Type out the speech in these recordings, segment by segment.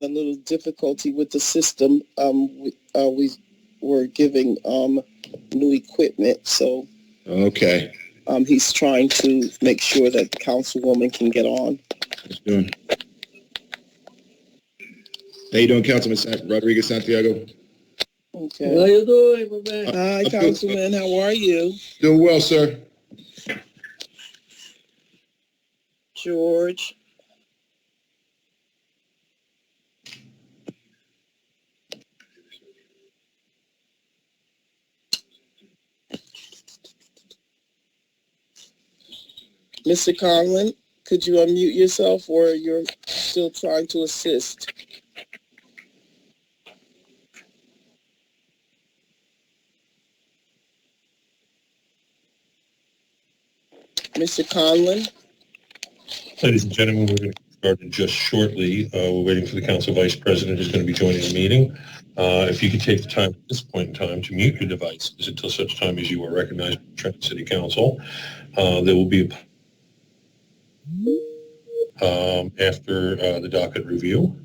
a little difficulty with the system. We were giving new equipment, so Okay. he's trying to make sure that the councilwoman can get on. Let's do it. How you doing, Councilman Rodriguez Santiago? Okay. How you doing, my man? Hi, I'm Councilman. How are you? Doing well, sir. George. Mr. Conlon, could you unmute yourself, or you're still trying to assist? Mr. Conlon? Ladies and gentlemen, we're going to start in just shortly. We're waiting for the council vice president who's going to be joining the meeting. If you could take the time at this point in time to mute your devices until such time as you are recognized by Trenton City Council. There will be after the docket review.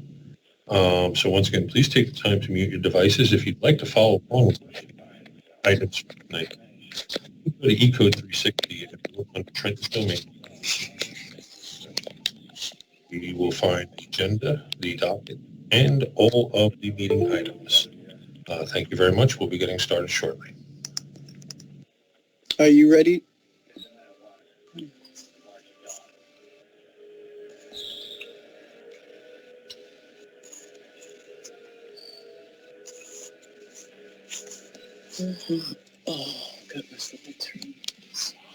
So once again, please take the time to mute your devices. If you'd like to follow along with items tonight, go to eCode 360 and look on Trenton's domain. You will find the agenda, the docket, and all of the meeting items. Thank you very much. We'll be getting started shortly. Are you ready? Mm-hmm. Oh, goodness, let me turn this off.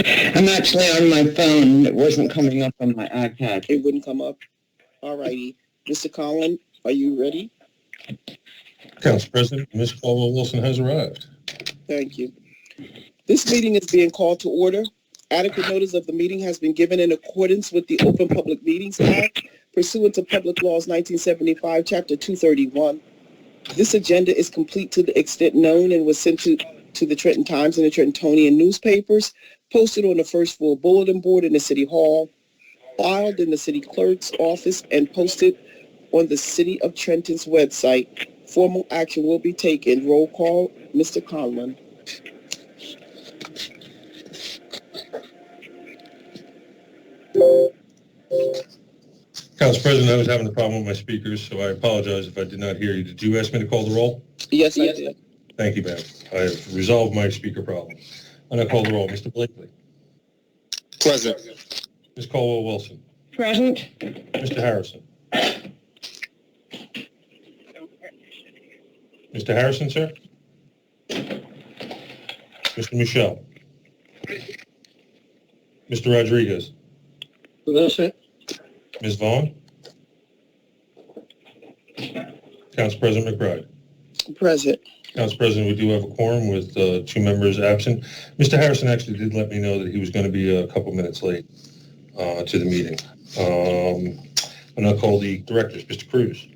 I'm actually on my phone. It wasn't coming up on my iPad. It wouldn't come up? All righty. Mr. Conlon, are you ready? Council President, Ms. Caldwell-Wilson has arrived. Thank you. This meeting is being called to order. Adequate notice of the meeting has been given in accordance with the Open Public Meetings Act pursuant to Public Laws 1975, Chapter 231. This agenda is complete to the extent known and was sent to the Trenton Times and the Trentonian newspapers, posted on the first floor bulletin board in the City Hall, filed in the City Clerk's office, and posted on the City of Trenton's website. Formal action will be taken. Roll call, Mr. Conlon. Council President, I was having a problem with my speakers, so I apologize if I did not hear you. Did you ask me to call the roll? Yes, I did. Thank you, ma'am. I have resolved my speaker problem. I'm going to call the roll. Mr. Blakely. Present. Ms. Caldwell-Wilson. Present. Mr. Harrison. Mr. Harrison, sir? Mr. Michelle? Mr. Rodriguez? Present. Ms. Vaughn? Council President McBride? Present. Council President, we do have a quorum with 2 members absent. Mr. Harrison actually did let me know that he was going to be a couple minutes late to the meeting. I'm going to call the directors. Mr. Cruz?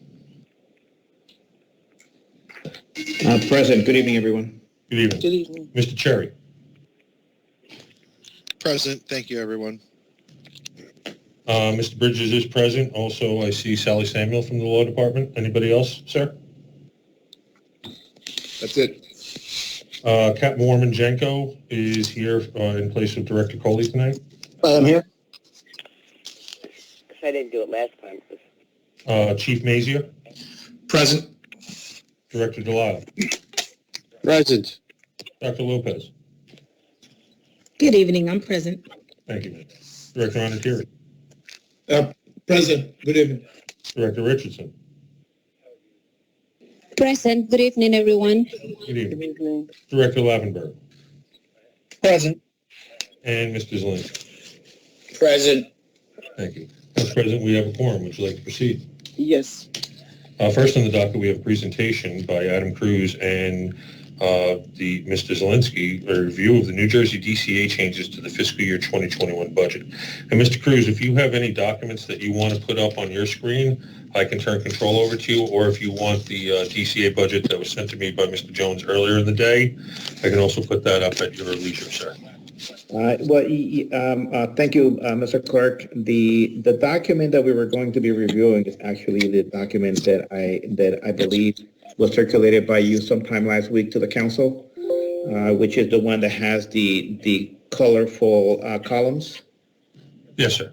Present. Good evening, everyone. Good evening. Good evening. Mr. Cherry? Present. Thank you, everyone. Mr. Bridges is present. Also, I see Sally Samuel from the Law Department. Anybody else, sir? That's it. Captain Warman-Jenko is here in place of Director Coley tonight. I'm here. I didn't do it last time. Chief Mazia? Present. Director Delisle? Present. Dr. Lopez? Good evening. I'm present. Thank you, ma'am. Director Onatiri? Present. Good evening. Director Richardson? Present. Good evening, everyone. Good evening. Good evening. Director Lavenberg? Present. And Mr. Zelina? Present. Thank you. Mr. President, we have a quorum. Would you like to proceed? Yes. First on the docket, we have a presentation by Adam Cruz and Mr. Zelensky, a review of the New Jersey DCA changes to the fiscal year 2021 budget. And Mr. Cruz, if you have any documents that you want to put up on your screen, I can turn control over to you, or if you want the DCA budget that was sent to me by Mr. Jones earlier in the day, I can also put that up at your leisure, sir. Thank you, Mr. Clerk. The document that we were going to be reviewing is actually the document that I believe was circulated by you sometime last week to the council, which is the one that has the colorful columns. Yes, sir.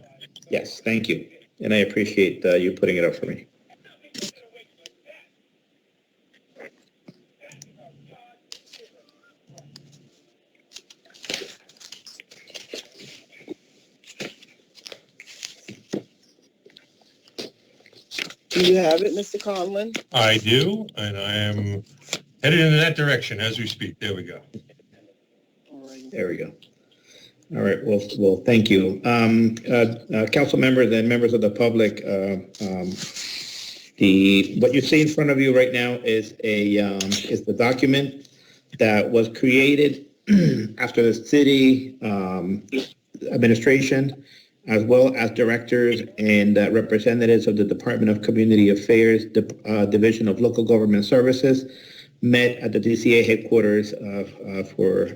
Yes, thank you. And I appreciate you putting it up for me. Do you have it, Mr. Conlon? I do, and I am headed in that direction as we speak. There we go. All right. There we go. All right. Well, thank you. Council members and members of the public, what you see in front of you right now is the document that was created after the city administration, as well as directors and representatives of the Department of Community Affairs, Division of Local Government Services, met at the DCA headquarters for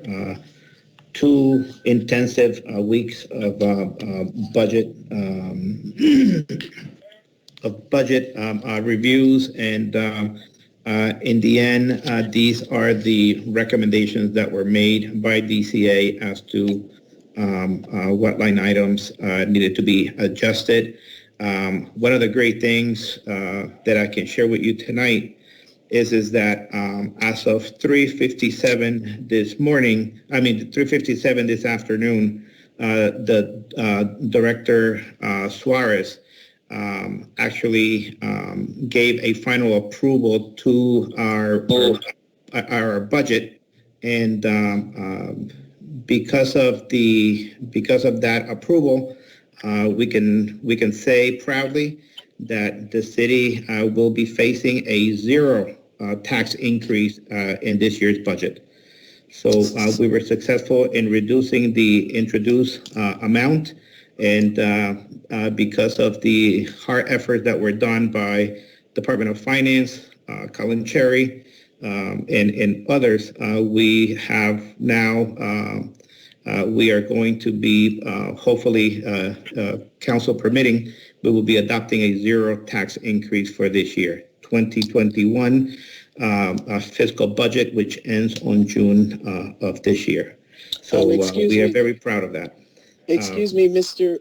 2 intensive weeks of budget reviews, and in the end, these are the recommendations that were made by DCA as to what line items needed to be adjusted. One of the great things that I can share with you tonight is that as of 3:57 this morning, 3:57 this afternoon, the Director Suarez actually gave a final approval to our budget, and because of that approval, we can say proudly that the city will be facing a zero tax increase in this year's budget. So we were successful in reducing the introduced amount, and because of the hard efforts that were done by Department of Finance, Colin Cherry, and others, we have now, we are going to be, hopefully, council permitting, we will be adopting a zero tax increase for this year, 2021 fiscal budget, which ends on June of this year. So we are very proud of that. Excuse me, Mr.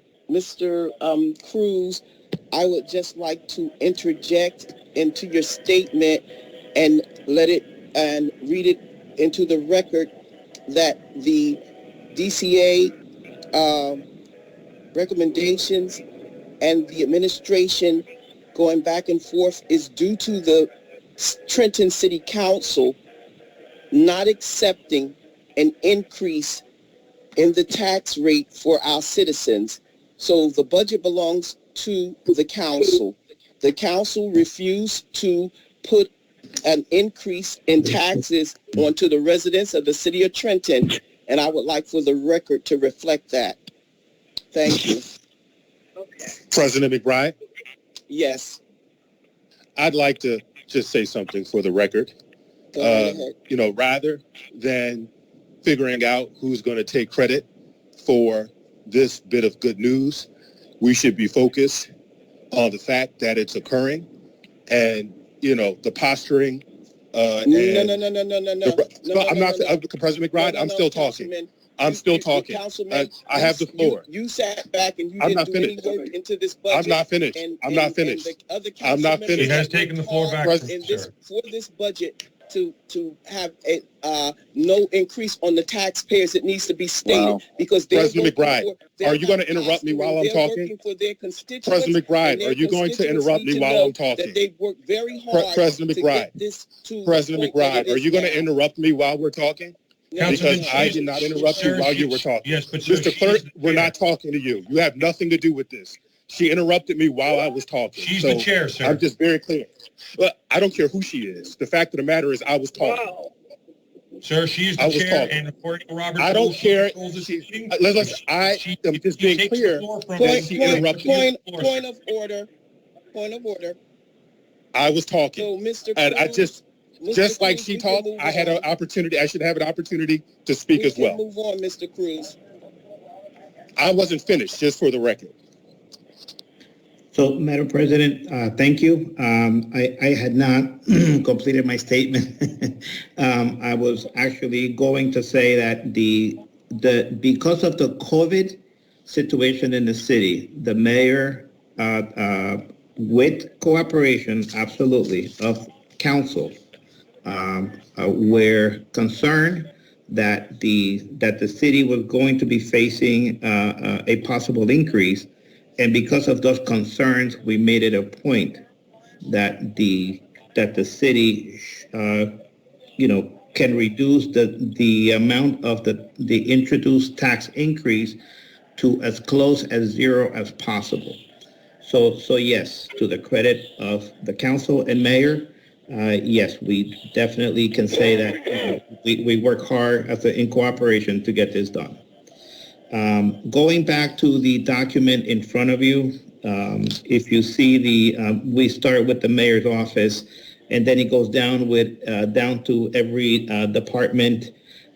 Cruz, I would just like to interject into your statement and read it into the record that the DCA recommendations and the administration going back and forth is due to the Trenton City Council not accepting an increase in the tax rate for our citizens. So the budget belongs to the council. The council refused to put an increase in taxes onto the residents of the city of Trenton, and I would like for the record to reflect that. Thank you. President McBride, Yes. I'd like to just say something for the record. Go right ahead. Rather than figuring out who's going to take credit for this bit of good news, we should be focused on the fact that it's occurring, and the posturing. No. I'm not, President McBride. I'm still talking. I'm still talking. I have the floor. You sat back and you didn't do any work into this budget. I'm not finished. I'm not finished. I'm not finished. He has taken the floor back, sir. For this budget to have a no increase on the taxpayers, it needs to be stated, because President McBride, are you going to interrupt me while I'm talking? President McBride, are you going to interrupt me while I'm talking? That they work very hard. President McBride, President McBride, are you going to interrupt me while we're talking? Because I did not interrupt you while you were talking. Yes, but Mr. Clerk, we're not talking to you. You have nothing to do with this. She interrupted me while I was talking. She's So the chair, sir. I'm just very clear. But I don't care who she is. The fact of the matter is I was talking. Wow. Sir, she is I the was chair, talking. and according to Robert I don't rules, she care. controls this She- meeting. I She- am just being takes the clear floor from that you. she interrupted me. Point of order. Point of order. I was talking. So, Mr. And I Cruz, just like Cruz, she we can talked, move I had on. an opportunity. I should have an opportunity to speak We as can well. move on, Mr. Cruz. I wasn't finished, just for the record. So, Madam President, thank you. I had not completed my statement. I was actually going to say that because of the COVID situation in the city, the mayor, with cooperation, absolutely, of council, were concerned that the city was going to be facing a possible increase. And because of those concerns, we made it a point that the city, can reduce the amount of the introduced tax increase to as close as zero as possible. So yes, to the credit of the council and mayor, yes, we definitely can say that we work hard in cooperation to get this done. Going back to the document in front of you, if you see we start with the mayor's office, and then it goes down to every department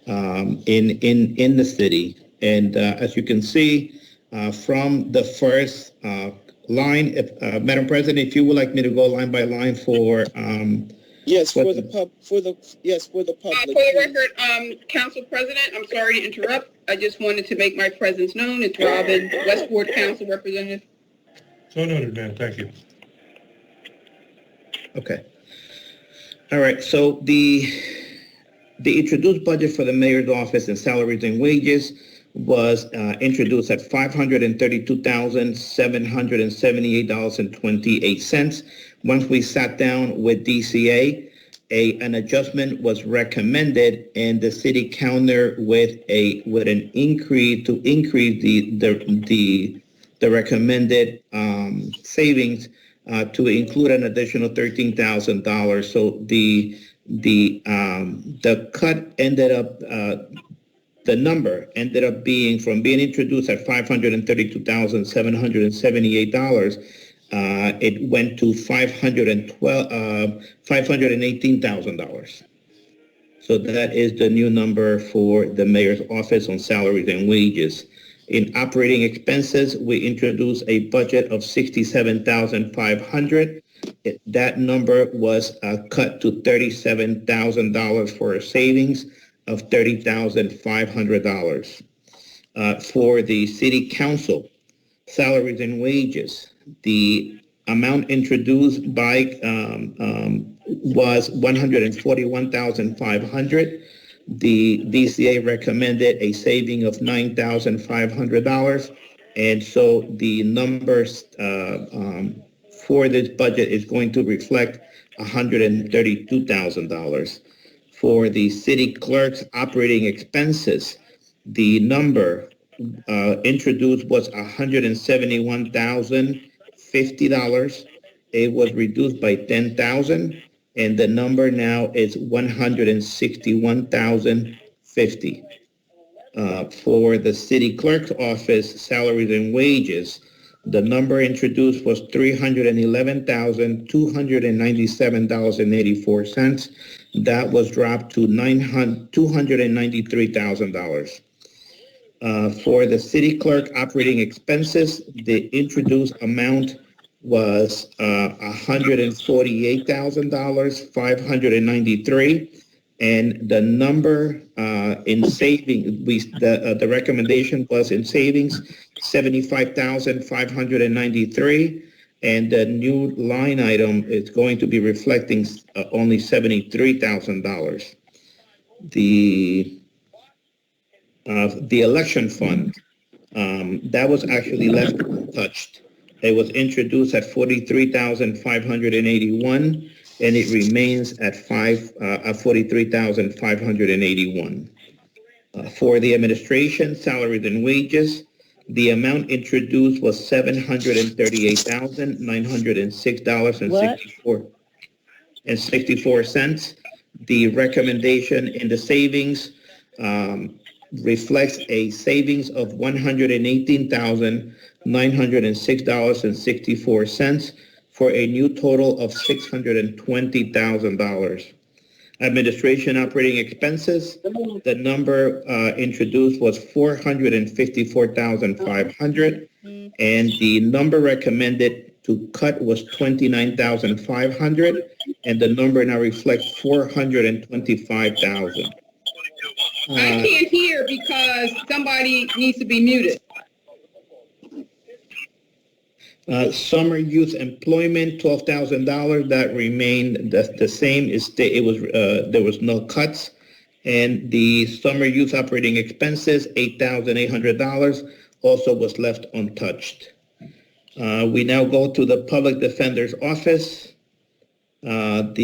in the city. And as you can see, from the first line, Madam President, if you would like me to go line by line for Yes, What for the- the public. For the public. For the record, Council President, I'm sorry to interrupt. I just wanted to make my presence known. It's Robin, Westport Council Representative. So noted, ma'am. Thank you. Okay. All right, so the introduced budget for the mayor's office and salaries and wages was introduced at $532,778.28. Once we sat down with DCA, an adjustment was recommended, and the city counter with an increase to increase the recommended savings to include an additional $13,000. So the cut ended up, the number ended up being introduced at $532,778. It went to $518,000. So that is the new number for the mayor's office on salaries and wages. In operating expenses, we introduced a budget of $67,500. That number was cut to $37,000 for a savings of $30,500. For the city council, salaries and wages, the amount introduced by was $141,500. The DCA recommended a saving of $9,500, and so the numbers for this budget is going to reflect $132,000. For the city clerk's operating expenses, the number introduced was $171,050. It was reduced by $10,000, and the number now is $161,050. For the city clerk's office, salaries and wages, the number introduced was $311,297.84. That was dropped to $293,000. For the city clerk operating expenses, the introduced amount was $148,593, and the number in saving, the recommendation was in savings $75,593, and the new line item is going to be reflecting only $73,000. The election fund, that was actually left untouched. It was introduced at $43,581, and it remains at $43,581. For the administration, salaries and wages, The amount introduced was $738,906.64. The recommendation in the savings reflects a savings of $118,906.64 for a new total of $620,000. Administration operating expenses, the number introduced was $454,500, and the number recommended to cut was $29,500, and the number now reflects $425,000. I can't hear because somebody needs to be muted. Summer youth employment, $12,000. That remained the same. It was there was no cuts, and the summer youth operating expenses, $8,800, also was left untouched. We now go to the public defender's office. Let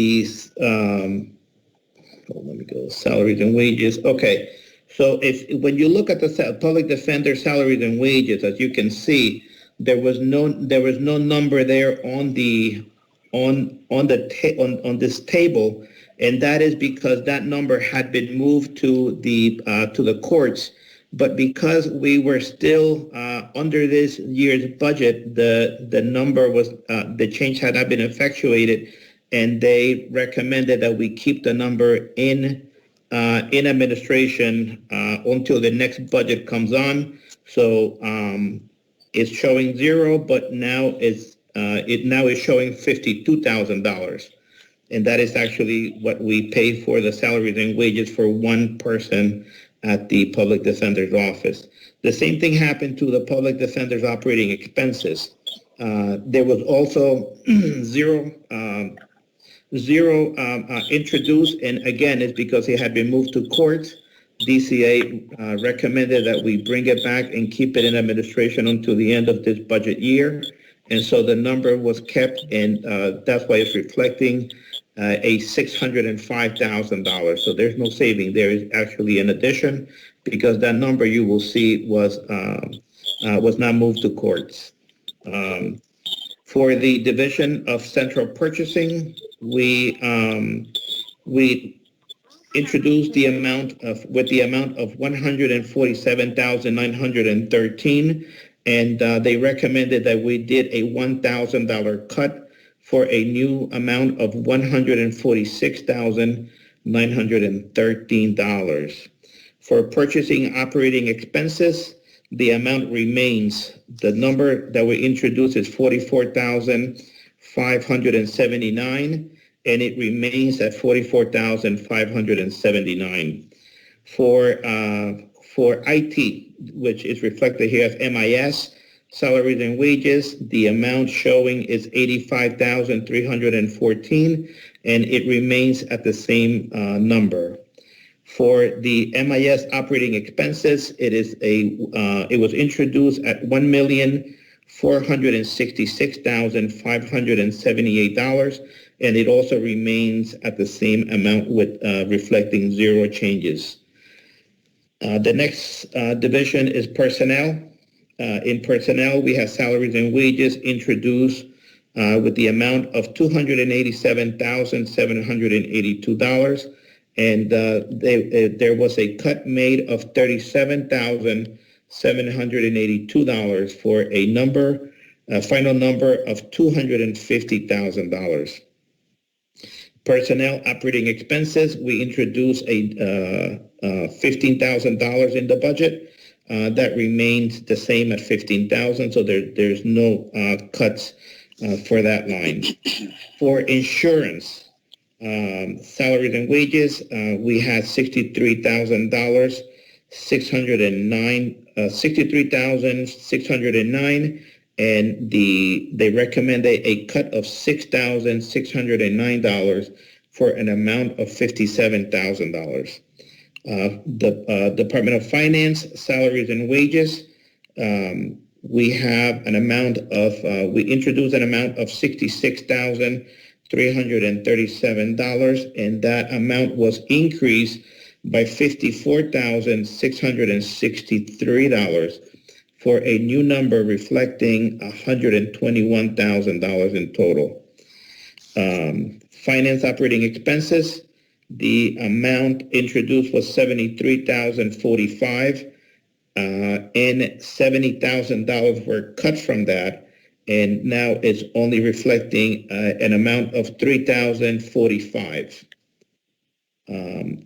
me go salaries and wages. Okay, so when you look at the public defender salaries and wages, as you can see, there was no number there on this table, and that is because that number had been moved to the courts. But because we were still under this year's budget, the number was the change had not been effectuated, and they recommended that we keep the number in administration until the next budget comes on. So it's showing zero, but now it is showing $52,000, and that is actually what we pay for the salaries and wages for one person at the public defender's office. The same thing happened to the public defender's operating expenses. There was also zero introduced, and again, it's because it had been moved to courts. DCA recommended that we bring it back and keep it in administration until the end of this budget year. And so the number was kept, and that's why it's reflecting a $605,000. So there's no saving. There is actually an addition because that number you will see was not moved to courts. For the Division of Central Purchasing, we introduced the amount of $147,913, and they recommended that we did a $1,000 cut for a new amount of $146,913. For purchasing operating expenses, the amount remains. The number that we introduced is $44,579, and it remains at $44,579. For IT, which is reflected here as MIS, salaries and wages, the amount showing is $85,314, and it remains at the same number. For the MIS operating expenses, it was introduced at $1,466,578, and it also remains at the same amount with reflecting zero changes. The next division is personnel. In personnel, we have salaries and wages introduced with the amount of $287,782, and there was a cut made of $37,782 for a final number of $250,000. Personnel operating expenses, we introduced a $15,000 in the budget. That remains the same at $15,000, so there's no cuts for that line. For insurance, salaries and wages, we had $63,609, and they recommended a cut of $6,609 for an amount of $57,000. The Department of Finance, salaries and wages, we have an amount of, we introduced an amount of $66,337, and that amount was increased by $54,663 for a new number reflecting $121,000 in total. Finance operating expenses, the amount introduced was $73,045, and $70,000 were cut from that, and now it's only reflecting an amount of $3,045.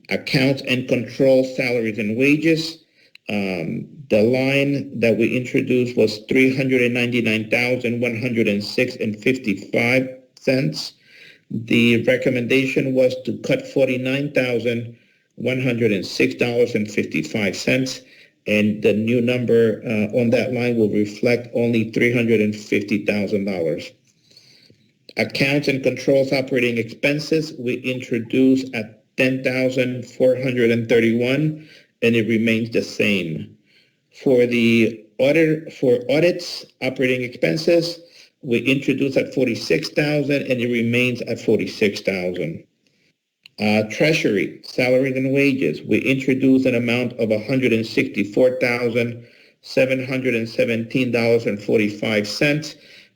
Accounts and control salaries and wages. The line that we introduced was $399,106.55. The recommendation was to cut $49,106.55, and the new number on that line will reflect only $350,000. Accounts and controls operating expenses, we introduced at $10,431, and it remains the same. For audits operating expenses, we introduced at $46,000, and it remains at $46,000. Treasury salaries and wages, we introduced an amount of $164,717.45.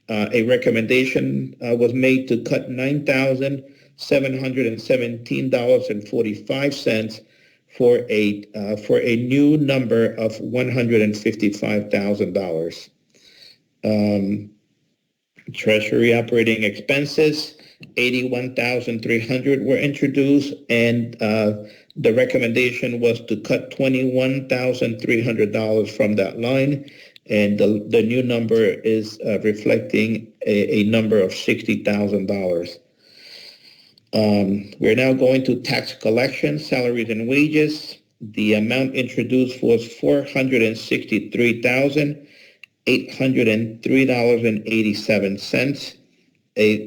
A recommendation was made to cut $9,717.45 for a new number of $155,000. Treasury operating expenses, $81,300 were introduced, and the recommendation was to cut $21,300 from that line, and the new number is reflecting a number of $60,000. We're now going to tax collection, salaries and wages. The amount introduced was $463,803.87.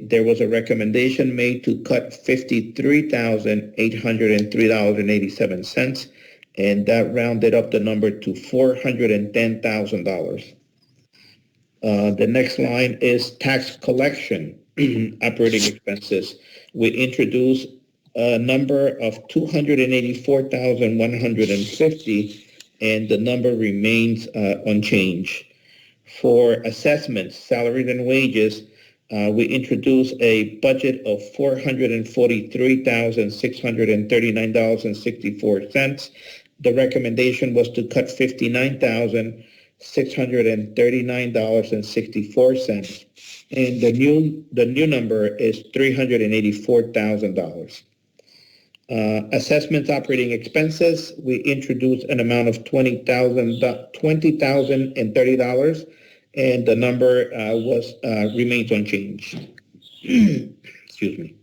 There was a recommendation made to cut $53,803.87, and that rounded up the number to $410,000. The next line is tax collection operating expenses. We introduced a number of $284,150, and the number remains unchanged. For assessments, salaries and wages, we introduced a budget of $443,639.64. The recommendation was to cut $59,639.64, and the new number is $384,000. Assessments operating expenses, we introduced an amount of $20,030, and the number remains unchanged. Excuse me.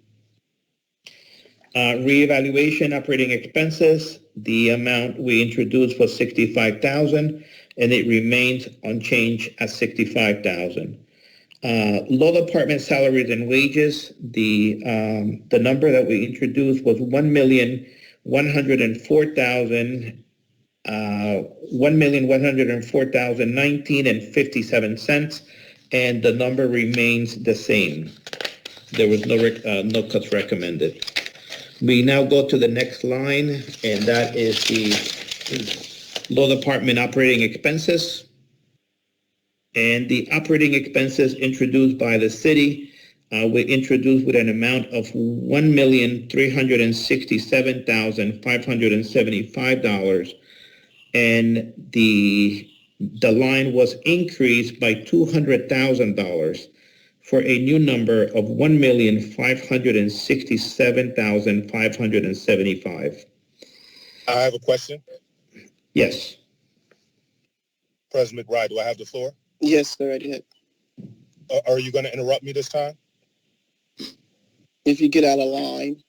Reevaluation operating expenses, the amount we introduced was $65,000, and it remains unchanged at $65,000. Law department salaries and wages, the number that we introduced was $1,104,019.57, and the number remains the same. There was no cuts recommended. We now go to the next line, and that is the law department operating expenses. And the operating expenses introduced by the city, we introduced with an amount of $1,367,575, and the line was increased by $200,000 for a new number of $1,567,575. I have a question. Yes. President McBride, do I have the floor? Yes, go right ahead. Are you going to interrupt me this time? If you get out of line.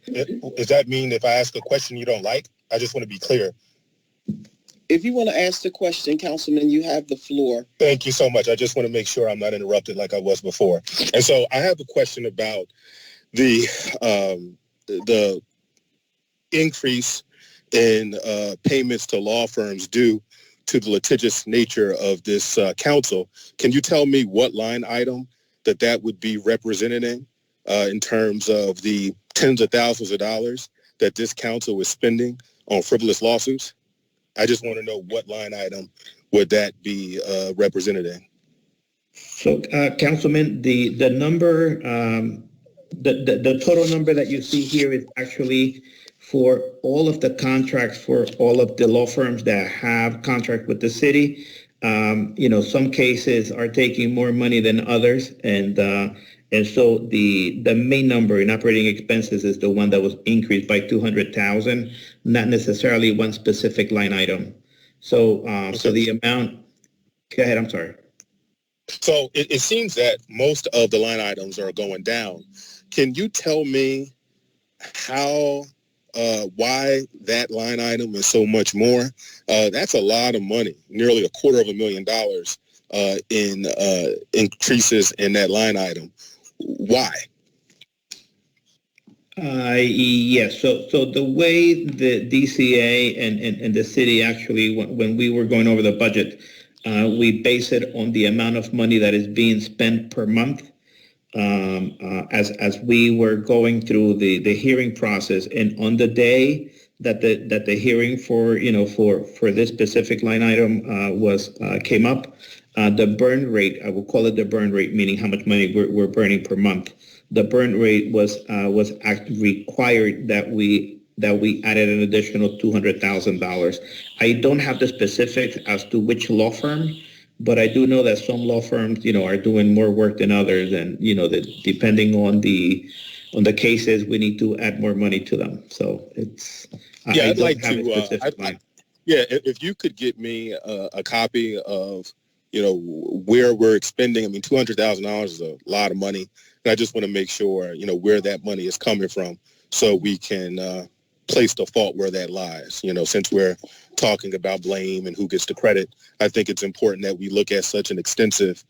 Does that mean if I ask a question you don't like? I just want to be clear. If you want to ask the question, Councilman, you have the floor. Thank you so much. I just want to make sure I'm not interrupted like I was before. And so I have a question about the increase in payments to law firms due to the litigious nature of this council. Can you tell me what line item that would be represented in terms of the tens of thousands of dollars that this council is spending on frivolous lawsuits? I just want to know what line item would that be represented in? So, Councilman, the number, the total number that you see here is actually for all of the contracts for all of the law firms that have contract with the city. Some cases are taking more money than others, and so the main number in operating expenses is the one that was increased by 200,000, not necessarily one specific line item. So, so the amount. Go ahead. I'm sorry. So it seems that most of the line items are going down. Can you tell me how, why that line item is so much more? That's a lot of money, nearly $250,000 in increases in that line item. Why? Yes. So the way the DCA and the city actually, when we were going over the budget, we base it on the amount of money that is being spent per month. As we were going through the hearing process, and on the day that the hearing for this specific line item came up, the burn rate, I will call it the burn rate, meaning how much money we're burning per month. The burn rate was required that we added an additional $200,000. I don't have the specifics as to which law firm, but I do know that some law firms, are doing more work than others, and that depending on the cases, we need to add more money to them. So it's I'd like to. If you could get me a copy of where we're expending. I mean, $200,000 is a lot of money, and I just want to make sure where that money is coming from, so we can place the fault where that lies. Since we're talking about blame and who gets the credit, I think it's important that we look at such an extensive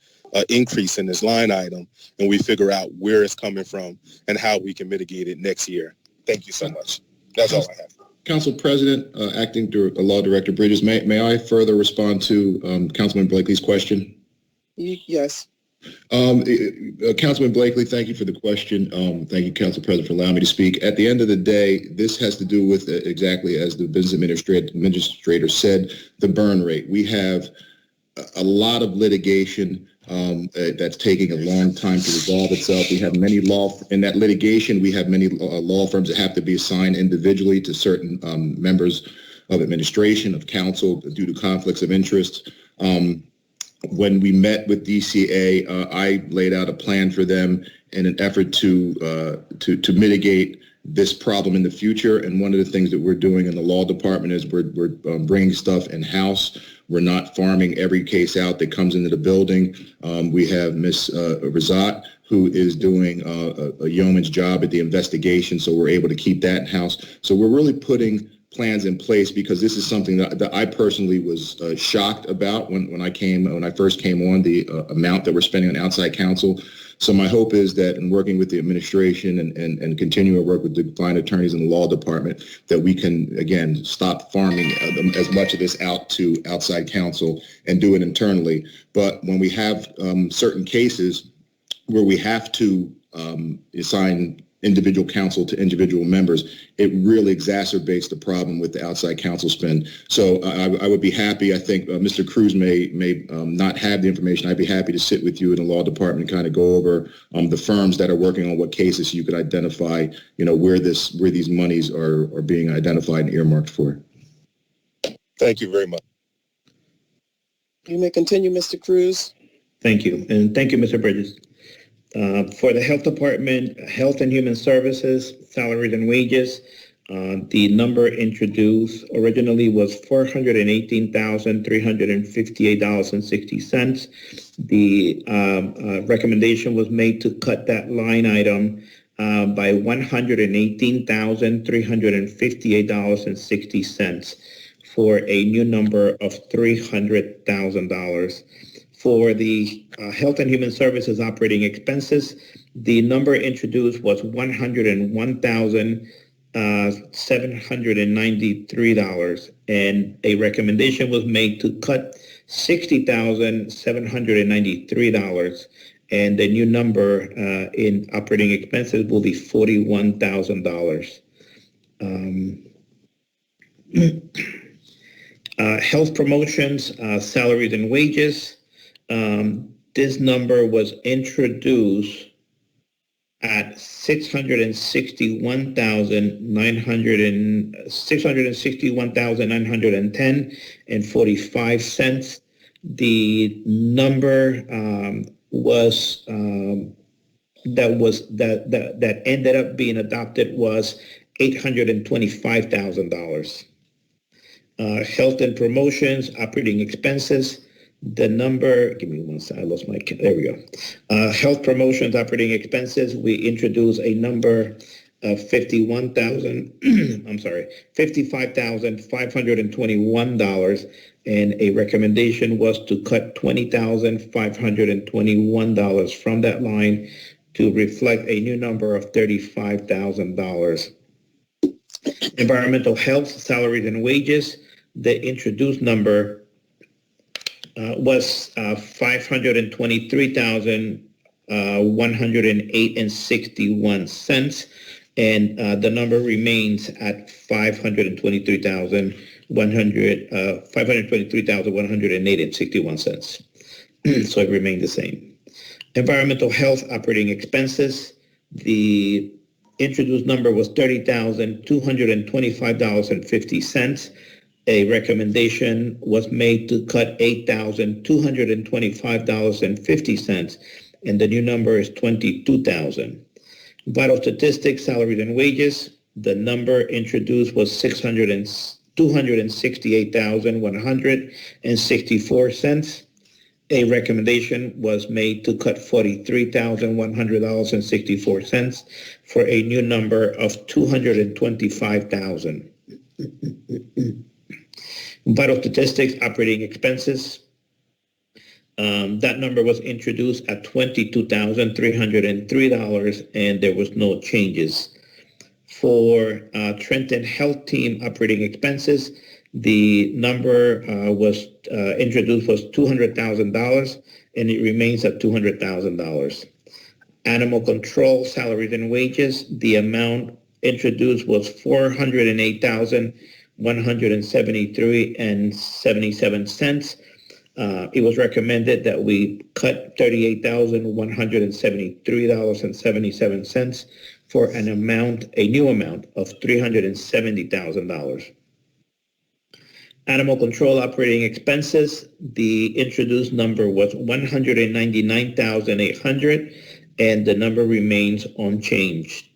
increase in this line item, and we figure out where it's coming from and how we can mitigate it next year. Thank you so much. That's all I have. Council President, Acting Law Director Bridges, may I further respond to Councilman Blakely's question? Yes. Councilman Blakely, thank you for the question. Thank you, Council President, for allowing me to speak. At the end of the day, this has to do with exactly as the business administrator said, the burn rate. We have a lot of litigation that's taking a long time to resolve itself. We have many in that litigation, we have many law firms that have to be assigned individually to certain members of administration, of council, due to conflicts of interest. When we met with DCA, I laid out a plan for them in an effort to mitigate this problem in the future. And one of the things that we're doing in the law department is we're bringing stuff in-house. We're not farming every case out that comes into the building. We have Ms. Razat, who is doing a yeoman's job at the investigation, so we're able to keep that in-house. So we're really putting plans in place, because this is something that I personally was shocked about when I first came on, the amount that we're spending on outside counsel. So my hope is that in working with the administration and continue to work with the fine attorneys in the law department, that we can, again, stop farming as much of this out to outside counsel and do it internally. But when we have certain cases where we have to assign individual counsel to individual members, it really exacerbates the problem with the outside counsel spend. So I would be happy, I think Mr. Cruz may not have the information. I'd be happy to sit with you in the law department and kind of go over the firms that are working on what cases, so you could identify, where these monies are being identified and earmarked for. Thank you very much. You may continue, Mr. Cruz. Thank you. And thank you, Mr. Bridges. For the Health Department, Health and Human Services, salaries and wages, the number introduced originally was $418,358.60. The recommendation was made to cut that line item by $118,358.60 for a new number of $300,000. For the Health and Human Services operating expenses, the number introduced was $101,793, and a recommendation was made to cut $60,793, and the new number in operating expenses will be $41,000. Health promotions, salaries and wages. This number was introduced at $661,910.45. The number that ended up being adopted was $825,000. Health and promotions, operating expenses. The number, give me one second, I lost my, there we go. Health promotions, operating expenses, we introduced a number of $55,521, and a recommendation was to cut $20,521 from that line to reflect a new number of $35,000. Environmental health, salaries and wages, the introduced number was $523,108.61, and the number remains at $523,108.61. So it remained the same. Environmental health operating expenses, the introduced number was $30,225.50. A recommendation was made to cut $8,225.50, and the new number is $22,000. Vital statistics, salaries and wages, the number introduced was $268,100.64. A recommendation was made to cut $43,100.64 for a new number of $225,000. Vital statistics, operating expenses. That number was introduced at $22,303, and there was no changes. For Trenton Health Team operating expenses, the number was introduced was $200,000, and it remains at $200,000. Animal control, salaries and wages, the amount introduced was $408,173.77. It was recommended that we cut $38,173.77 for a new amount of $370,000. Animal control operating expenses, the introduced number was $199,800, and the number remains unchanged.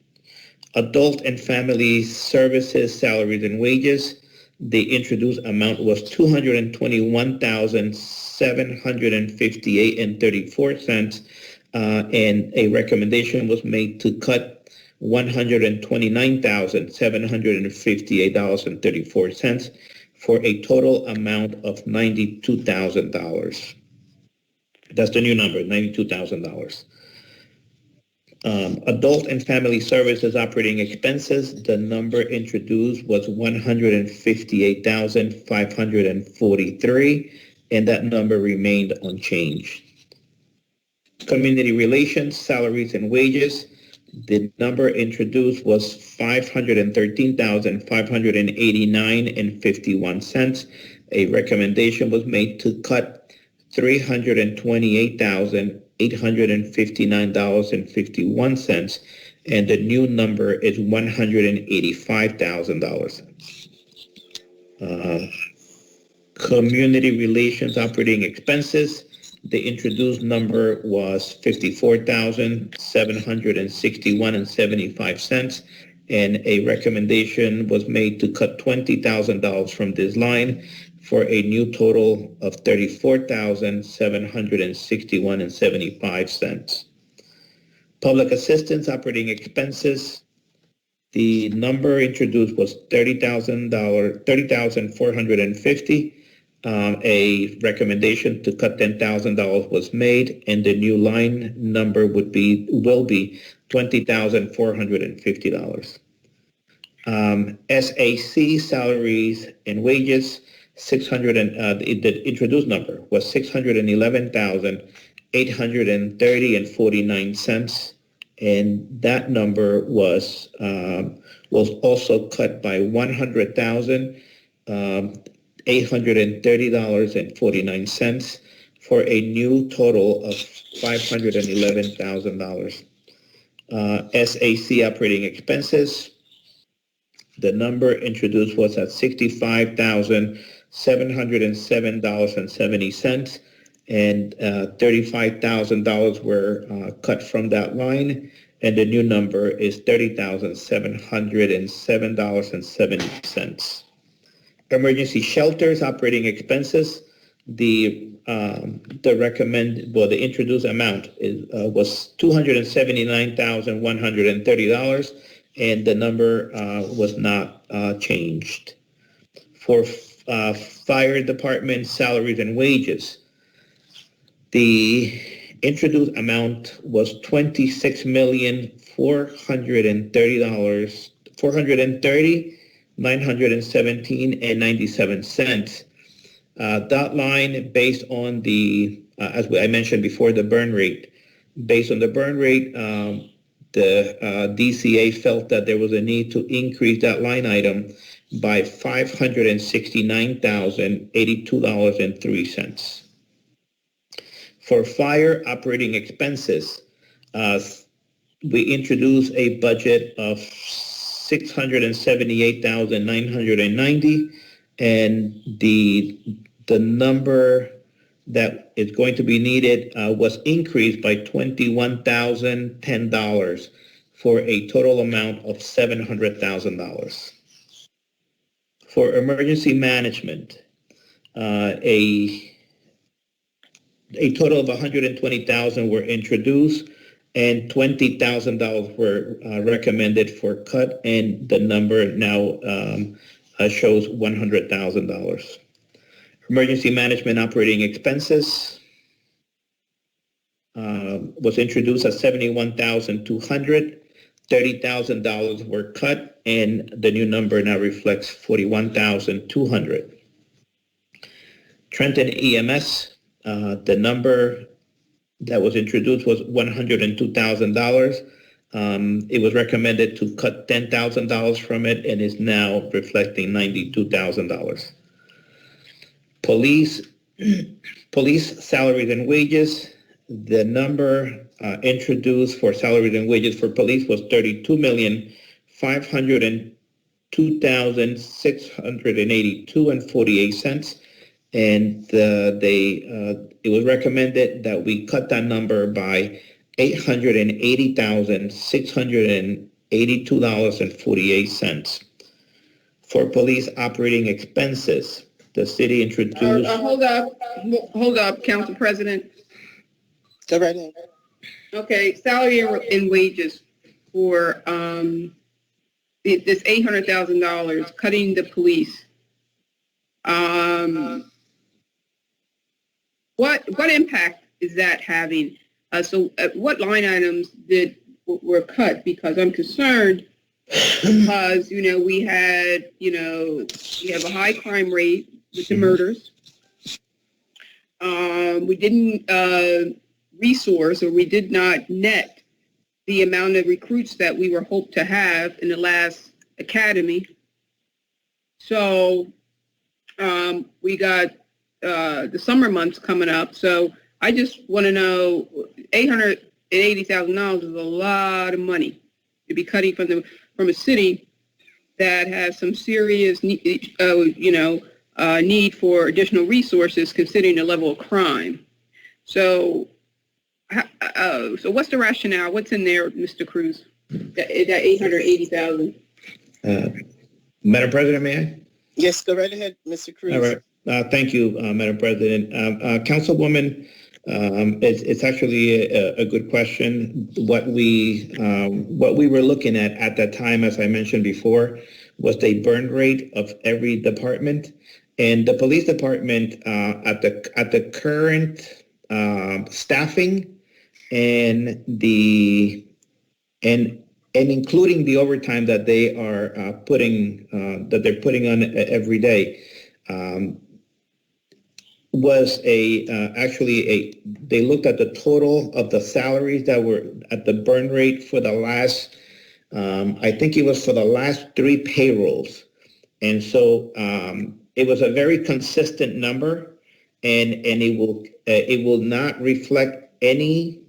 Adult and family services, salaries and wages, the introduced amount was $221,758.34, and a recommendation was made to cut $129,758.34 for a total amount of $92,000. That's the new number, $92,000. Adult and family services operating expenses, the number introduced was $158,543, and that number remained unchanged. Community relations, salaries and wages, the number introduced was $513,589.51. A recommendation was made to cut $328,859.51, and the new number is $185,000. Community relations operating expenses, the introduced number was $54,761.75, and a recommendation was made to cut $20,000 from this line for a new total of $34,761.75. Public assistance operating expenses, the number introduced was $30,450. A recommendation to cut $10,000 was made, and the new line number will be $20,450. SAC salaries and wages, the introduced number was $611,830.49, and that number was also cut by $100,000. $830.49 for a new total of $511,000. SAC operating expenses, the number introduced was at $65,707.70, and $35,000 were cut from that line, and the new number is $30,707.70. Emergency shelters operating expenses, the introduced amount was $279,130, and the number was not changed. For fire department salaries and wages, the introduced amount was $26,430,917.97. That line, based on the, as I mentioned before, the burn rate. Based on the burn rate, the DCA felt that there was a need to increase that line item by $569,082.03. For fire operating expenses, we introduced a budget of $678,990, and the number that is going to be needed was increased by $21,010 for a total amount of $700,000. For emergency management, a total of $120,000 were introduced, and $20,000 were recommended for cut, and the number now shows $100,000. Emergency management operating expenses was introduced at $71,200. $30,000 were cut, and the new number now reflects $41,200. Trenton EMS, the number that was introduced was $102,000. It was recommended to cut $10,000 from it, and is now reflecting $92,000. Police salaries and wages, the number introduced for salaries and wages for police was $32,502,682.48, and it was recommended that we cut that number by $880,682.48. For police operating expenses, the city introduced... Hold up, Council President. Go right ahead. Okay, salary and wages for this $800,000, cutting the police. What impact is that having? So what line items were cut? Because I'm concerned because, we have a high crime rate with the murders. We didn't resource, or we did not net the amount of recruits that we were hoped to have in the last academy. So we got the summer months coming up. So I just want to know, $880,000 is a lot of money to be cutting from a city that has some serious need for additional resources considering the level of crime. So what's the rationale? What's in there, Mr. Cruz? That $880,000. Madam President, may I? Yes, go right ahead, Mr. Cruz. All right. Thank you, Madam President. Councilwoman, it's actually a good question. What we were looking at that time, as I mentioned before, was the burn rate of every department, and the police department at the current staffing and including the overtime that they are putting on every day, was they looked at the total of the salaries that were at the burn rate for the last, I think it was for the last 3 payrolls. And so it was a very consistent number, and it will not reflect any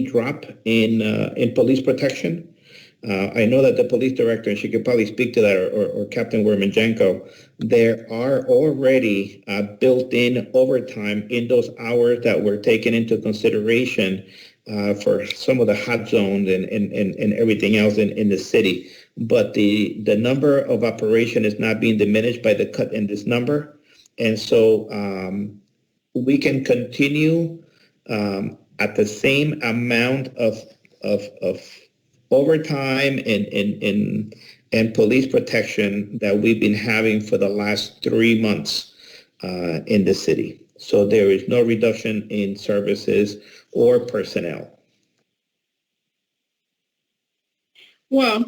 drop in police protection. I know that the police director, and she could probably speak to that, or Captain Wermanjenko, there are already built-in overtime in those hours that were taken into consideration for some of the hot zones and everything else in the city. But the number of operation is not being diminished by the cut in this number. And so we can continue at the same amount of overtime and police protection that we've been having for the last 3 months in the city. So there is no reduction in services or personnel. Well,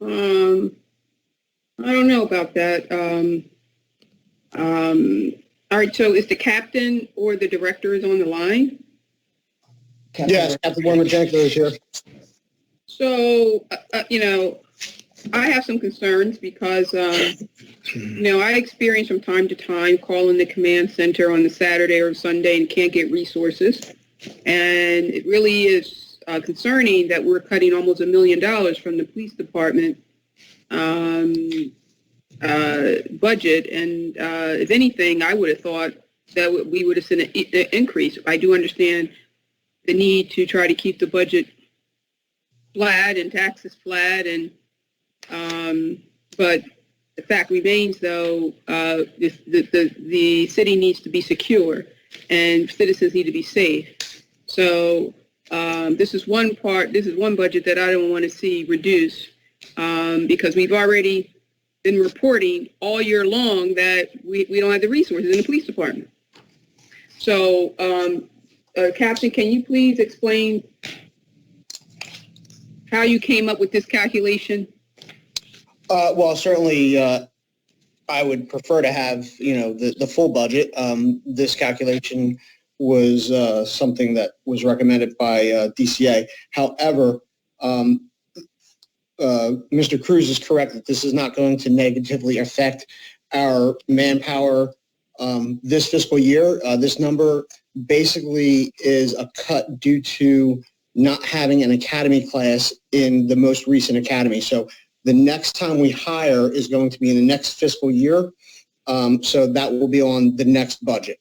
I don't know about that. All right, so is the captain or the director is on the line? Yes, Captain Wermanjenko is here. So, I have some concerns because, I experience from time to time calling the command center on the Saturday or Sunday and can't get resources. And it really is concerning that we're cutting almost $1 million from the police department budget. And if anything, I would have thought that we would have seen an increase. I do understand the need to try to keep the budget flat and taxes flat, and but the fact remains, though, the city needs to be secure and citizens need to be safe. So this is one budget that I don't want to see reduced because we've already been reporting all year long that we don't have the resources in the police department. So, Captain, can you please explain how you came up with this calculation? Well, certainly, I would prefer to have, the full budget. This calculation was something that was recommended by DCA. However, Mr. Cruz is correct that this is not going to negatively affect our manpower this fiscal year. This number basically is a cut due to not having an academy class in the most recent academy. So the next time we hire is going to be in the next fiscal year. So that will be on the next budget.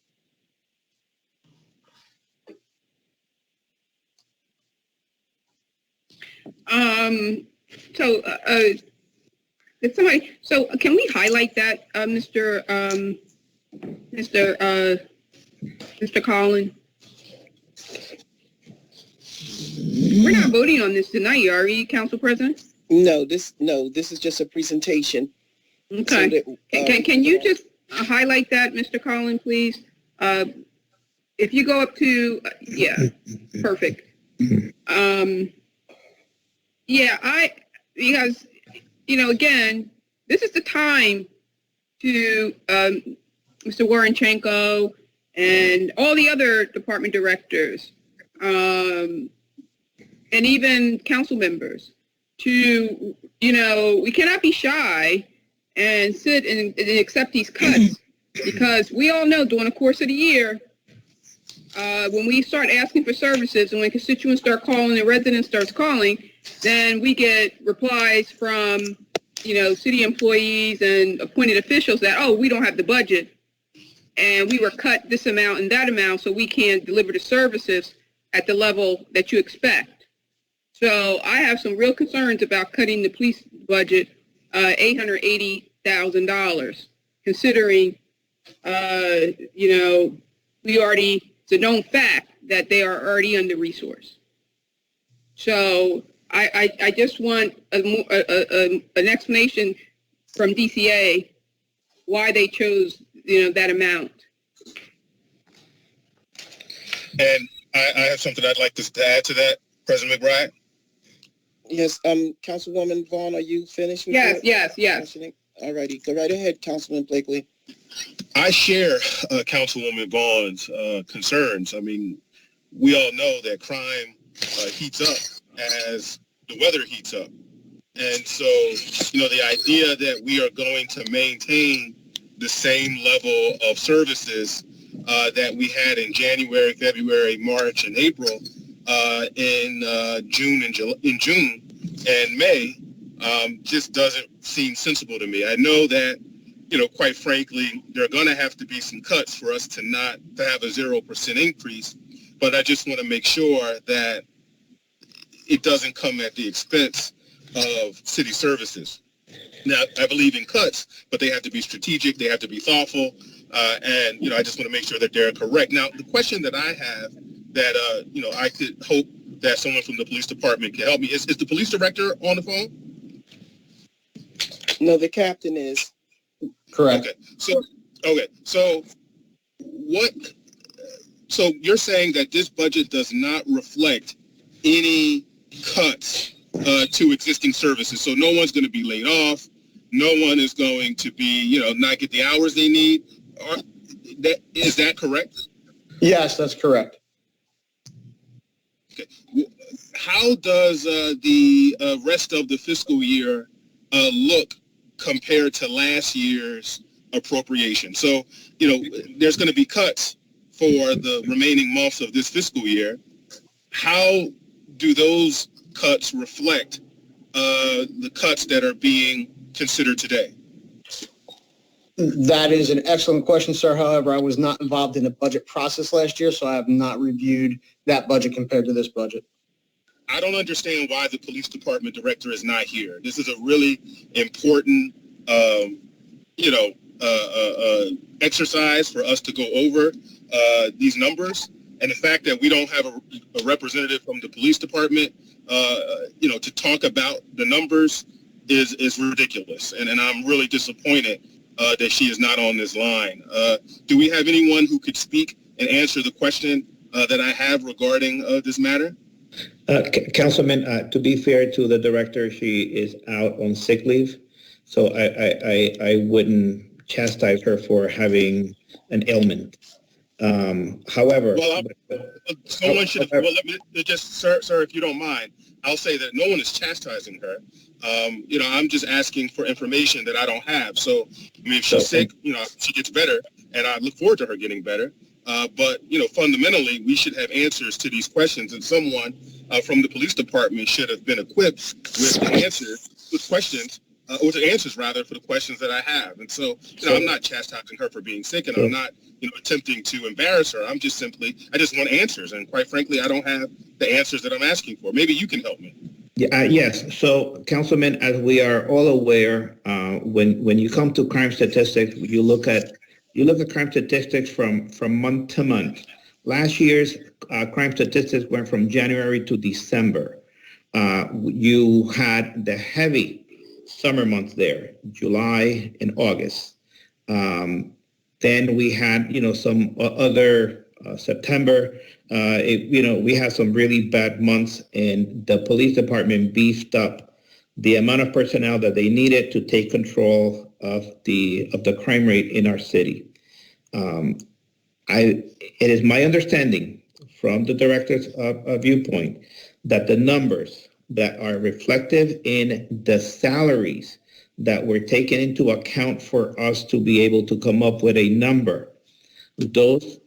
So can we highlight that, Mr. Collin? We're not voting on this tonight, are we, Council President? No, this is just a presentation. Okay. So that, can you just highlight that, Mr. Collin, please? If you go up to, perfect. Because, again, this is the time to Mr. Wermanjenko and all the other department directors and even council members to, we cannot be shy and sit and accept these cuts because we all know during the course of the year, when we start asking for services and when constituents start calling and residents starts calling, then we get replies from, city employees and appointed officials that, we don't have the budget and we were cut this amount and that amount, so we can't deliver the services at the level that you expect. So I have some real concerns about cutting the police budget $880,000, considering, we already, it's a known fact that they are already under-resourced. So I just want an explanation from DCA why they chose, that amount. And I have something I'd like to add to that, President McBride. Yes, Councilwoman Vaughn, are you finished with Yes. All righty, go right ahead, Councilman Blakely. I share Councilwoman Vaughn's concerns. I mean, we all know that crime heats up as the weather heats up. And so, the idea that we are going to maintain the same level of services that we had in January, February, March, and April in June and May just doesn't seem sensible to me. I know that, quite frankly, there are going to have to be some cuts for us to have a 0% increase, but I just want to make sure that it doesn't come at the expense of city services. Now, I believe in cuts, but they have to be strategic, they have to be thoughtful, and, I just want to make sure that they're correct. Now, the question that I have that, I could hope that someone from the police department can help me is the police director on the phone? No, the captain is. Correct. Okay. So you're saying that this budget does not reflect any cuts to existing services. So no one's going to be laid off. No one is going to be, not get the hours they need. Is that correct? Yes, that's correct. Okay. How does the rest of the fiscal year look compared to last year's appropriation? So, there's going to be cuts for the remaining months of this fiscal year. How do those cuts reflect the cuts that are being considered today? That is an excellent question, sir. However, I was not involved in the budget process last year, so I have not reviewed that budget compared to this budget. I don't understand why the police department director is not here. This is a really important, exercise for us to go over these numbers. And the fact that we don't have a representative from the police department, to talk about the numbers is ridiculous. And I'm really disappointed that she is not on this line. Do we have anyone who could speak and answer the question that I have regarding this matter? Councilman, to be fair to the director, she is out on sick leave, so I wouldn't chastise her for having an ailment. However, someone should. Well, let me just, sir, if you don't mind, I'll say that no one is chastising her. I'm just asking for information that I don't have. So, if she's sick, she gets better, and I look forward to her getting better. But fundamentally, we should have answers to these questions, and someone from the police department should have been equipped with answers for the questions that I have. And so, I'm not chastising her for being sick, and I'm not, attempting to embarrass her. I just want answers, and quite frankly, I don't have the answers that I'm asking for. Maybe you can help me. Yes. So, Councilman, as we are all aware, when you come to crime statistics, you look at crime statistics from month to month. Last year's crime statistics went from January to December. You had the heavy summer months there, July and August. Then we had, some other September. We had some really bad months, and the police department beefed up the amount of personnel that they needed to take control of the crime rate in our city. It is my understanding from the director's viewpoint that the numbers that are reflective in the salaries that were taken into account for us to be able to come up with a number, those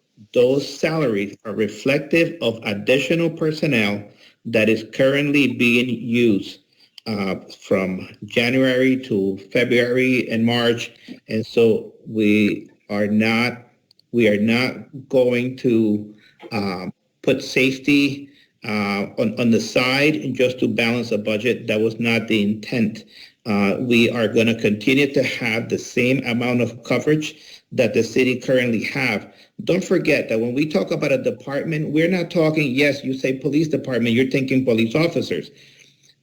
salaries are reflective of additional personnel that is currently being used from January to February and March. And so we are not going to put safety on the side just to balance a budget. That was not the intent. We are going to continue to have the same amount of coverage that the city currently have. Don't forget that when we talk about a department, we're not talking, yes, you say police department, you're thinking police officers.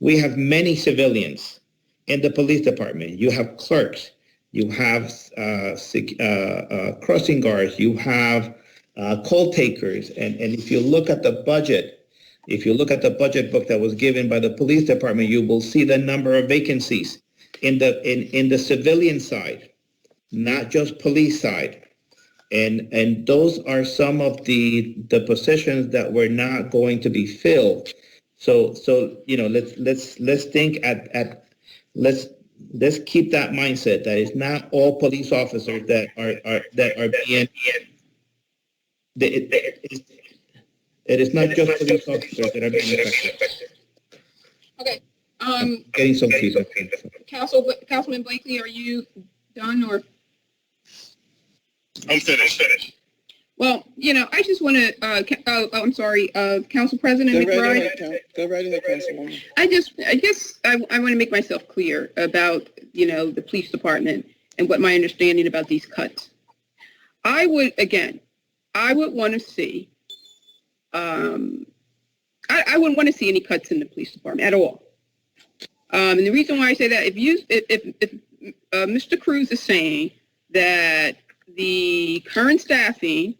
We have many civilians in the police department. You have clerks, you have crossing guards, you have call takers. And if you look at the budget, if you look at the budget book that was given by the police department, you will see the number of vacancies in the civilian side, not just police side. And those are some of the positions that were not going to be filled. So let's think let's let's keep that mindset that it's not all police officers that are being. It is not just police officers that are being affected. Okay. Getting some feedback. Councilman Blakely, are you done or? I'm finished. Well, I just want to, I'm sorry, Council President McBride. Go right ahead, Councilwoman. I guess I want to make myself clear about, the police department and what my understanding about these cuts. I would want to see, I wouldn't want to see any cuts in the police department at all. And the reason why I say that, if Mr. Cruz is saying that the current staffing,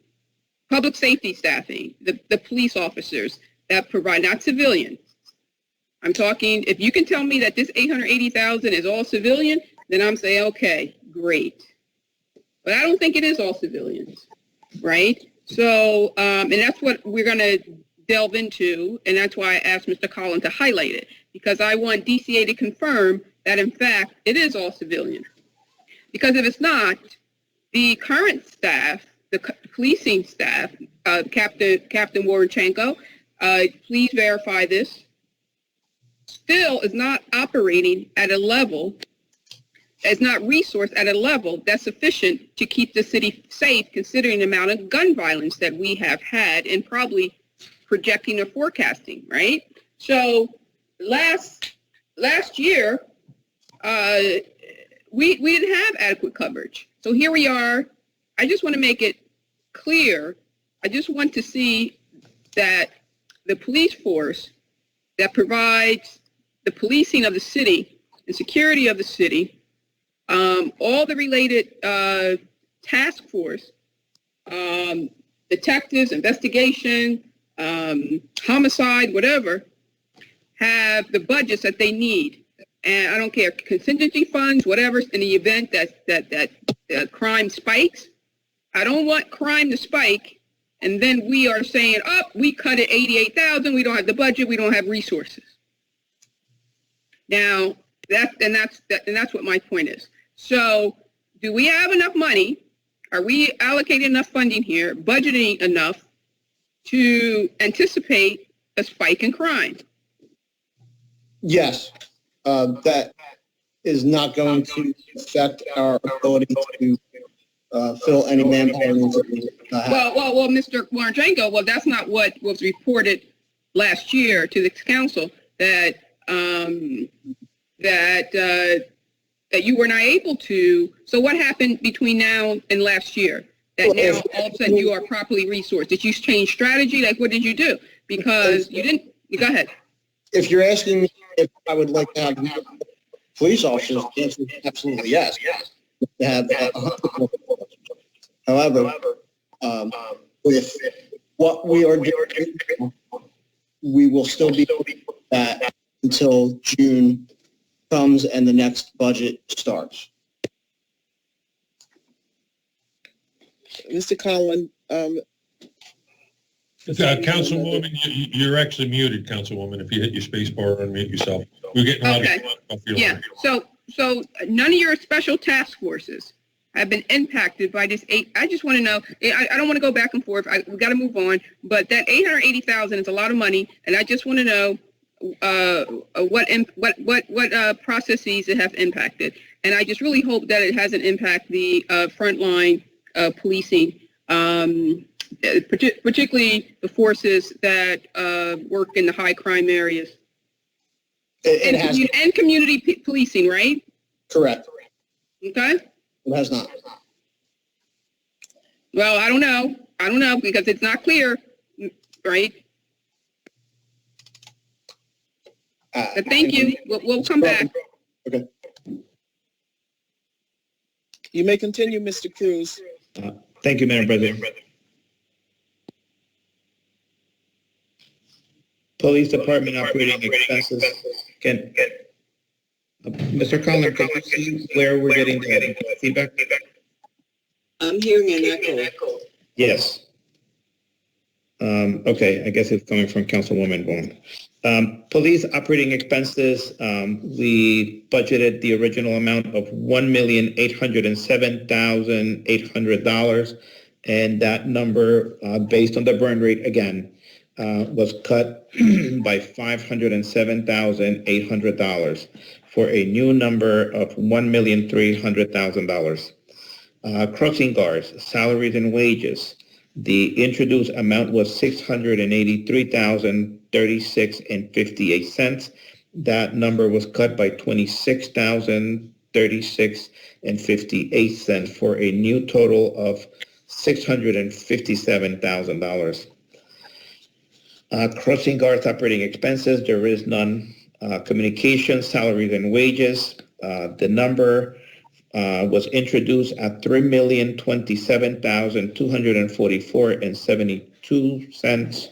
public safety staffing, the police officers that provide, not civilians. I'm talking, if you can tell me that this 880,000 is all civilian, then I'm saying, okay, great. But I don't think it is all civilians, right? So, and that's what we're going to delve into, and that's why I asked Mr. Collins to highlight it, because I want DCA to confirm that, in fact, it is all civilian. Because if it's not, the current staff, the policing staff, Captain Woronchenko, please verify this, still is not operating at a level, is not resourced at a level that's sufficient to keep the city safe, considering the amount of gun violence that we have had and probably projecting or forecasting, right? So last year, we didn't have adequate coverage. So here we are. I just want to make it clear. I just want to see that the police force that provides the policing of the city and security of the city, all the related task force, detectives, investigation, homicide, whatever, have the budgets that they need. And I don't care, contingency funds, whatever, in the event that crime spikes. I don't want crime to spike, and then we are saying, oh, we cut it 88,000, we don't have the budget, we don't have resources. Now, that's what my point is. So, do we have enough money? Are we allocating enough funding here, budgeting enough to anticipate a spike in crime? Yes, that is not going to affect our ability to fill any manpower needs that we have. Well, Mr. Woronchenko, well, that's not what was reported last year to the council, that you were not able to. So what happened between now and last year? That now all of a sudden you are properly resourced. Did you change strategy? Like, what did you do? Because you didn't. Go ahead. If you're asking me if I would like to have police officers, the answer is absolutely yes. To have, however, with what we are doing, we will still be that until June comes and the next budget starts. Mr. Collins, Councilwoman, you're actually muted, Councilwoman. If you hit your space bar, unmute yourself. We're getting a lot of yeah. So none of your special task forces have been impacted by this I just want to know. I don't want to go back and forth. We got to move on. But that 880,000 is a lot of money, and I just want to know what processes it have impacted. And I just really hope that it hasn't impacted the frontline policing, particularly the forces that work in the high crime areas. And community policing, right? Correct. Okay. It has not. Well, I don't know because it's not clear, right? But thank you. We'll come back. Okay. you may continue, Mr. Cruz. Thank you, Madam President. Police Department operating expenses. Mr. Collins, can you see where we're getting the feedback? I'm hearing an echo. Yes. Okay, I guess it's coming from Councilwoman Vaughn. Police operating expenses, we budgeted the original amount of $1,807,800, and that number, based on the burn rate again, was cut by $507,800 for a new number of $1,300,000. Crossing guards, salaries and wages. The introduced amount was $683,036.58. That number was cut by $26,036.58 for a new total of $657,000. Crossing guards operating expenses, there is none. Communications, salaries and wages. The number was introduced at $3,027,244.72,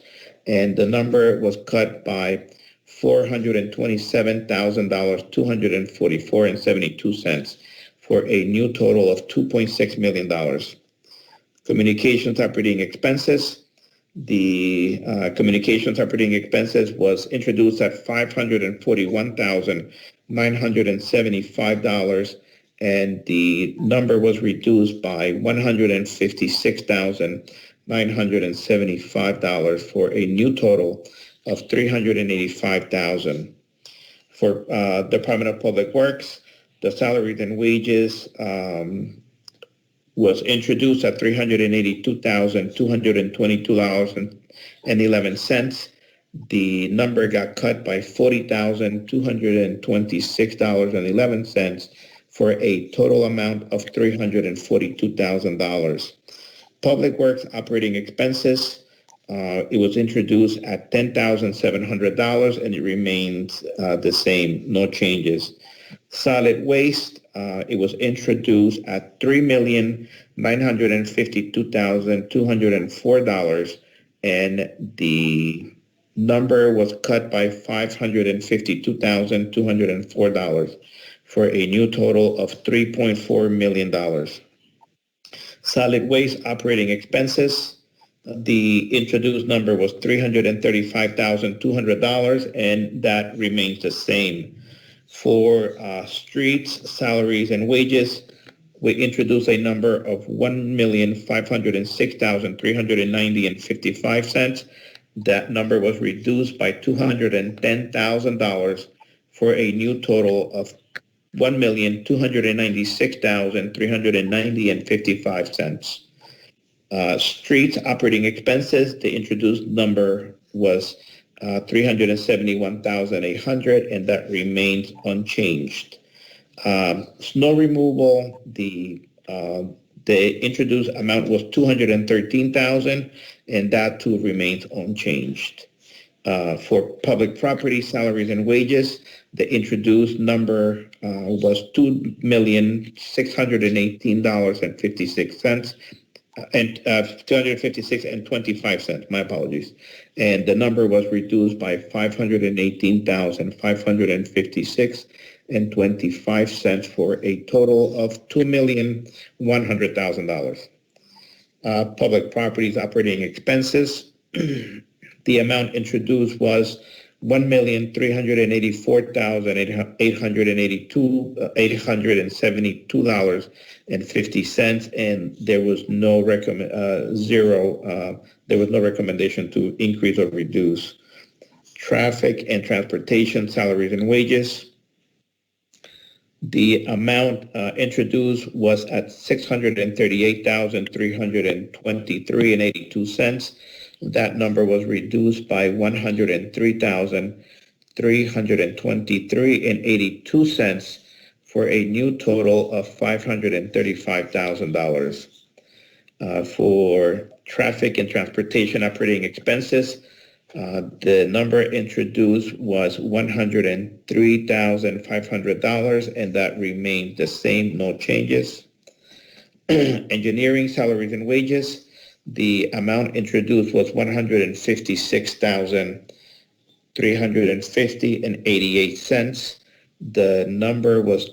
and the number was cut by $427,244.72 for a new total of $2.6 million. Communications operating expenses. The communications operating expenses was introduced at $541,975, and the number was reduced by $156,975 for a new total of $385,000. For Department of Public Works, the salaries and wages was introduced at $382,222.11. The number got cut by $40,226.11 for a total amount of $342,000. Public Works operating expenses, it was introduced at $10,700 and it remains the same, no changes. Solid waste, it was introduced at $3,952,204, and the number was cut by $552,204 for a new total of $3.4 million. Solid waste operating expenses, the introduced number was $335,200, and that remains the same. For streets, salaries, and wages, we introduced a number of $1,506,390.55. That number was reduced by $210,000 for a new total of $1,296,390.55. Streets operating expenses, the introduced number was $371,800, and that remains unchanged. Snow removal, the introduced amount was $213,000, and that too remains unchanged. For public property, salaries and wages, the introduced number was $2,618,056 and $256.25. My apologies. And the number was reduced by $518,556.25 for a total of $2,100,000. Public properties operating expenses. The amount introduced was $1,384,872.50, and there was no recommendation to increase or reduce. Traffic and transportation, salaries and wages. The amount introduced was at $638,323.82. That number was reduced by $103,323.82 for a new total of $535,000. For traffic and transportation operating expenses, the number introduced was $103,500, and that remains the same, no changes. Engineering, salaries and wages. The amount introduced was $156,350.88. The number was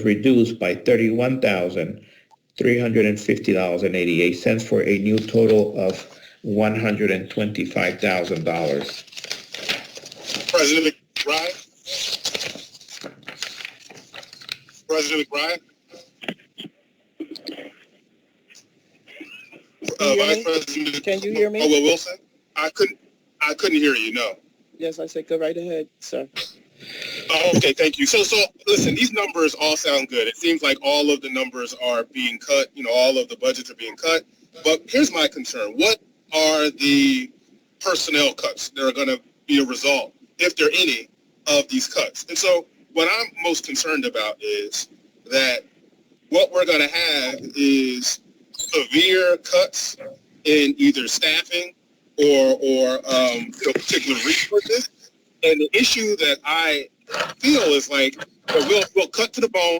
reduced by $31,350.88 for a new total of $125,000. President McBride? President McBride? Vice President. Can you hear me? Oh, well, Wilson? I couldn't hear you, no. Yes, I said go right ahead, sir. Oh, okay, thank you. So listen, these numbers all sound good. It seems like all of the numbers are being cut, all of the budgets are being cut. But here's my concern. What are the personnel cuts that are going to be a result, if there are any, of these cuts? And so what I'm most concerned about is that what we're going to have is severe cuts in either staffing or particular resources. And the issue that I feel is like, we'll cut to the bone,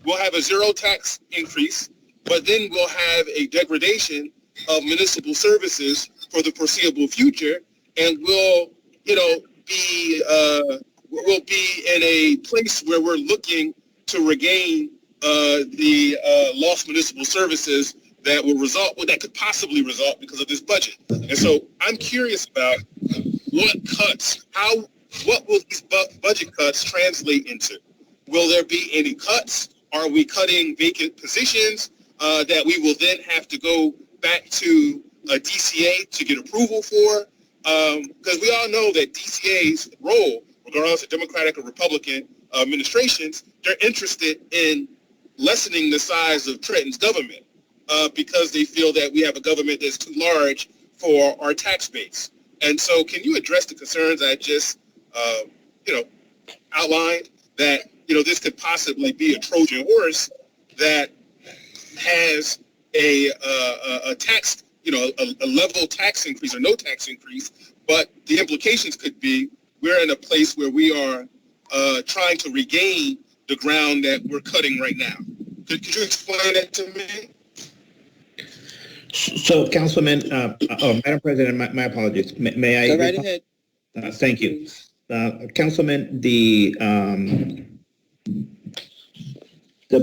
we'll have a zero tax increase, but then we'll have a degradation of municipal services for the foreseeable future, and we'll be in a place where we're looking to regain the lost municipal services that could possibly result because of this budget. And so I'm curious about what will these budget cuts translate into? Will there be any cuts? Are we cutting vacant positions that we will then have to go back to a DCA to get approval for? Because we all know that DCA's role, regardless of Democratic or Republican administrations, they're interested in lessening the size of Trenton's government because they feel that we have a government that's too large for our tax base. And so can you address the concerns I just outlined, that this could possibly be a Trojan horse that has a tax, a level tax increase or no tax increase, but the implications could be we're in a place where we are trying to regain the ground that we're cutting right now. Could you explain that to me? So, Councilman, Madam President, my apologies. May I? Go right ahead. Thank you. Councilman, the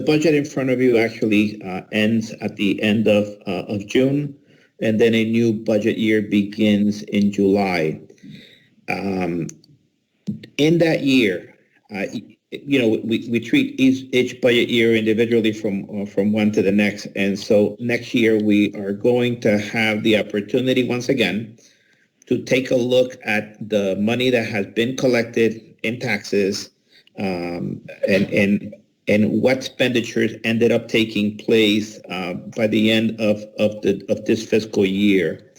budget in front of you actually ends at the end of June, and then a new budget year begins in July. In that year, we treat each budget year individually from one to the next, and so next year we are going to have the opportunity once again to take a look at the money that has been collected in taxes and what expenditures ended up taking place by the end of this fiscal year.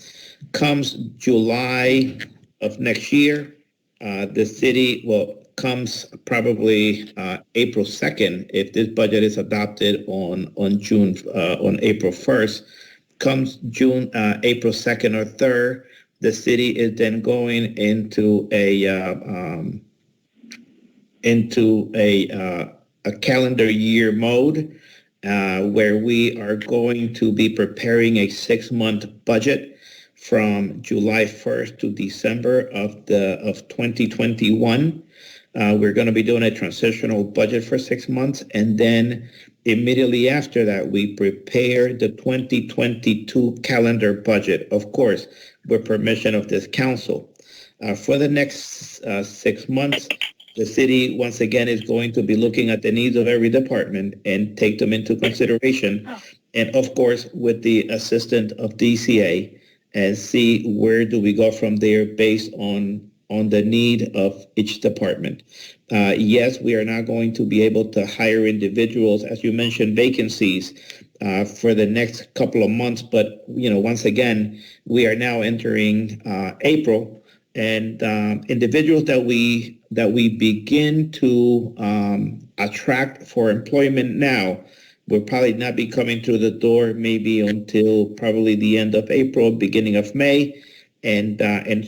Comes July of next year, the city comes probably April 2nd, if this budget is adopted on April 1st, comes April 2nd or 3rd, the city is then going into a calendar year mode where we are going to be preparing a 6-month budget from July 1st to December of 2021. We're going to be doing a transitional budget for 6 months, and then immediately after that, we prepare the 2022 calendar budget, of course, with permission of this council. For the next 6 months, the city, once again, is going to be looking at the needs of every department and take them into consideration. And of course, with the assistance of DCA, and see where do we go from there based on the need of each department. Yes, we are not going to be able to hire individuals, as you mentioned, vacancies for the next couple of months. But, once again, we are now entering April, and individuals that we begin to attract for employment now will probably not be coming through the door maybe until probably the end of April, beginning of May. And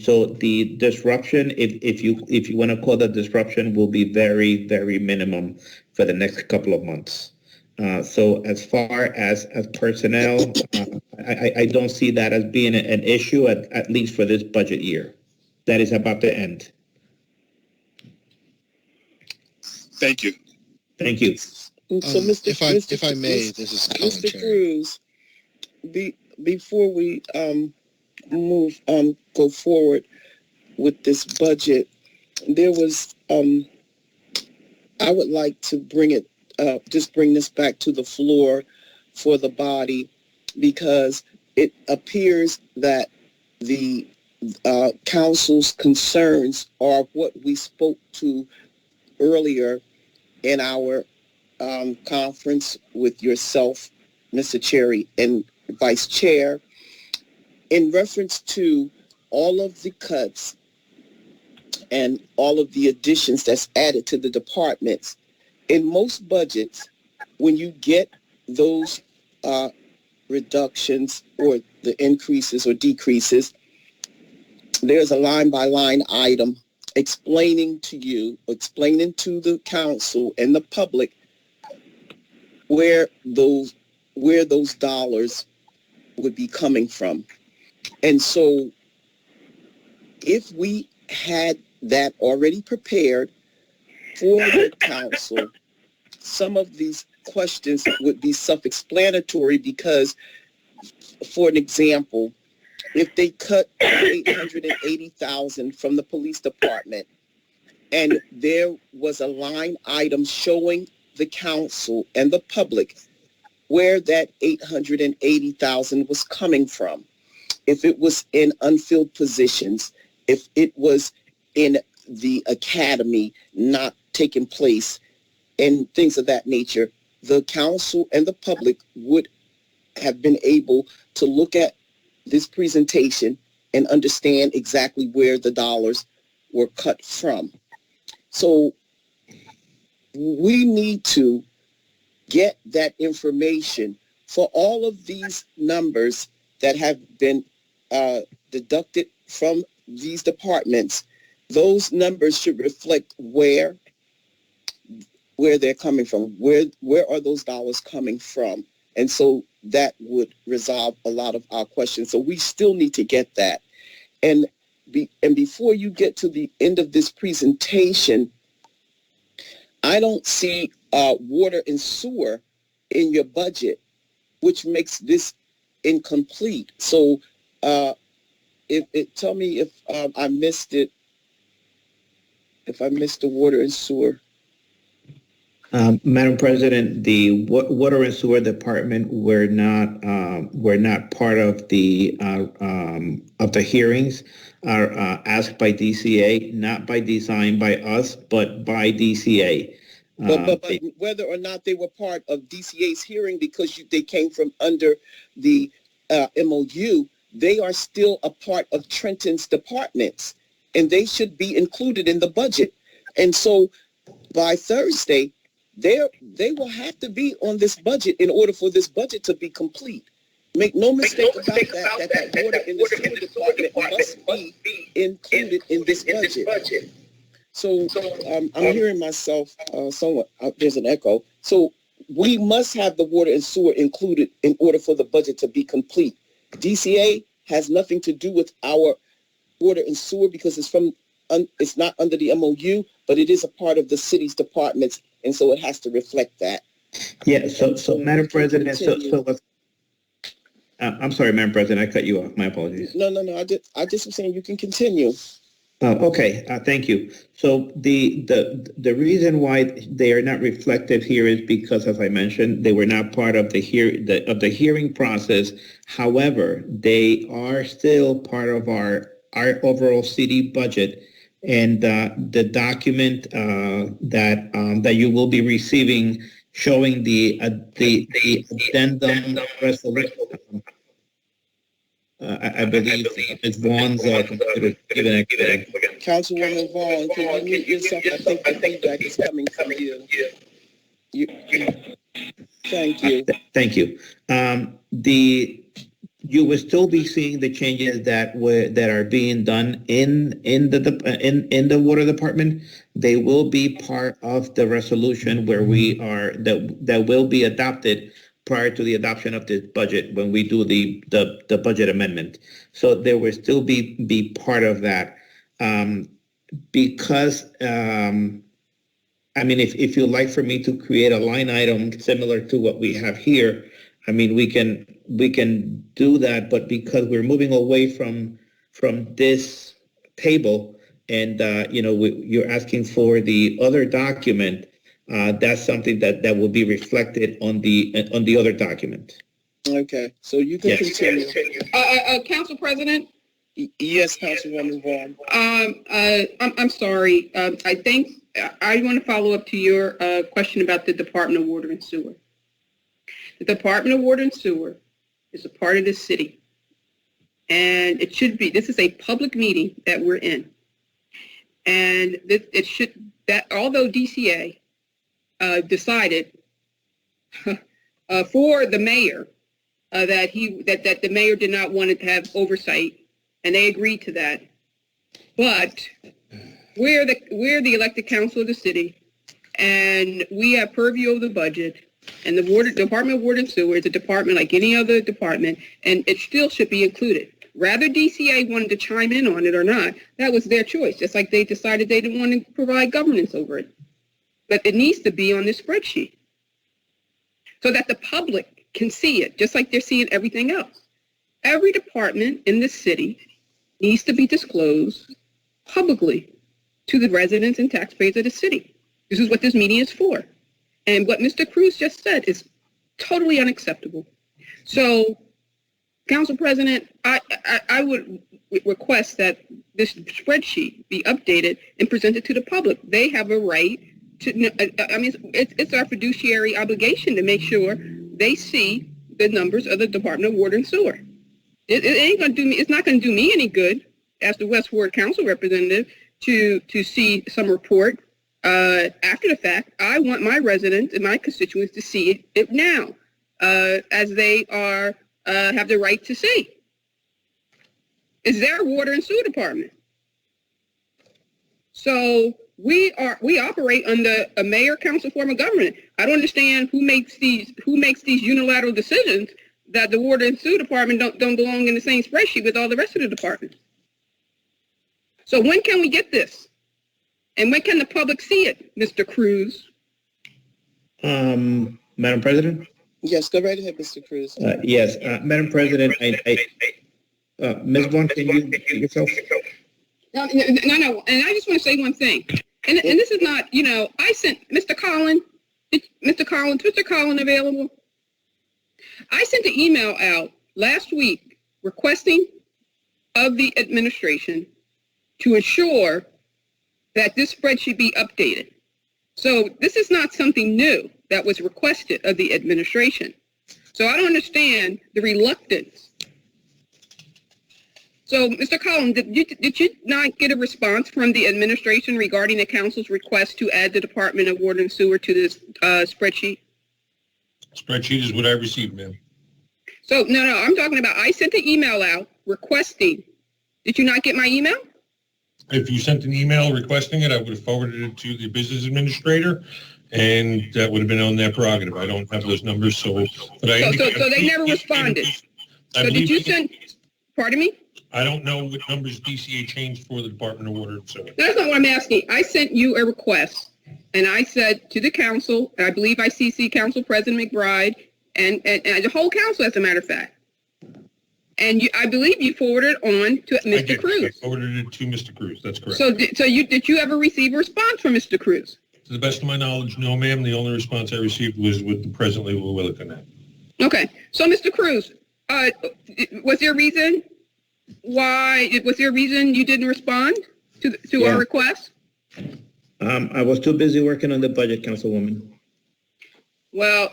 so the disruption, if you want to call that disruption, will be very, very minimum for the next couple of months. So as far as personnel, I don't see that as being an issue, at least for this budget year that is about to end. Thank you. Thank you. So, if I may, this is Colin Mr. Cruz, before we go forward with this budget, there was, I would like to just bring this back to the floor for the body, because it appears that the council's concerns are what we spoke to earlier in our conference with yourself, Mr. Cherry, and Vice Chair, in reference to all of the cuts and all of the additions that's added to the departments. In most budgets, when you get those reductions or the increases or decreases, there's a line-by-line item explaining to the council and the public where those dollars would be coming from. And so if we had that already prepared for the council, some of these questions would be self-explanatory, because, for an example, if they cut $880,000 from the police department and there was a line item showing the council and the public where that $880,000 was coming from, if it was in unfilled positions, if it was in the academy not taking place, and things of that nature, the council and the public would have been able to look at this presentation and understand exactly where the dollars were cut from. So we need to get that information for all of these numbers that have been deducted from these departments. Those numbers should reflect where they're coming from, where are those dollars coming from. And so that would resolve a lot of our questions. So we still need to get that. And before you get to the end of this presentation, I don't see water and sewer in your budget, which makes this incomplete. So tell me if I missed it, if I missed the water and sewer. Madam President, the Water and Sewer Department were not part of the hearings asked by DCA, not by design by us, but by DCA. But whether or not they were part of DCA's hearing, because they came from under the MOU, they are still a part of Trenton's departments, and they should be included in the budget. And so by Thursday, they will have to be on this budget in order for this budget to be complete. Make no mistake about that water in the sewer department must be included in this budget. So I'm hearing myself somewhat, there's an echo. So we must have the water and sewer included in order for the budget to be complete. DCA has nothing to do with our water and sewer because it's not under the MOU, but it is a part of the city's departments, and so it has to reflect that. Yeah, so Madam President, I'm sorry, Madam President, I cut you off. My apologies. No. I just was saying you can continue. Okay, thank you. So the reason why they are not reflected here is because, as I mentioned, they were not part of the hearing process. However, they are still part of our overall city budget, and the document that you will be receiving showing the addendum resolution. I believe it's Vaughn's computer. Councilwoman Vaughn, can you mute yourself? I think the feedback is coming from you. Thank you. Thank you. You will still be seeing the changes that are being done in the water department. They will be part of the resolution where that will be adopted prior to the adoption of the budget when we do the budget amendment. So there will still be part of that. Because if you'd like for me to create a line item similar to what we have here, we can do that, but because we're moving away from this table and, you're asking for the other document, that's something that will be reflected on the other document. Okay, so you can continue. Council President? Yes, Councilwoman Vaughn. I'm sorry. I think I want to follow up to your question about the Department of Water and Sewer. The Department of Water and Sewer is a part of this city. And it should be, this is a public meeting that we're in. And although DCA decided for the mayor that the mayor did not want to have oversight, and they agreed to that. But we're the elected council of the city, and we have purview of the budget. And the Department of Water and Sewer is a department like any other department, and it still should be included. Rather DCA wanted to chime in on it or not, that was their choice, just like they decided they didn't want to provide governance over it. But it needs to be on this spreadsheet so that the public can see it, just like they're seeing everything else. Every department in this city needs to be disclosed publicly to the residents and taxpayers of the city. This is what this meeting is for. And what Mr. Cruz just said is totally unacceptable. So, Council President, I would request that this spreadsheet be updated and presented to the public. They have a right to, it's our fiduciary obligation to make sure they see the numbers of the Department of Water and Sewer. It ain't going to do me, it's not going to do me any good as the West Ward Council representative to see some report after the fact. I want my residents and my constituents to see it now, as they are have the right to see. It's their water and sewer department. So we operate under a mayor council form of government. I don't understand who makes these unilateral decisions that the water and sewer department don't belong in the same spreadsheet with all the rest of the departments. So when can we get this? And when can the public see it, Mr. Cruz? Madam President? Yes, go right ahead, Mr. Cruz. Yes, Madam President, Ms. Vaughn, can you mute yourself? No, and I just want to say one thing. And this is not, I sent Mr. Collin available? I sent an email out last week requesting of the administration to ensure that this spreadsheet be updated. So this is not something new that was requested of the administration. So I don't understand the reluctance. So, Mr. Collins, did you not get a response from the administration regarding the council's request to add the Department of Water and Sewer to this spreadsheet? Spreadsheet is what I received, ma'am. So, no, I'm talking about, I sent an email out requesting. Did you not get my email? If you sent an email requesting it, I would have forwarded it to the business administrator, and that would have been on their prerogative. I don't have those numbers, so they never responded. So did you send, pardon me? I don't know what numbers DCA changed for the Department of Water and Sewer. That's not what I'm asking. I sent you a request, and I said to the council, and I believe I CC Council President McBride, and the whole council, as a matter of fact. And I believe you forwarded it on to Mr. Cruz. I forwarded it to Mr. Cruz. That's correct. So did you ever receive a response from Mr. Cruz? To the best of my knowledge, no, ma'am. The only response I received was with the presently Willican. Okay. So, Mr. Cruz, was there a reason you didn't respond to our request? I was too busy working on the budget, Councilwoman. Well,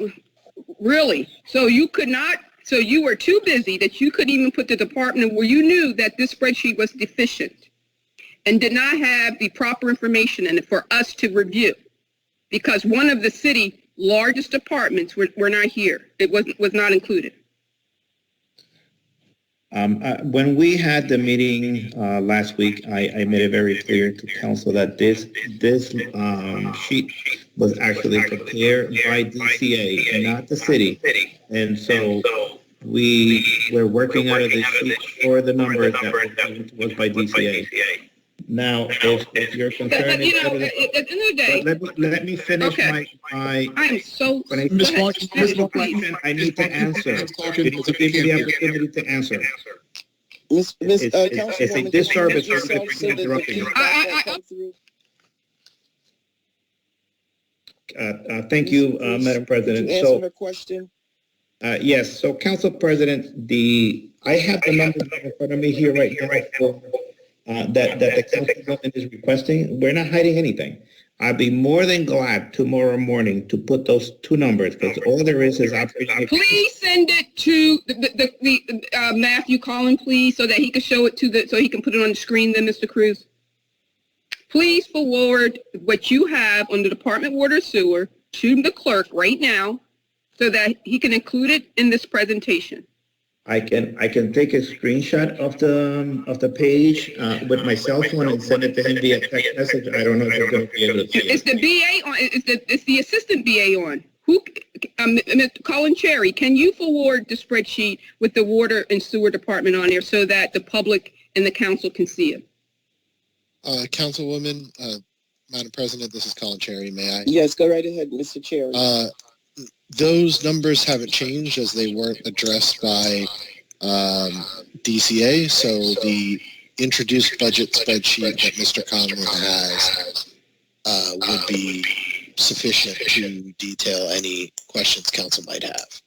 really? So you could not, so you were too busy that you couldn't even put the department where you knew that this spreadsheet was deficient and did not have the proper information in it for us to review because one of the city largest departments were not here. It was not included. When we had the meeting last week, I made it very clear to council that this sheet was actually prepared by DCA and not the city. And so we're working out of the sheet for the numbers that was by DCA. Now, if you're concerned, let me finish my I'm so. When I finish my question, I need to answer. You need to give me the opportunity to answer. Miss It's a Councilwoman, disservice can you for mute yourself so that the interrupting you. feedback won't come through? Thank you, Madam Could President. you answer her question? Yes, so Council President, I have the numbers in front of me here right now for, that the Councilwoman is requesting. We're not hiding anything. I'd be more than glad tomorrow morning to put those two numbers, because all there is operating. Please send it to the Matthew Collin, please, so that he can show it so he can put it on the screen then, Mr. Cruz. Please forward what you have on the Department of Water and Sewer to the clerk right now so that he can include it in this presentation. I can take a screenshot of the page with my cell phone and send it to him via text message. I don't know if he's going to be able to see It's it. the BA on. It's the assistant BA on. Mr. Colin Cherry, can you forward the spreadsheet with the Water and Sewer Department on there so that the public and the council can see it? Councilwoman, Madam President, this is Colin Cherry. May I? Yes, go right ahead, Mr. Cherry. Those numbers haven't changed as they weren't addressed by DCA. So the introduced budget spreadsheet that Mr. Conlon has would be sufficient to detail any questions council might have.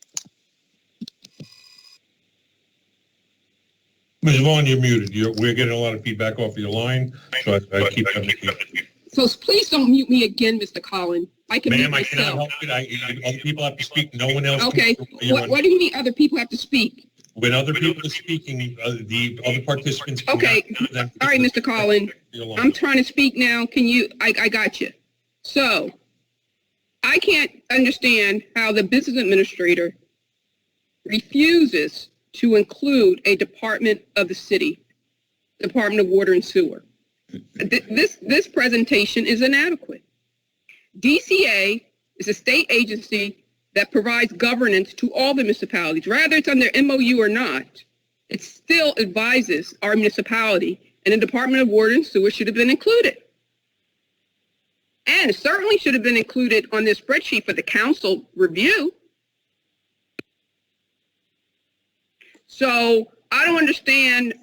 Ms. Vaughn, you're muted. We're getting a lot of feedback off of your line, so I keep having to keep. So please don't mute me again, Mr. Collin. I can mute Ma'am, I cannot myself. help it. Other people have to speak. No one else. Okay. What do you mean other people have to speak? When other people are speaking, the other participants. Okay. All right, Mr. Collin. I'm trying to speak now. Can you? I got you. So I can't understand how the business administrator refuses to include a department of the city, Department of Water and Sewer. This presentation is inadequate. DCA is a state agency that provides governance to all the municipalities. Rather it's under MOU or not, it still advises our municipality, and the Department of Water and Sewer should have been included. And it certainly should have been included on this spreadsheet for the council review. So I don't understand.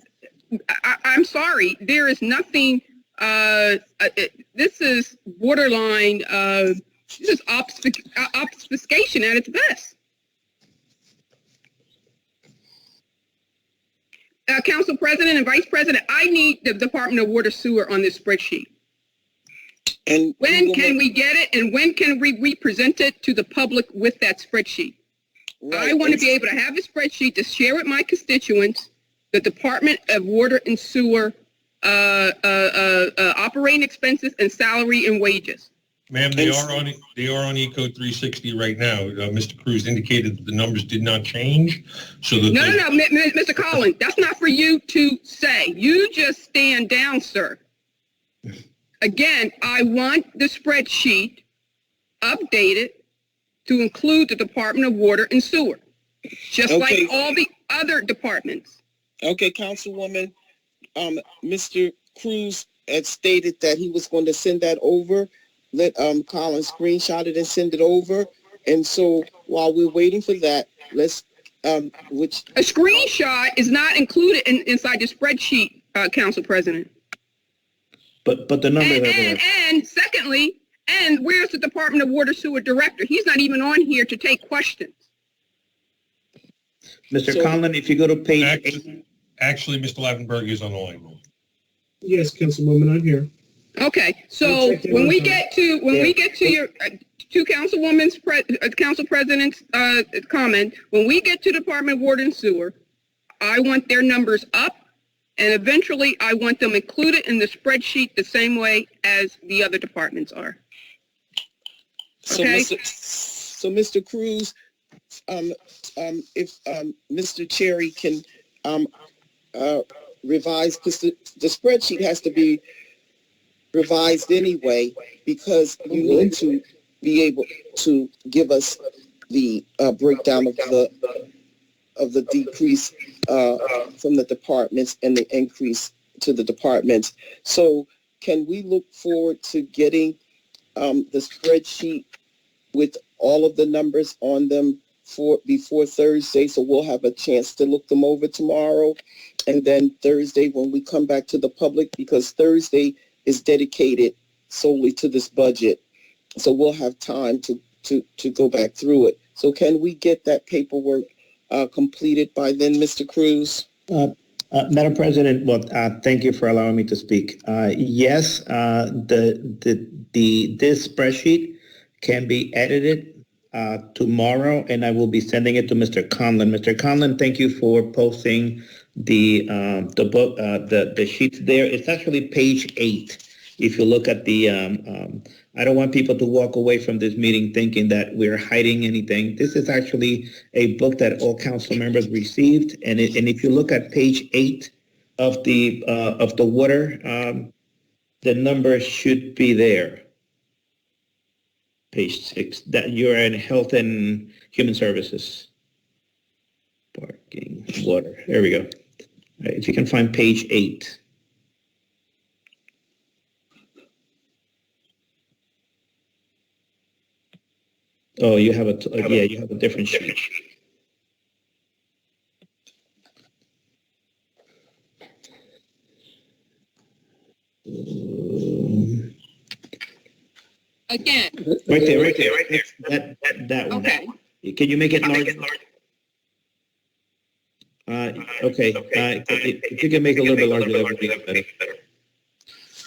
I'm sorry. There is nothing. This is borderline. This is obfuscation at its best. Council President and Vice President, I need the Department of Water Sewer on this spreadsheet. And when can we get it, and when can we present it to the public with that spreadsheet? Right. I want to be able to have a spreadsheet to share with my constituents, the Department of Water and Sewer operating expenses and salary and wages. Ma'am, they are on Eco 360 right now. Mr. Cruz indicated that the numbers did not change. So that No, Mr. Collin, that's not for you to say. You just stand down, sir. Again, I want the spreadsheet updated to include the Department of Water and Sewer, just like all the other departments. Okay, Councilwoman, Mr. Cruz had stated that he was going to send that over. Let Colin screenshot it and send it over. And so while we're waiting for that, let's a screenshot is not included inside the spreadsheet, Council President. But the numbers are there. And secondly, and where's the Department of Water Sewer Director? He's not even on here to take questions. Mr. Conlon, if you go to page 8. Actually, Mr. Lavenberg is on the line. Yes, Councilwoman, I'm here. Okay, so when we get to your two Councilwoman's Council President's comment, when we get to Department of Water and Sewer, I want their numbers up, and eventually I want them included in the spreadsheet the same way as the other departments are. Okay. So Mr. Cruz, if Mr. Cherry can revise, because the spreadsheet has to be revised anyway, because you need to be able to give us the breakdown of the decrease from the departments and the increase to the departments. So can we look forward to getting the spreadsheet with all of the numbers on them before Thursday, so we'll have a chance to look them over tomorrow. And then Thursday, when we come back to the public, because Thursday is dedicated solely to this budget, so we'll have time to go back through it. So can we get that paperwork completed by then, Mr. Cruz? Madam President, well, thank you for allowing me to speak. Yes, this spreadsheet can be edited tomorrow, and I will be sending it to Mr. Conlon. Mr. Conlon, thank you for posting the book, the sheets there. It's actually page 8. If you look at the, I don't want people to walk away from this meeting thinking that we're hiding anything. This is actually a book that all council members received, and if you look at page 8 of the water, the numbers should be there. Page 6. That you're in Health and Human Services. Parking, water. There we go. All right, if you can find page 8. Oh, you have you have a different sheet. Again. Right there. That one. Okay. Can you make it larger? Okay. If you can make it a little bit larger, that would be better.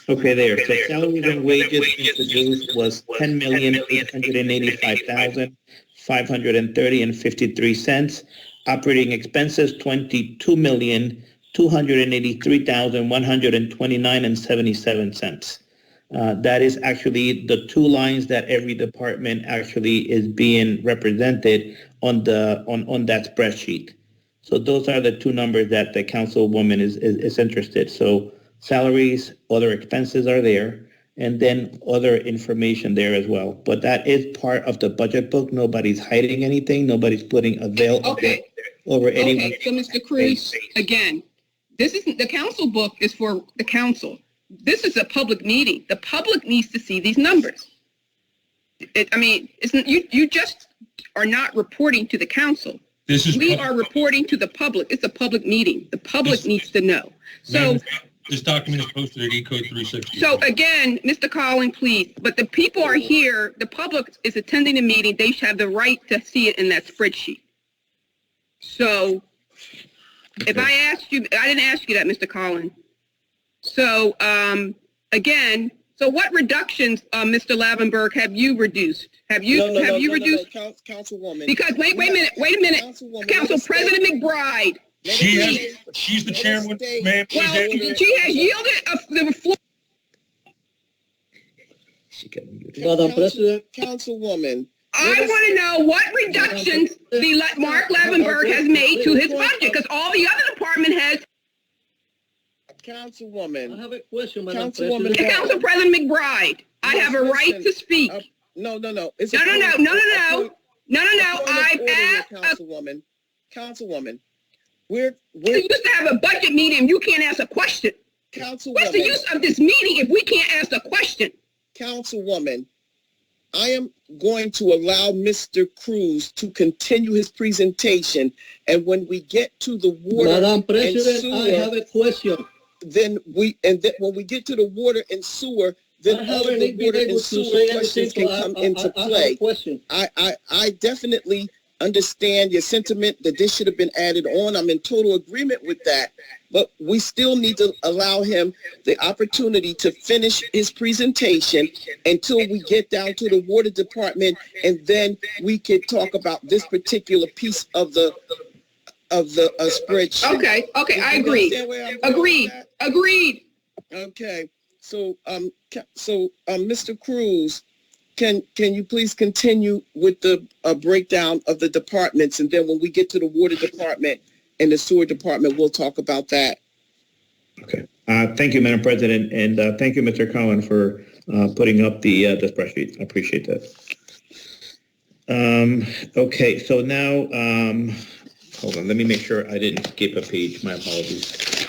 Okay, there. So salaries and wages introduced was $10,885,530.53. Operating expenses $22,283,129.77. That is actually the two lines that every department actually is being represented on that spreadsheet. So those are the two numbers that the councilwoman is interested. So salaries, other expenses are there, and then other information there as well. But that is part of the budget book. Nobody's hiding anything. Nobody's putting a veil over anyone. Okay, so Mr. Cruz, again, this isn't, the council book is for the council. This is a public meeting. The public needs to see these numbers. You just are not reporting to the council. We are reporting to the public. It's a public meeting. The public needs to know. So. This document is posted at Ecode 360. So again, Mr. Collin, please, but the people are here, the public is attending the meeting, they should have the right to see it in that spreadsheet. So, if I asked you, I didn't ask you that, Mr. Collin. So, again, so what reductions, Mr. Lavenberg, have you reduced? Have you reduced? Councilwoman. Because, wait a minute, Council President McBride. She's the chairwoman, ma'am. Well, she has yielded the floor. Madam President. Councilwoman. I want to know what reductions Mark Lavenberg has made to his budget, because all the other department heads. Councilwoman. I have a question, Madam Councilwoman. President. Council President McBride, I have a right to speak. No. No. I've asked. Councilwoman. You used to have a budget meeting, you can't ask a question. Councilwoman. What's the use of this meeting if we can't ask a question? Councilwoman, I am going to allow Mr. Cruz to continue his presentation, and when we get to the water Madam President, and sewer, I have a question. Then when we get to the water and sewer, then all of the water and sewer questions can come into play. I definitely understand your sentiment that this should have been added on. I'm in total agreement with that. But we still need to allow him the opportunity to finish his presentation until we get down to the water department, and then we could talk about this particular piece of the spreadsheet. Okay, I agree. Agreed. Okay, so Mr. Cruz, can you please continue with the breakdown of the departments, and then when we get to the water department and the sewer department, we'll talk about that. Okay. Thank you, Madam President, and thank you, Mr. Collin, for putting up the spreadsheet. I appreciate that. Okay, so now, hold on. Let me make sure I didn't skip a page. My apologies.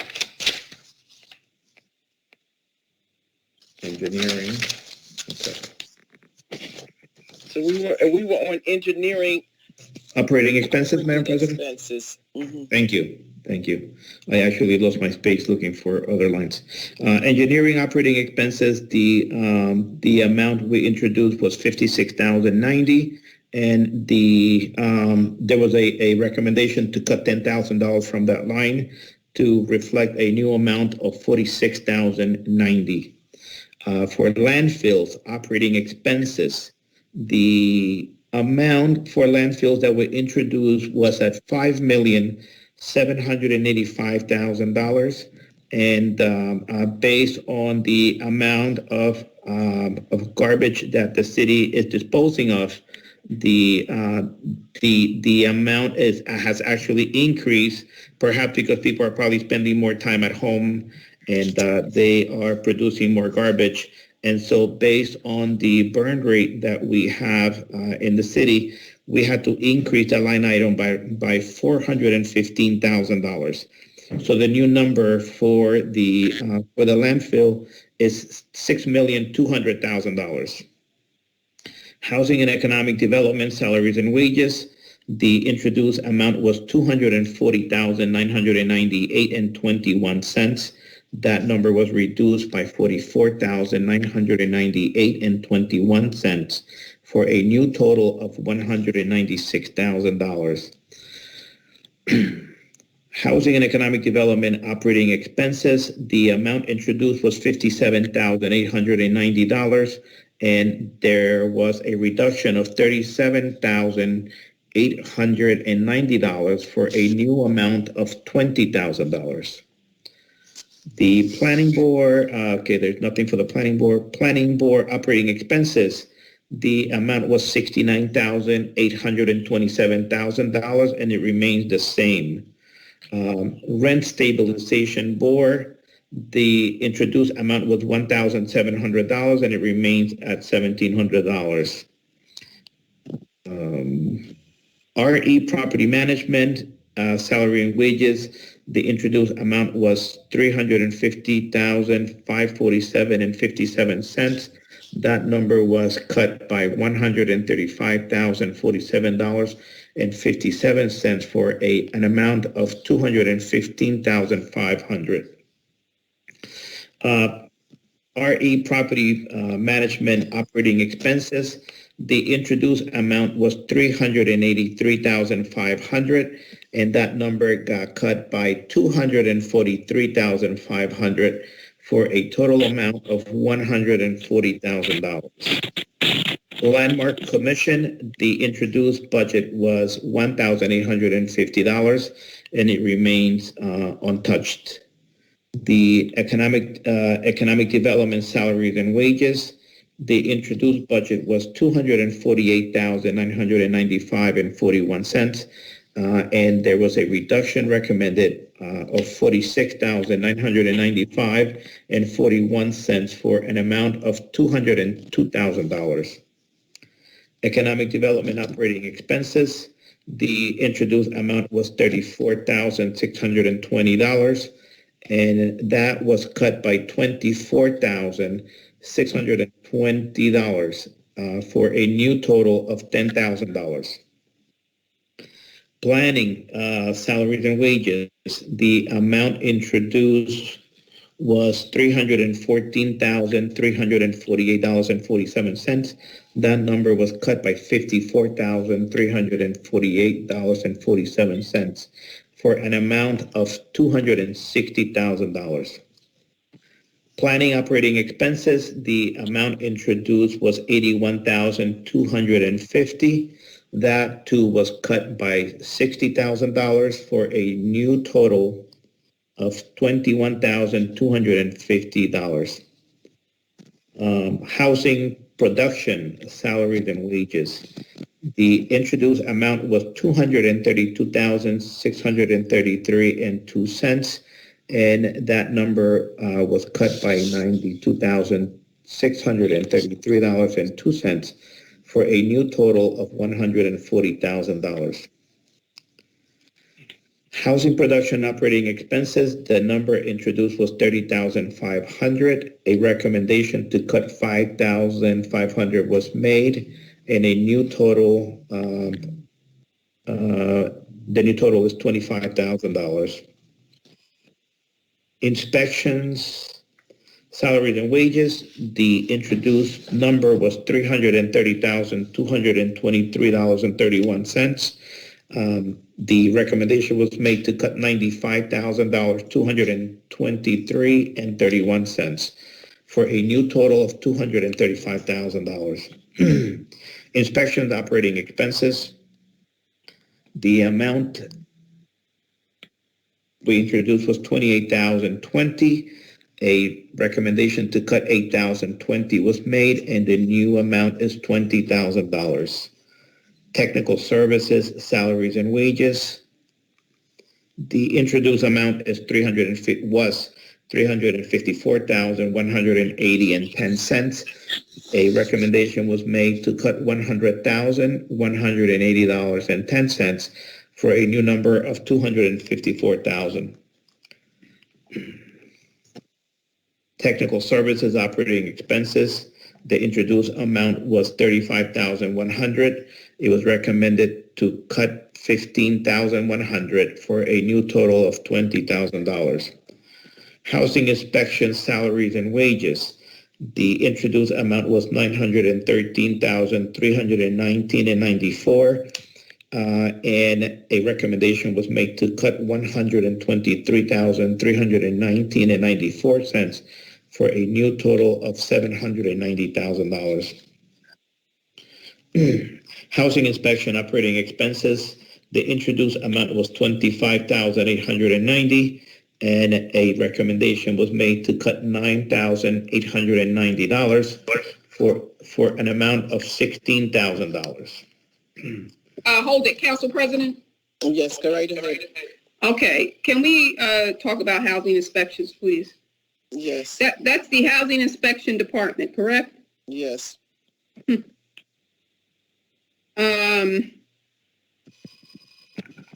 Engineering. Okay. So we were on engineering Operating expenses, Madam President? Expenses. Mhm. Thank you. Thank you. I actually lost my space looking for other lines. Engineering operating expenses, the amount we introduced was 56,090, and there was a recommendation to cut $10,000 from that line to reflect a new amount of 46,090. For landfills operating expenses, the amount for landfills that were introduced was at $5,785,000, and based on the amount of garbage that the city is disposing of, the amount has actually increased, perhaps because people are probably spending more time at home and they are producing more garbage. And so based on the burn rate that we have in the city, we had to increase that line item by $415,000. So the new number for the landfill is $6,200,000. Housing and economic development, salaries and wages, the introduced amount was $240,998.21. That number was reduced by $44,998.21 for a new total of $196,000. Housing and economic development operating expenses, the amount introduced was $57,890, and there was a reduction of $37,890 for a new amount of $20,000. The planning board, there's nothing for the planning board. Planning board operating expenses, the amount was $69,827,000, and it remains the same. Rent stabilization board, the introduced amount was $1,700, and it remains at $1,700. RE property management, salary and wages, the introduced amount was $350,547.57. That number was cut by $135,047.57 for an amount of $215,500. RE property management operating expenses, the introduced amount was $383,500, and that number got cut by $243,500 for a total amount of $140,000. Landmark Commission, the introduced budget was $1,850, and it remains untouched. The economic development salaries and wages, the introduced budget was $248,995.41, and there was a reduction recommended of $46,995.41 for an amount of $202,000. Economic development operating expenses, the introduced amount was $34,620, and that was cut by $24,620 for a new total of $10,000. Planning, salaries and wages, the amount introduced was $314,348.47. That number was cut by $54,348.47 for an amount of $260,000. Planning operating expenses, the amount introduced was $81,250. That too was cut by $60,000 for a new total of $21,250. Housing production, salaries and wages. The introduced amount was $232,633.02, and that number was cut by $92,633.02 for a new total of $140,000. Housing production operating expenses, the number introduced was $30,500. A recommendation to cut $5,500 was made, and a new total The new total is $25,000. Inspections, salaries and wages, the introduced number was $330,223.31. The recommendation was made to cut $95,223.31 for a new total of $235,000. Inspections, operating expenses, the amount we introduced was $28,020. A recommendation to cut $8,020 was made, and the new amount is $20,000. Technical services, salaries and wages. The introduced amount is $354,180.10. A recommendation was made to cut $100,180.10 for a new number of $254,000. Technical services operating expenses. The introduced amount was $35,100. It was recommended to cut $15,100 for a new total of $20,000. Housing inspection salaries and wages. The introduced amount was $913,319.94. And a recommendation was made to cut $123,319.94 for a new total of $790,000. Housing inspection operating expenses. The introduced amount was $25,890, and a recommendation was made to cut $9,890 for an amount of $16,000. Hold it, Council President. Yes, go right ahead. Okay, can we talk about housing inspections, please? Yes. That's the Housing Inspection Department, correct? Yes. I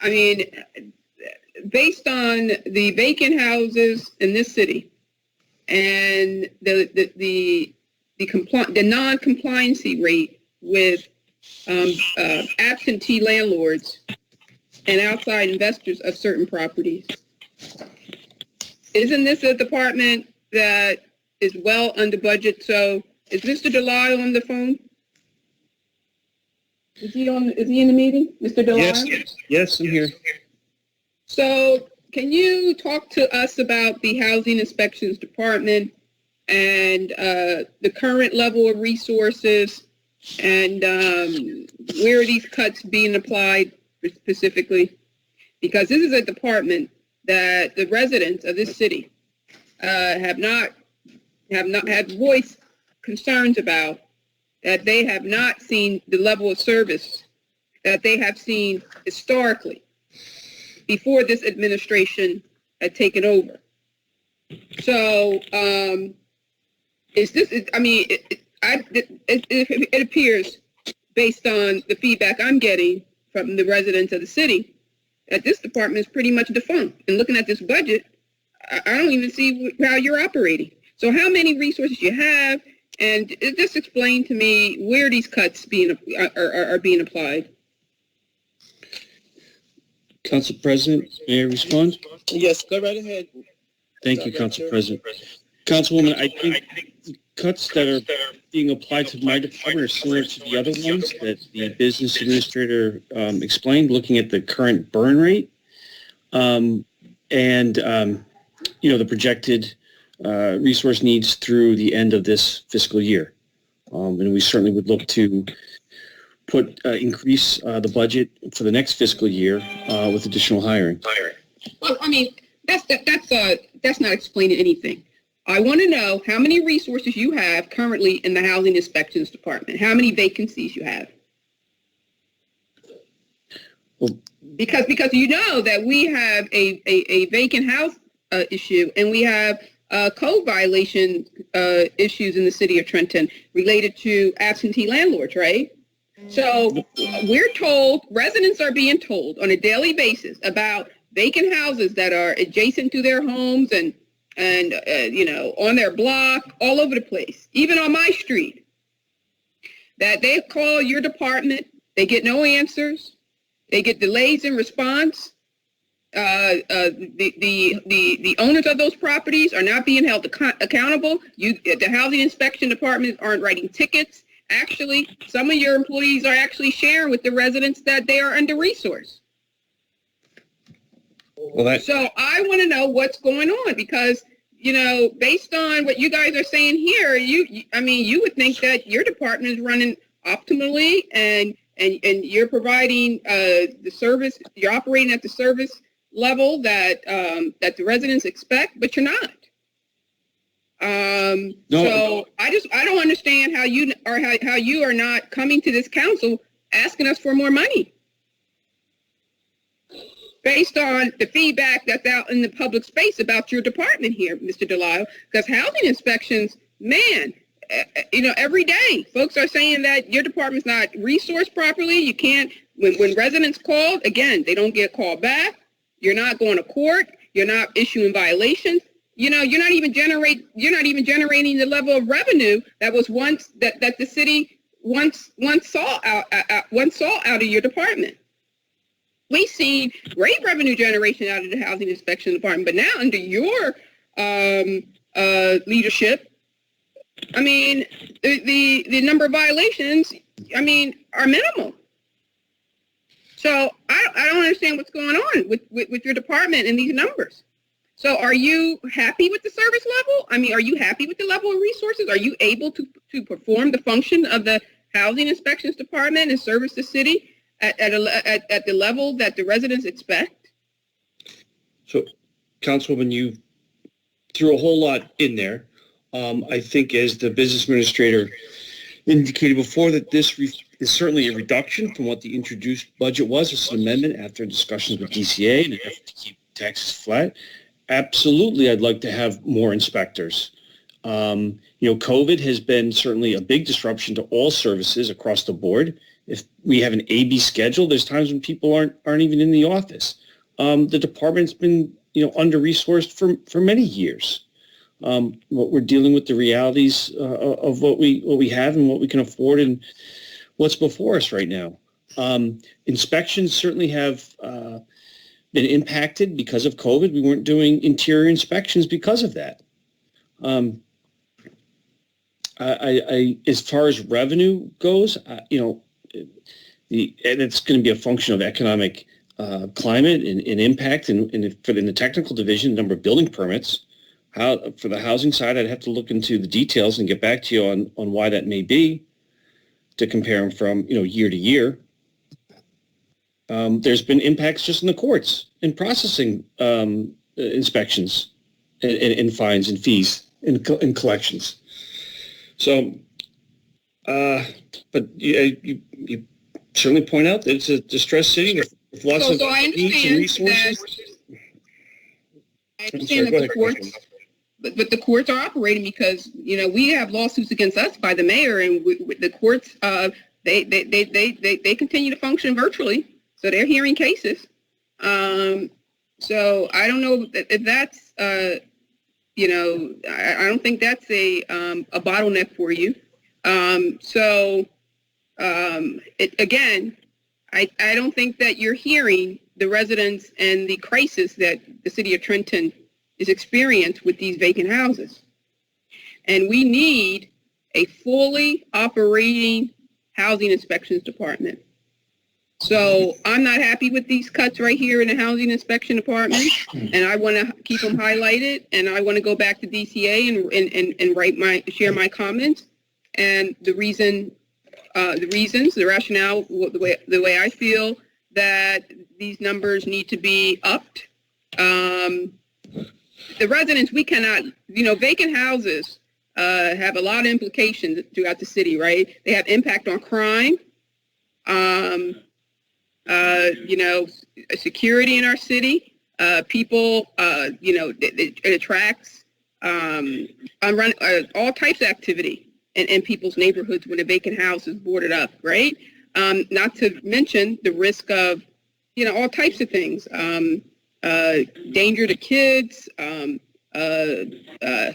mean, based on the vacant houses in this city and the non-compliancy rate with absentee landlords and outside investors of certain properties, isn't this a department that is well under budget? So is Mr. Delisle on the phone? Is he in the meeting, Mr. Delisle? Yes, I'm here. So can you talk to us about the Housing Inspections Department and the current level of resources and where are these cuts being applied specifically? Because this is a department that the residents of this city have not had voiced concerns about, that they have not seen the level of service that they have seen historically before this administration had taken over. So is this, I mean, it appears, based on the feedback I'm getting from the residents of the city, that this department is pretty much defunct. And looking at this budget, I don't even see how you're operating. So how many resources you have, and just explain to me where these cuts are being applied. Council President, may I respond? Yes, go right ahead. Thank you, Council President. Councilwoman, I think the cuts that are being applied to my department are similar to the other ones that the business administrator explained, looking at the current burn rate and the projected resource needs through the end of this fiscal year. And we certainly would look to increase the budget for the next fiscal year with additional hiring. Well, I mean, that's not explaining anything. I want to know how many resources you have currently in the Housing Inspections Department. How many vacancies you have? Well, because you know that we have a vacant house issue, and we have code violation issues in the city of Trenton related to absentee landlords, right? So we're told, residents are being told on a daily basis about vacant houses that are adjacent to their homes and on their block, all over the place, even on my street, that they call your department, they get no answers, They get delays in response. The owners of those properties are not being held accountable. The housing inspection departments aren't writing tickets. Actually, some of your employees are actually sharing with the residents that they are under-resourced. Well, so I want to know what's going on, because, you know, based on what you guys are saying here, I mean, you would think that your department is running optimally and you're providing the service, you're operating at the service level that that the residents expect, but you're not. No. So I don't understand how you are not coming to this council asking us for more money based on the feedback that's out in the public space about your department here, Mr. Delisle. Because housing inspections, man, you know, every day folks are saying that your department's not resourced properly. You can't, when residents call, again, they don't get called back. You're not going to court. You're not issuing violations. You know, you're not even generating the level of revenue that was once that the city once saw out of your department. We've seen great revenue generation out of the housing inspection department, but now under your leadership, I mean, the number of violations, I mean, are minimal. So I don't understand what's going on with your department and these numbers. So are you happy with the service level? I mean, are you happy with the level of resources? Are you able to perform the function of the housing inspections department and service the city at the level that the residents expect? So, Councilwoman, you threw a whole lot in there. I think, as the business administrator indicated before, that this is certainly a reduction from what the introduced budget was. It's an amendment after discussions with DCA and an effort to keep taxes flat. Absolutely, I'd like to have more inspectors. You know, COVID has been certainly a big disruption to all services across the board. If we have an A/B schedule, there's times when people aren't even in the office. The department's been, you know, under-resourced for many years. What we're dealing with, the realities of what we have and what we can afford and what's before us right now. Inspections certainly have been impacted because of COVID. We weren't doing interior inspections because of that. As far as revenue goes, you know, and it's going to be a function of economic climate and impact, and in the technical division, number of building permits. For the housing side, I'd have to look into the details and get back to you on why that may be, to compare them from, you know, year to year. There's been impacts just in the courts in processing inspections and fines and fees and collections. So, but you certainly point out that it's a distressed city with lots of needs and resources. I understand that the courts, but the courts are operating because, you know, we have lawsuits against us by the mayor, and the courts they continue to function virtually, so they're hearing cases. So I don't know if that's you know, I don't think that's a bottleneck for you. Again, I don't think that you're hearing the residents and the crisis that the city of Trenton is experienced with these vacant houses. And we need a fully operating housing inspections department. So I'm not happy with these cuts right here in the housing inspection department, and I want to keep them highlighted, and I want to go back to DCA and share my comments and the reasons, the rationale, the way I feel that these numbers need to be upped. The residents, we cannot, you know, vacant houses have a lot of implications throughout the city, right? They have impact on crime, you know, security in our city. People, you know, it attracts all types of activity in people's neighborhoods when a vacant house is boarded up, right? Not to mention the risk of, you know, all types of things. Danger to kids,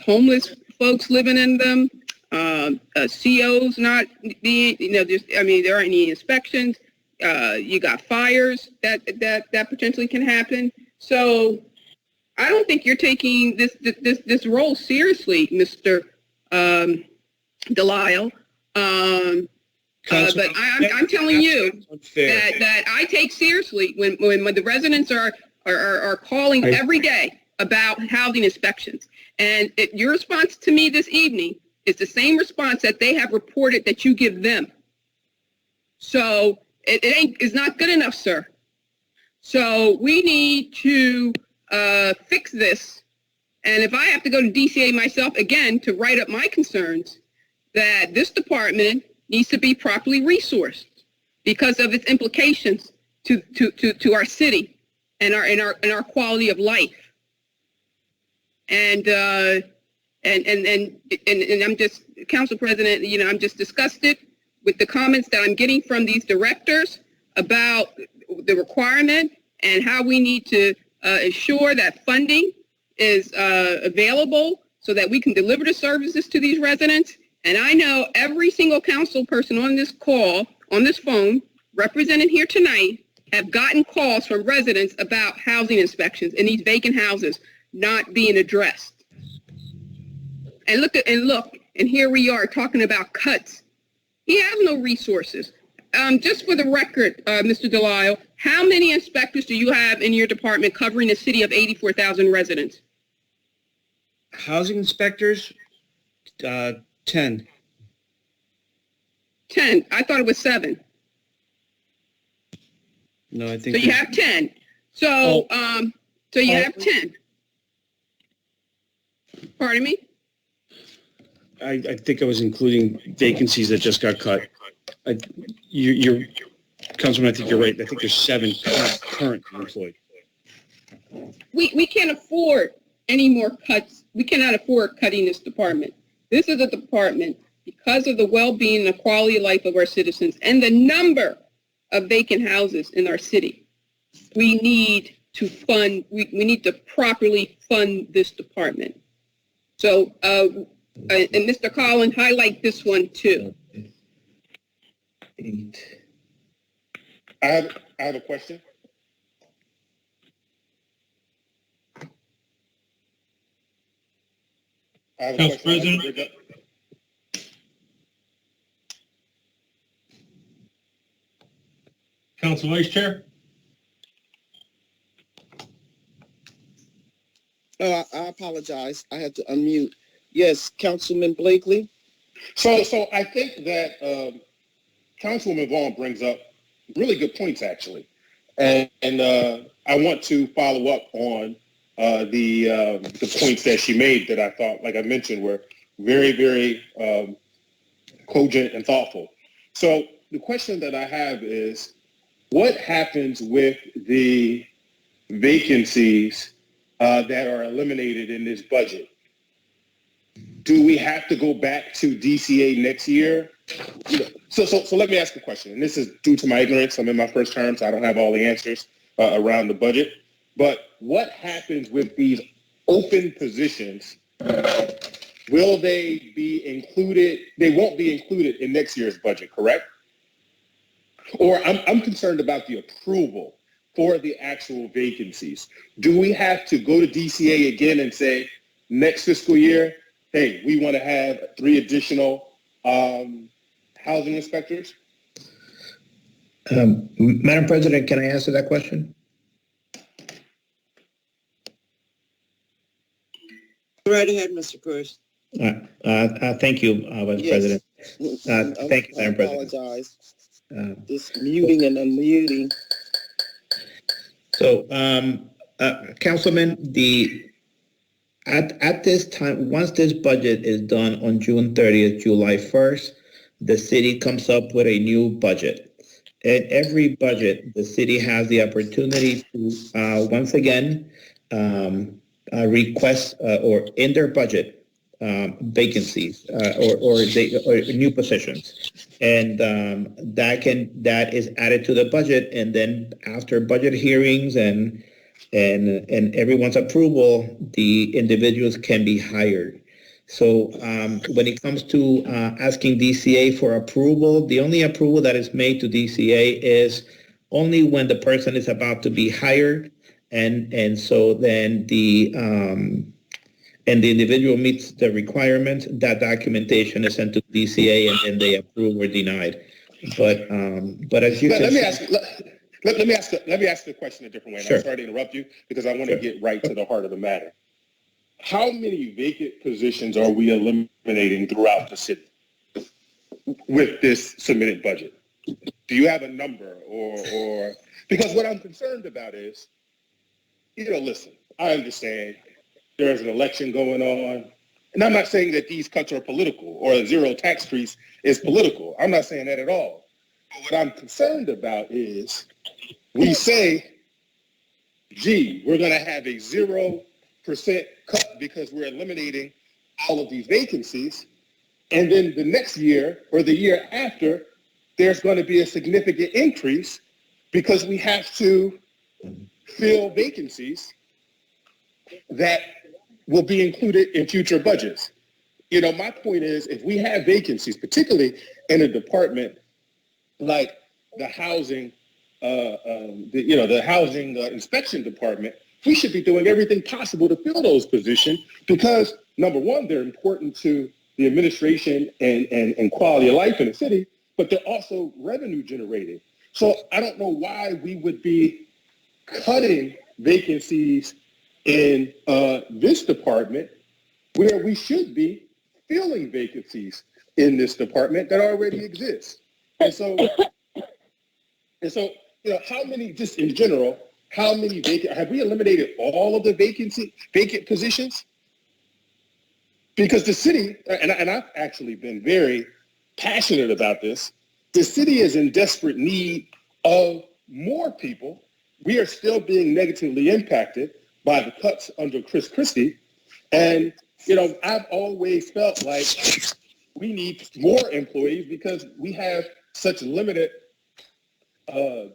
homeless folks living in them, COs not being, you know, there aren't any inspections. You got fires that potentially can happen. So I don't think you're taking this role seriously, Mr. Delisle. But I'm telling you that I take seriously when the residents are calling every day about housing inspections. And your response to me this evening is the same response that they have reported that you give them. So it's not good enough, sir. So we need to fix this. And if I have to go to DCA myself again to write up my concerns, that this department needs to be properly resourced because of its implications to our city and our quality of life. And I'm just, Council President, I'm just disgusted with the comments that I'm getting from these directors about the requirement and how we need to ensure that funding is available so that we can deliver the services to these residents. And I know every single council person on this call, on this phone, represented here tonight, have gotten calls from residents about housing inspections in these vacant houses not being addressed. And look, and here we are talking about cuts. He has no resources. Just for the record, Mr. Delisle, how many inspectors do you have in your department covering a city of 84,000 residents? Housing inspectors, 10. 10. I thought it was 7. No, I think so. You have 10. So, so you have 10. Pardon me? I think I was including vacancies that just got cut. You're, Councilman, I think you're right. I think there's 7 current employed. We can't afford any more cuts. We cannot afford cutting this department. This is a department, because of the well-being and the quality of life of our citizens and the number of vacant houses in our city. We need to fund, we need to properly fund this department. So, and Mr. Collins, highlight this one too. 8. I have a question. Council President. Council Vice Chair. Oh, I apologize. I had to unmute. Yes, Councilman Blakely. So I think that Councilwoman Vaughn brings up really good points, actually. And I want to follow up on the points that she made that I thought, like I mentioned, were very, very cogent and thoughtful. So the question that I have is, what happens with the vacancies that are eliminated in this budget? Do we have to go back to DCA next year? So let me ask a question, and this is due to my ignorance. I'm in my first term, so I don't have all the answers around the budget. But what happens with these open positions? Will they be included? They won't be included in next year's budget, correct? Or I'm concerned about the approval for the actual vacancies. Do we have to go to DCA again and say, next fiscal year, hey, we want to have 3 additional housing inspectors? Madam President, can I answer that question? Right ahead, Mr. Cruz. Thank you, Vice President. Thank you, Madam President. I apologize. This muting and unmuting. So, Councilman, at this time, once this budget is done on June 30th, July 1st, the city comes up with a new budget. And every budget, the city has the opportunity to, once again, request or in their budget vacancies or new positions, and that is added to the budget. And then after budget hearings and everyone's approval, the individuals can be hired. So when it comes to asking DCA for approval, the only approval that is made to DCA is only when the person is about to be hired, and so then the individual meets the requirements. That documentation is sent to DCA, and then they approve or denied. But as you Let me ask the question a different way. And Sure. I'm sorry to interrupt you because I want to get right to the heart of the matter. How many vacant positions are we eliminating throughout the city with this submitted budget? Do you have a number or because what I'm concerned about is, listen, I understand there's an election going on, and I'm not saying that these cuts are political or a zero tax increase is political. I'm not saying that at all. But what I'm concerned about is we say, gee, we're going to have a 0% cut because we're eliminating all of these vacancies. And then the next year or the year after, there's going to be a significant increase because we have to fill vacancies that will be included in future budgets. My point is, if we have vacancies, particularly in a department like the housing, the housing inspection department, we should be doing everything possible to fill those positions because, number one, they're important to the administration and quality of life in the city, but they're also revenue generating. So I don't know why we would be cutting vacancies in this department where we should be filling vacancies in this department that already exist. And so, how many, just in general, how many have we eliminated all of the vacant positions? Because the city, and I've actually been very passionate about this, the city is in desperate need of more people. We are still being negatively impacted by the cuts under Chris Christie. And, I've always felt like we need more employees because we have such limited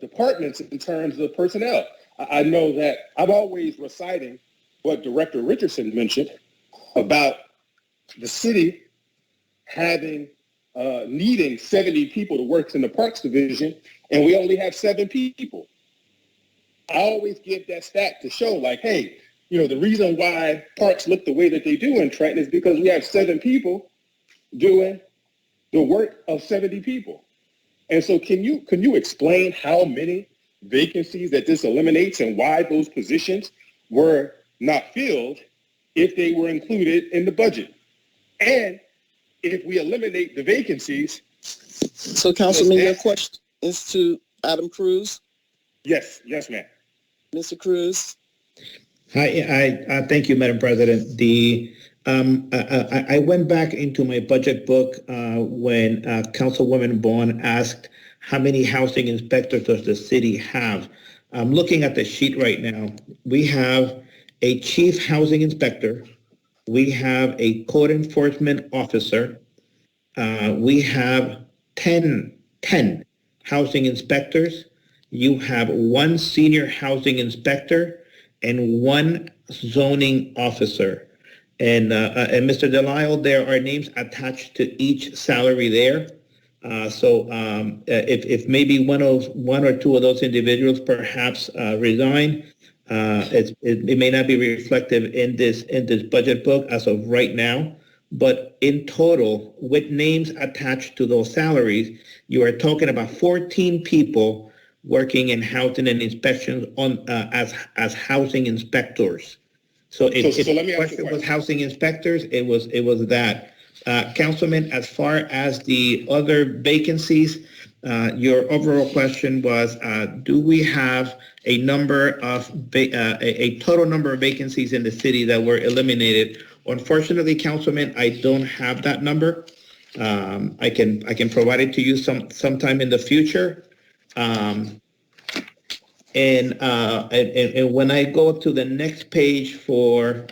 departments in terms of personnel. I know that I'm always reciting what Director Richardson mentioned about the city having needing 70 people to work in the Parks Division, and we only have 7 people. I always give that stat to show, like, hey, the reason why parks look the way that they do in Trenton is because we have 7 people doing the work of 70 people. And so can you explain how many vacancies that this eliminates and why those positions were not filled if they were included in the budget? And if we eliminate the vacancies... So, Councilman, your question is to Adam Cruz? Yes, ma'am. Mr. Cruz? Hi, thank you, Madam President. I went back into my budget book when Councilwoman Vaughn asked how many housing inspectors does the city have. I'm looking at the sheet right now. We have a chief housing inspector. We have a code enforcement officer. We have 10 housing inspectors. You have 1 senior housing inspector and 1 zoning officer. And Mr. Delisle, there are names attached to each salary there. So if maybe one or two of those individuals perhaps resign, it may not be reflective in this budget book as of right now. But in total, with names attached to those salaries, you are talking about 14 people working in housing and inspections as housing inspectors. So if the question was housing inspectors, it was that. Councilman, as far as the other vacancies, your overall question was, do we have a number of a total number of vacancies in the city that were eliminated? Unfortunately, Councilman, I don't have that number. I can provide it to you sometime in the future. And when I go to the next page for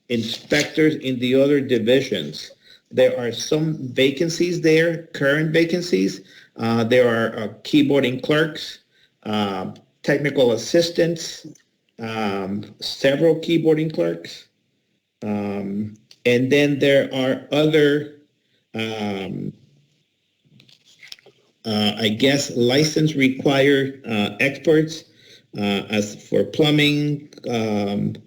inspectors in the other divisions, there are some vacancies there, current vacancies. There are keyboarding clerks, technical assistants, several keyboarding clerks. And then there are other, I guess, license required experts as for plumbing, let's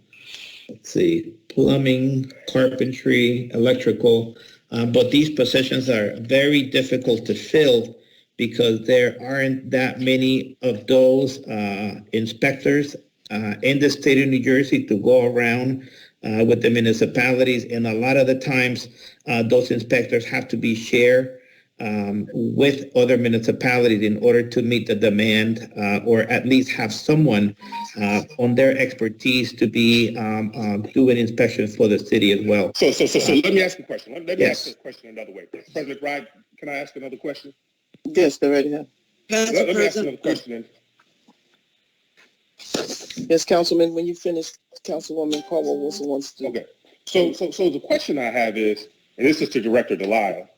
see, plumbing, carpentry, electrical. But these positions are very difficult to fill because there aren't that many of those inspectors in the state of New Jersey to go around with the municipalities. And a lot of the times, those inspectors have to be shared with other municipalities in order to meet the demand or at least have someone on their expertise to be doing inspections for the city as well. So let me ask a question. Let me Yes. ask the question another way. President Bride, can I ask another question? Yes, go right ahead. Let me ask another question. Yes, Councilman, when you finish, Councilwoman Caldwell Wilson wants to. Okay. So the question I have is, and this is to Director Delisle,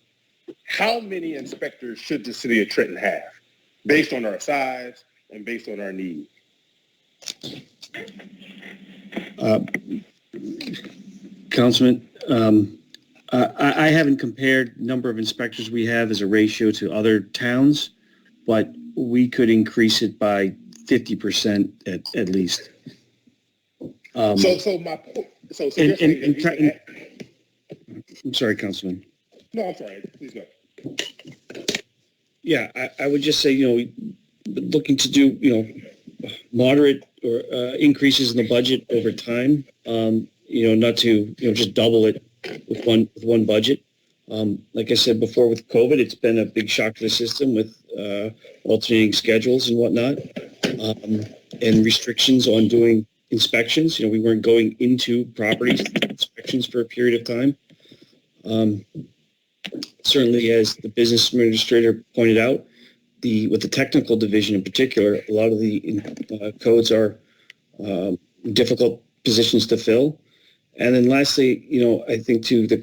how many inspectors should the city of Trenton have based on our size and based on our need? Councilman, I haven't compared number of inspectors we have as a ratio to other towns, but we could increase it by 50% at least. I'm sorry, Councilman. No, I'm sorry. Please go. Yeah, I would just say, we're looking to do, moderate or increases in the budget over time. Not to, just double it with one budget. Like I said before, with COVID, it's been a big shock to the system with alternating schedules and whatnot, and restrictions on doing inspections. We weren't going into properties inspections for a period of time. Certainly, as the business administrator pointed out, with the technical division in particular, a lot of the codes are difficult positions to fill. And then lastly, I think to the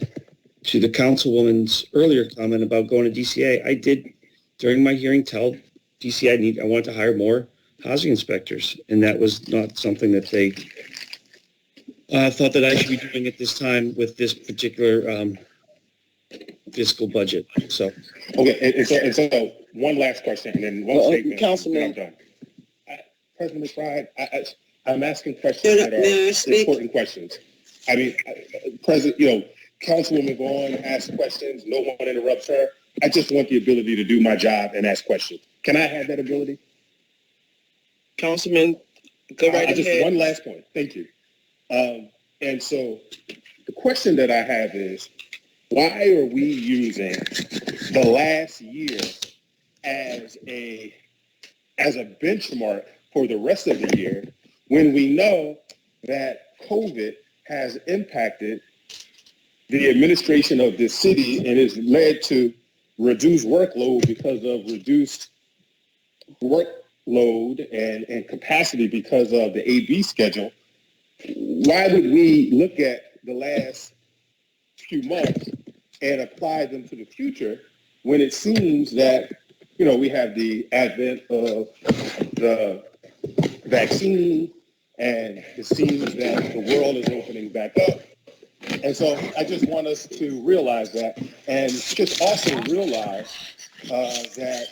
councilwoman's earlier comment about going to DCA, I did during my hearing tell DCA I wanted to hire more housing inspectors, and that was not something that they thought that I should be doing at this time with this particular fiscal budget. So okay, and so one last question, and then one statement. Councilman, I'm done. President McBride, I'm asking questions that are important questions. I mean, President, Councilwoman go on, ask questions. No one interrupts her. I just want the ability to do my job and ask questions. Can I have that ability? Councilman, go right ahead. Just one last point. Thank you. And so the question that I have is, why are we using the last year as a benchmark for the rest of the year when we know that COVID has impacted the administration of this city and has led to reduced workload because of reduced workload and capacity because of the AB schedule? Why would we look at the last few months and apply them to the future when it seems that, we have the advent of the vaccine and it seems that the world is opening back up? And so I just want us to realize that, and just also realize that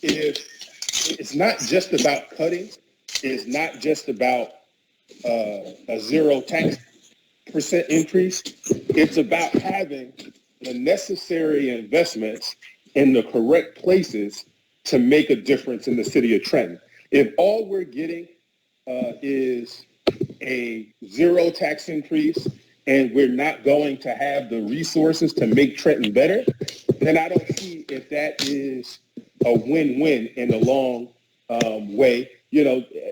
if it's not just about cutting, it's not just about a zero tax percent increase, it's about having the necessary investments in the correct places to make a difference in the city of Trenton. If all we're getting is a zero tax increase and we're not going to have the resources to make Trenton better, then I don't see if that is a win-win in the long way.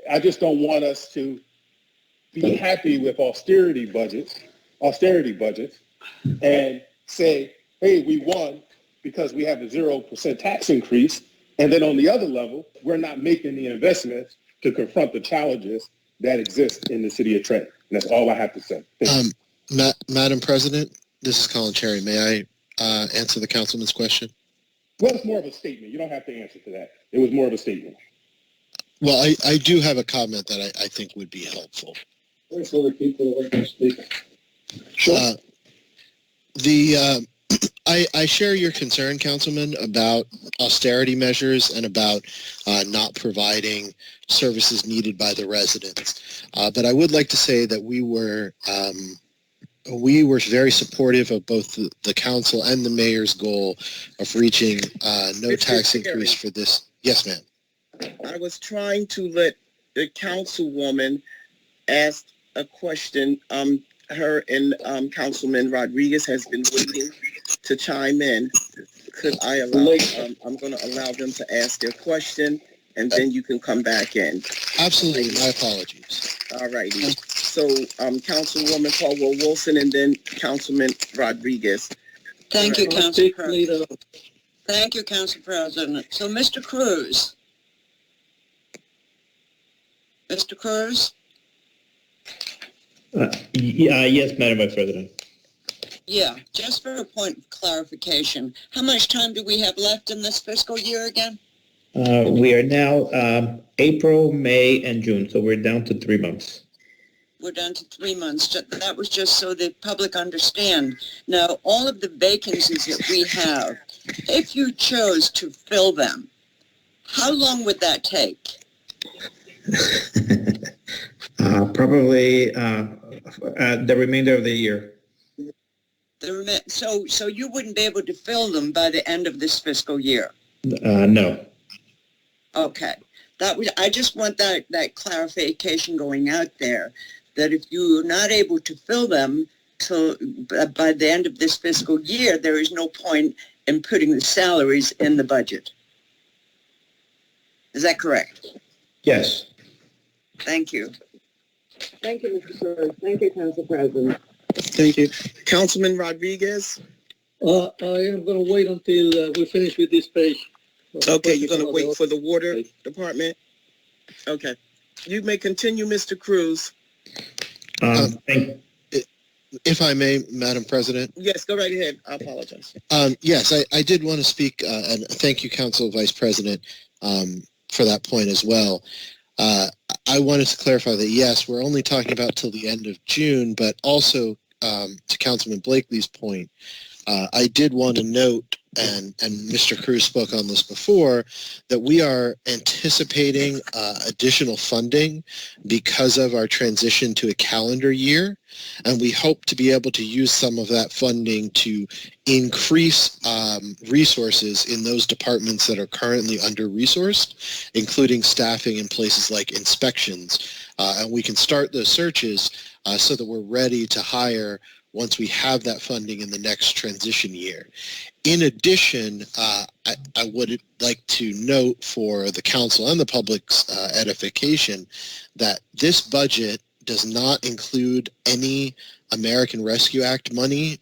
I just don't want us to be happy with austerity budgets, and say, hey, we won because we have a 0% tax increase. And then on the other level, we're not making the investments to confront the challenges that exist in the city of Trenton. And that's all I have to say. Madam President, this is Colin Cherry. May I answer the councilman's question? Well, it's more of a statement. You don't have to answer to that. It was more of a statement. Well, I do have a comment that I think would be helpful. There's other people that want to speak. Sure. I share your concern, Councilman, about austerity measures and about not providing services needed by the residents. But I would like to say that we were very supportive of both the council and the mayor's goal of reaching no tax increase for this. Yes, ma'am. I was trying to let the councilwoman ask a question. Her and Councilman Rodriguez has been waiting to chime in. Could I allow, I'm going to allow them to ask their question, and then you can come back in. Absolutely. My apologies. All righty. So, Councilwoman Caldwell-Wilson, and then Councilman Rodriguez. Thank you, Council President. Thank you, Council President. So, Mr. Cruz. Mr. Cruz? Yes, Madam Vice President. Yeah, just for a point of clarification, how much time do we have left in this fiscal year again? We are now April, May, and June, so we're down to 3 months. We're down to 3 months. That was just so the public understand. Now, all of the vacancies that we have, if you chose to fill them, how long would that take? Probably the remainder of the year. So you wouldn't be able to fill them by the end of this fiscal year? No. Okay. I just want that clarification going out there, that if you're not able to fill them by the end of this fiscal year, there is no point in putting the salaries in the budget. Is that correct? Yes. Thank you. Thank you, Mr. Cruz. Thank you, Council President. Thank you. Councilman Rodriguez? I am going to wait until we finish with this page. Okay, you're going to wait for the water department? Okay. You may continue, Mr. Cruz. If I may, Madam President. Yes, go right ahead. I apologize. Yes, I did want to speak, and thank you, Council Vice President, for that point as well. I wanted to clarify that, yes, we're only talking about till the end of June, but also to Councilman Blakely's point, I did want to note, and Mr. Cruz spoke on this before, that we are anticipating additional funding because of our transition to a calendar year, and we hope to be able to use some of that funding to increase resources in those departments that are currently under-resourced, including staffing in places like inspections, and we can start those searches so that we're ready to hire once we have that funding in the next transition year. In addition, I would like to note for the council and the public's edification that this budget does not include any American Rescue Act money,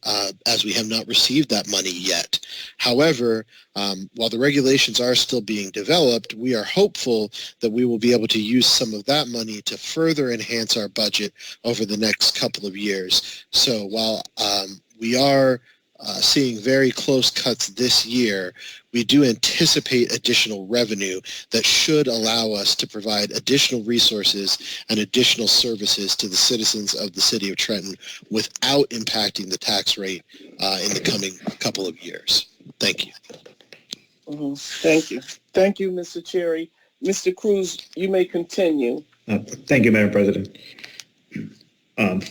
as we have not received that money yet. However, while the regulations are still being developed, we are hopeful that we will be able to use some of that money to further enhance our budget over the next couple of years. So while we are seeing very close cuts this year, we do anticipate additional revenue that should allow us to provide additional resources and additional services to the citizens of the city of Trenton without impacting the tax rate in the coming couple of years. Thank you. Thank you. Thank you, Mr. Cherry. Mr. Cruz, you may continue. Thank you, Madam President.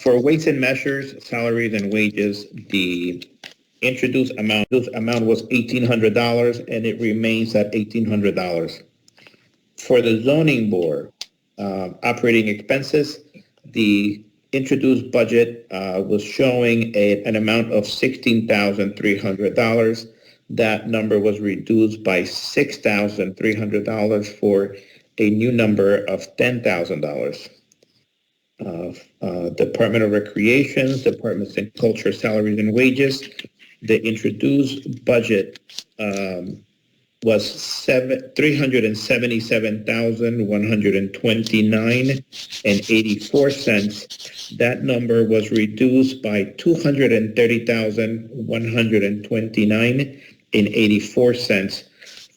For weights and measures, salaries and wages, the introduced amount was $1,800, and it remains at $1,800. For the zoning board, operating expenses, the introduced budget was showing an amount of $16,300. That number was reduced by $6,300 for a new number of $10,000. Department of Recreation, Departments in Culture, Salaries and Wages, the introduced budget was $377,129.84. That number was reduced by $230,129.84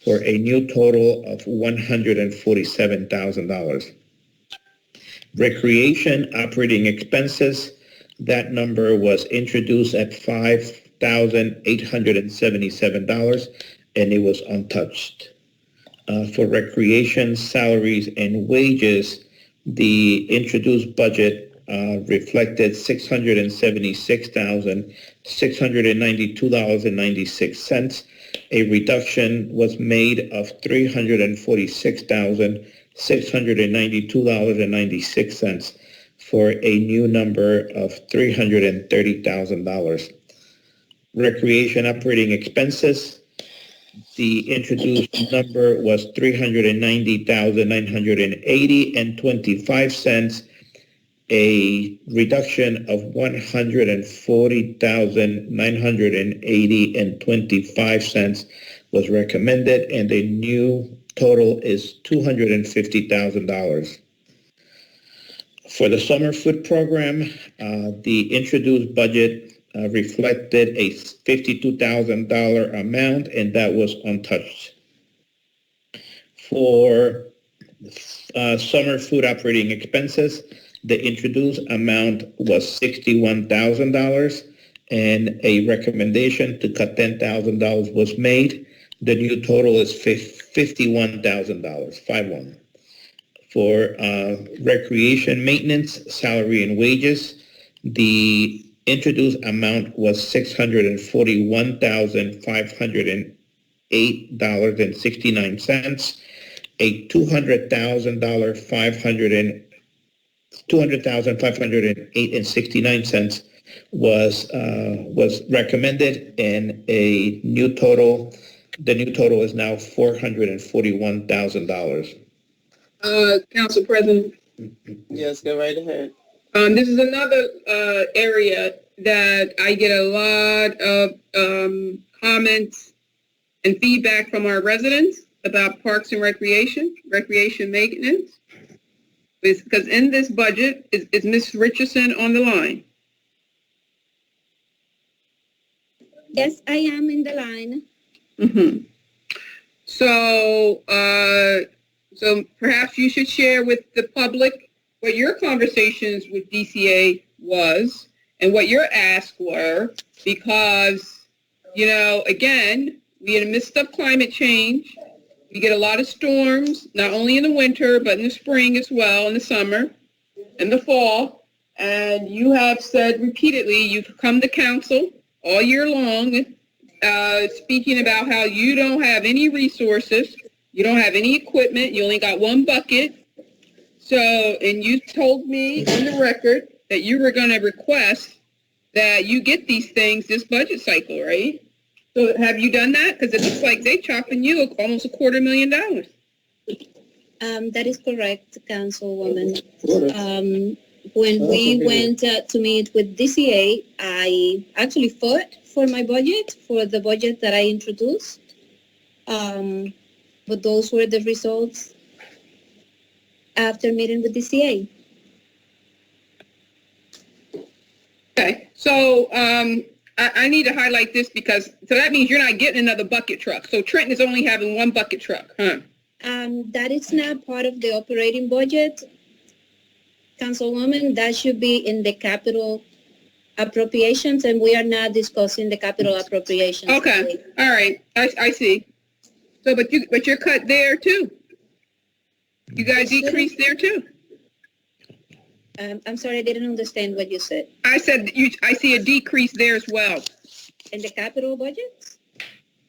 for a new total of $147,000. Recreation operating expenses, that number was introduced at $5,000 $6,877, and it was untouched. For recreation, salaries, and wages, the introduced budget reflected $676,692.96. A reduction was made of $346,692.96 for a new number of $330,000. Recreation operating expenses, the introduced number was $390,980.25. A reduction of $140,980.25 was recommended, and the new total is $250,000. For the summer food program, the introduced budget reflected a $52,000 amount, and that was untouched. For summer food operating expenses, the introduced amount was $61,000, and a recommendation to cut $10,000 was made. The new total is $51,000, 51. For recreation maintenance, salary, and wages, the introduced amount was $641,508.69. A $200,508.69 was recommended, and a new total. The new total is now $441,000. Council President. Yes, go right ahead. This is another area that I get a lot of comments and feedback from our residents about parks and recreation maintenance. Because in this budget, is Ms. Richardson on the line? Yes, I am in the line. Mm-hmm. So perhaps you should share with the public what your conversations with DCA was and what your asks were, because, again, we in the midst of climate change. We get a lot of storms, not only in the winter, but in the spring as well, in the summer, in the fall. And you have said repeatedly, you've come to council all year long, speaking about how you don't have any resources, you don't have any equipment, you only got one bucket. So, and you told me on the record that you were going to request that you get these things this budget cycle, right? So have you done that? Because it looks like they're chopping you almost $250,000. That is correct, Councilwoman. When we went to meet with DCA, I actually fought for my budget, for the budget that I introduced. But those were the results after meeting with DCA. Okay, so I need to highlight this because, so that means you're not getting another bucket truck. So Trenton is only having one bucket truck, huh? That is not part of the operating budget, Councilwoman. That should be in the capital appropriations, and we are not discussing the capital appropriations. Okay, today. All right, I see. So, but you're cut there too. You got decreased there too. I'm sorry, I didn't understand what you said. I said I see a decrease there as well. In the capital budget?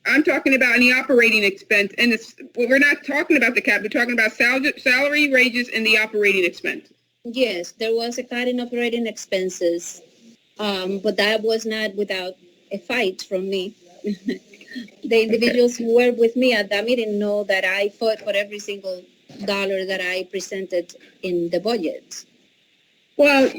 I'm talking about any operating expense, and we're not talking about the cap. We're talking about salary, wages, and the operating expense. Yes, there was a cut in operating expenses, but that was not without a fight from me. The individuals who were with me at that meeting know that I fought for every single dollar that I presented in the budget. Well,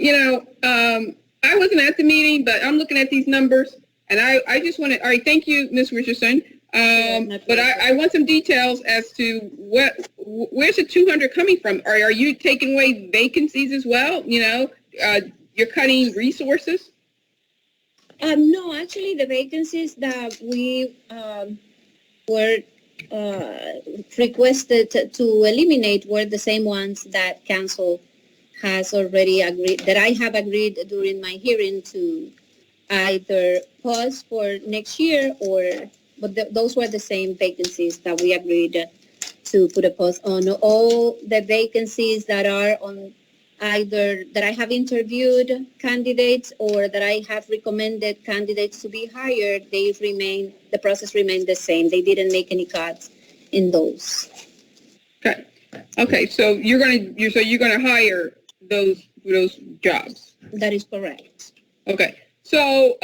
I wasn't at the meeting, but I'm looking at these numbers, and I just want to, all right, thank you, Ms. Richardson. But I want some details as to where's the 200 coming from? Are you taking away vacancies as well? You're cutting resources? No, actually, the vacancies that we were requested to eliminate were the same ones that council has already agreed, that I have agreed during my hearing to either pause for next year but those were the same vacancies that we agreed to put a pause on. All the vacancies that are on either that I have interviewed candidates or that I have recommended candidates to be hired, the process remained the same. They didn't make any cuts in those. Okay, so you're gonna hire those jobs. That is correct. Okay, so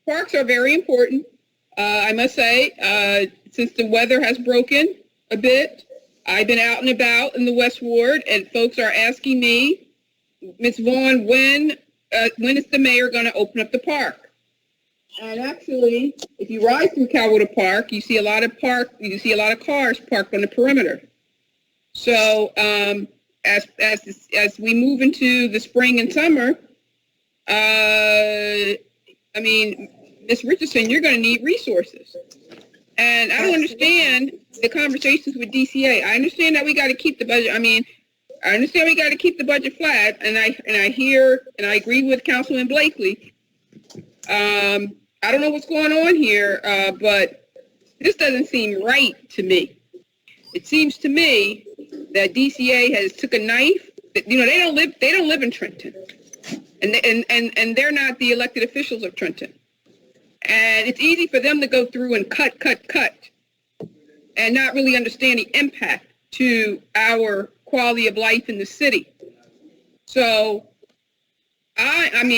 parks are very important. I must say, since the weather has broken a bit, I've been out and about in the West Ward, and folks are asking me, Ms. Vaughn, when is the mayor going to open up the park? And actually, if you ride through Calwood Park, you see a lot of cars parked on the perimeter. So as we move into the spring and summer, Ms. Richardson, you're going to need resources. And I don't understand the conversations with DCA. I understand that we got to keep the budget. I understand we got to keep the budget flat, and I hear and I agree with Councilman Blakely. I don't know what's going on here, but this doesn't seem right to me. It seems to me that DCA has took a knife. They don't live in Trenton, and they're not the elected officials of Trenton. And it's easy for them to go through and cut, and not really understand the impact to our quality of life in the city. So, I'm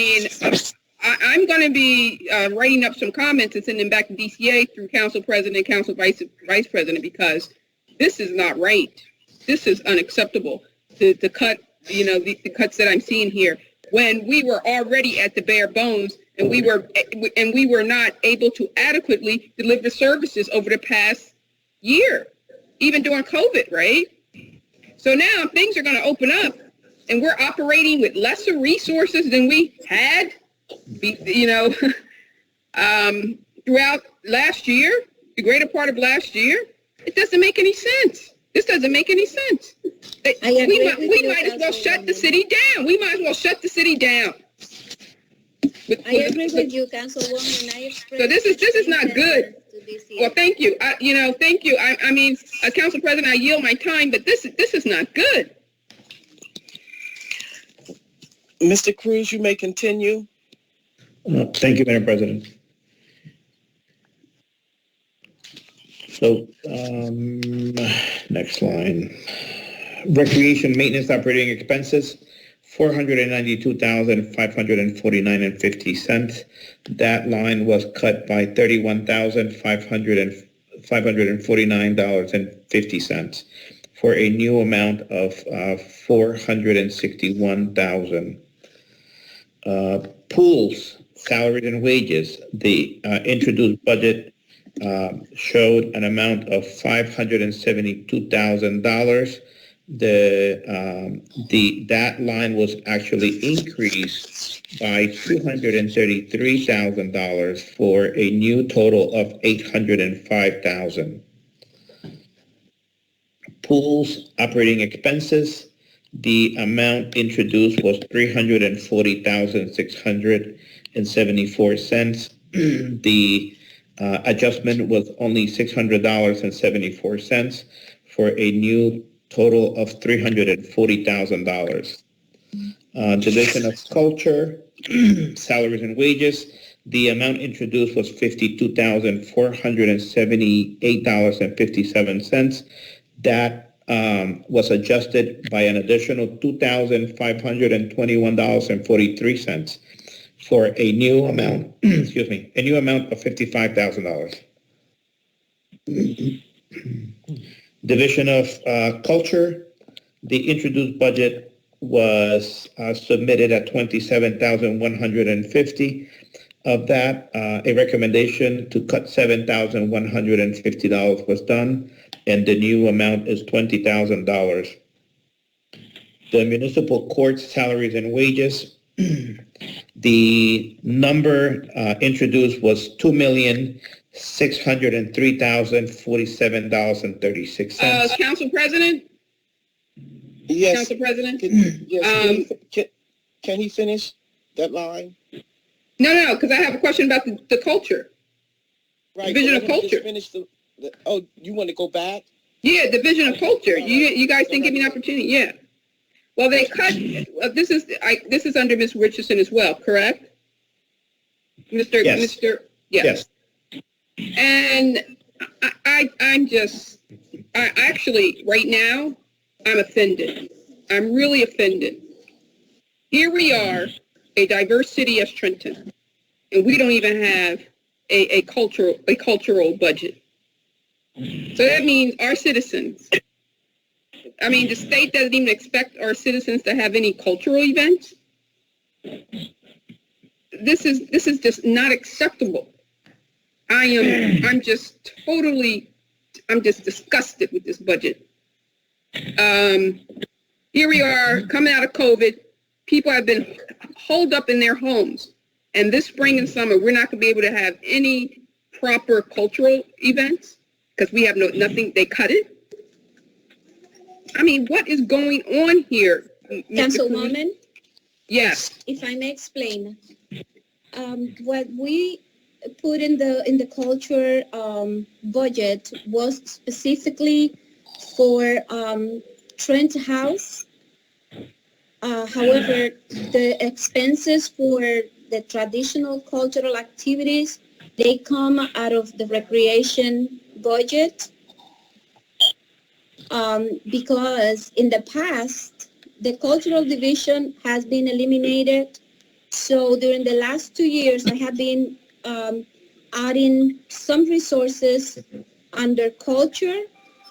going to be writing up some comments and sending them back to DCA through Council President and Council Vice President, because this is not right. This is unacceptable. The cut, the cuts that I'm seeing here, when we were already at the bare bones. And we were not able to adequately deliver services over the past year, even during COVID, right? So now things are going to open up, and we're operating with lesser resources than we had, throughout last year, the greater part of last year. It doesn't make any sense. This doesn't make any sense. We might as well shut the city down. We might as well shut the city down. I agree with you, Councilwoman. So this is not good. Well, thank you. Thank you. As Council President, I yield my time, but this is not good. Mr. Cruz, you may continue. Thank you, Madam President. So, next line. Recreation maintenance operating expenses. $492,549.50. That line was cut by $31,549.50 for a new amount of $461,000. Pools, salaries and wages. The introduced budget showed an amount of $572,000. That line was actually increased by $233,000 for a new total of $805,000. Pools operating expenses, the amount introduced was $340,674. The adjustment was only $600.74 for a new total of $340,000. Division of Culture, salaries and wages, the amount introduced was $52,478.57. That was adjusted by an additional $2,521.43 for a new amount, a new amount of $55,000. Division of Culture, the introduced budget was submitted at $27,150. Of that, a recommendation to cut $7,150 was done, and the new amount is $20,000. The municipal court salaries and wages, the number introduced was $2,603,047.36. Council President? Yes. Council President? Can he finish that line? No, because I have a question about the culture. Right. Division but of let me just culture. finish oh, you want to go back? Yeah, division of culture. You guys didn't give me an opportunity. Yeah. Well, they cut. This is under Ms. Richardson as well, correct? Mr. Yes. Mr. Yes. And I'm actually right now I'm offended. I'm really offended. Here we are, a diverse city as Trenton, and we don't even have a cultural budget. So that means our citizens, I mean, the state doesn't even expect our citizens to have any cultural events. This is just not acceptable. I'm just disgusted with this budget. Here we are coming out of COVID. People have been holed up in their homes. And this spring and summer, we're not going to be able to have any proper cultural events because we have nothing. They cut it. I mean, what is going on here? Councilwoman? Yes. If I may explain, what we put in the culture budget was specifically for Trent House. However, the expenses for the traditional cultural activities, they come out of the recreation budget. Because in the past, the cultural division has been eliminated. So during the last 2 years, I have been adding some resources under culture,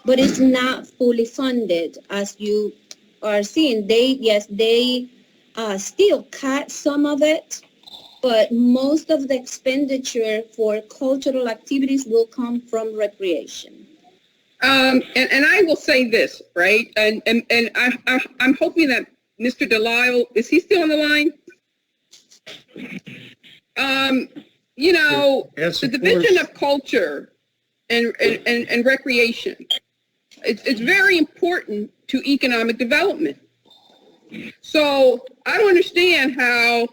but it's not fully funded, as you are seeing. They still cut some of it, but most of the expenditure for cultural activities will come from recreation. And I will say this, right? And I'm hoping that Mr. Delisle, is he still on the line? You know, Yes, the of division course. of culture and recreation, it's very important to economic development. So I don't understand how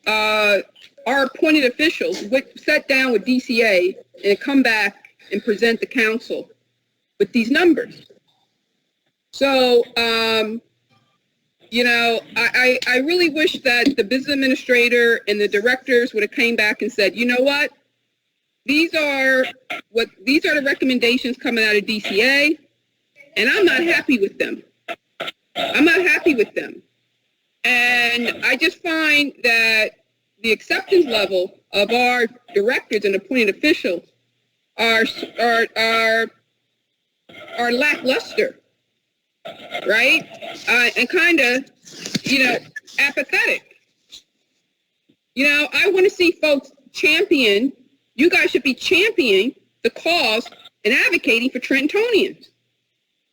our appointed officials would sit down with DCA and come back and present the council with these numbers. So, you know, I really wish that the business administrator and the directors would have came back and said, you know what? These are the recommendations coming out of DCA, and I'm not happy with them. I'm not happy with them. And I just find that the acceptance level of our directors and appointed officials are lackluster, right? And kind of, you know, apathetic. You know, I want to see folks champion. You guys should be championing the cause and advocating for Trentonians.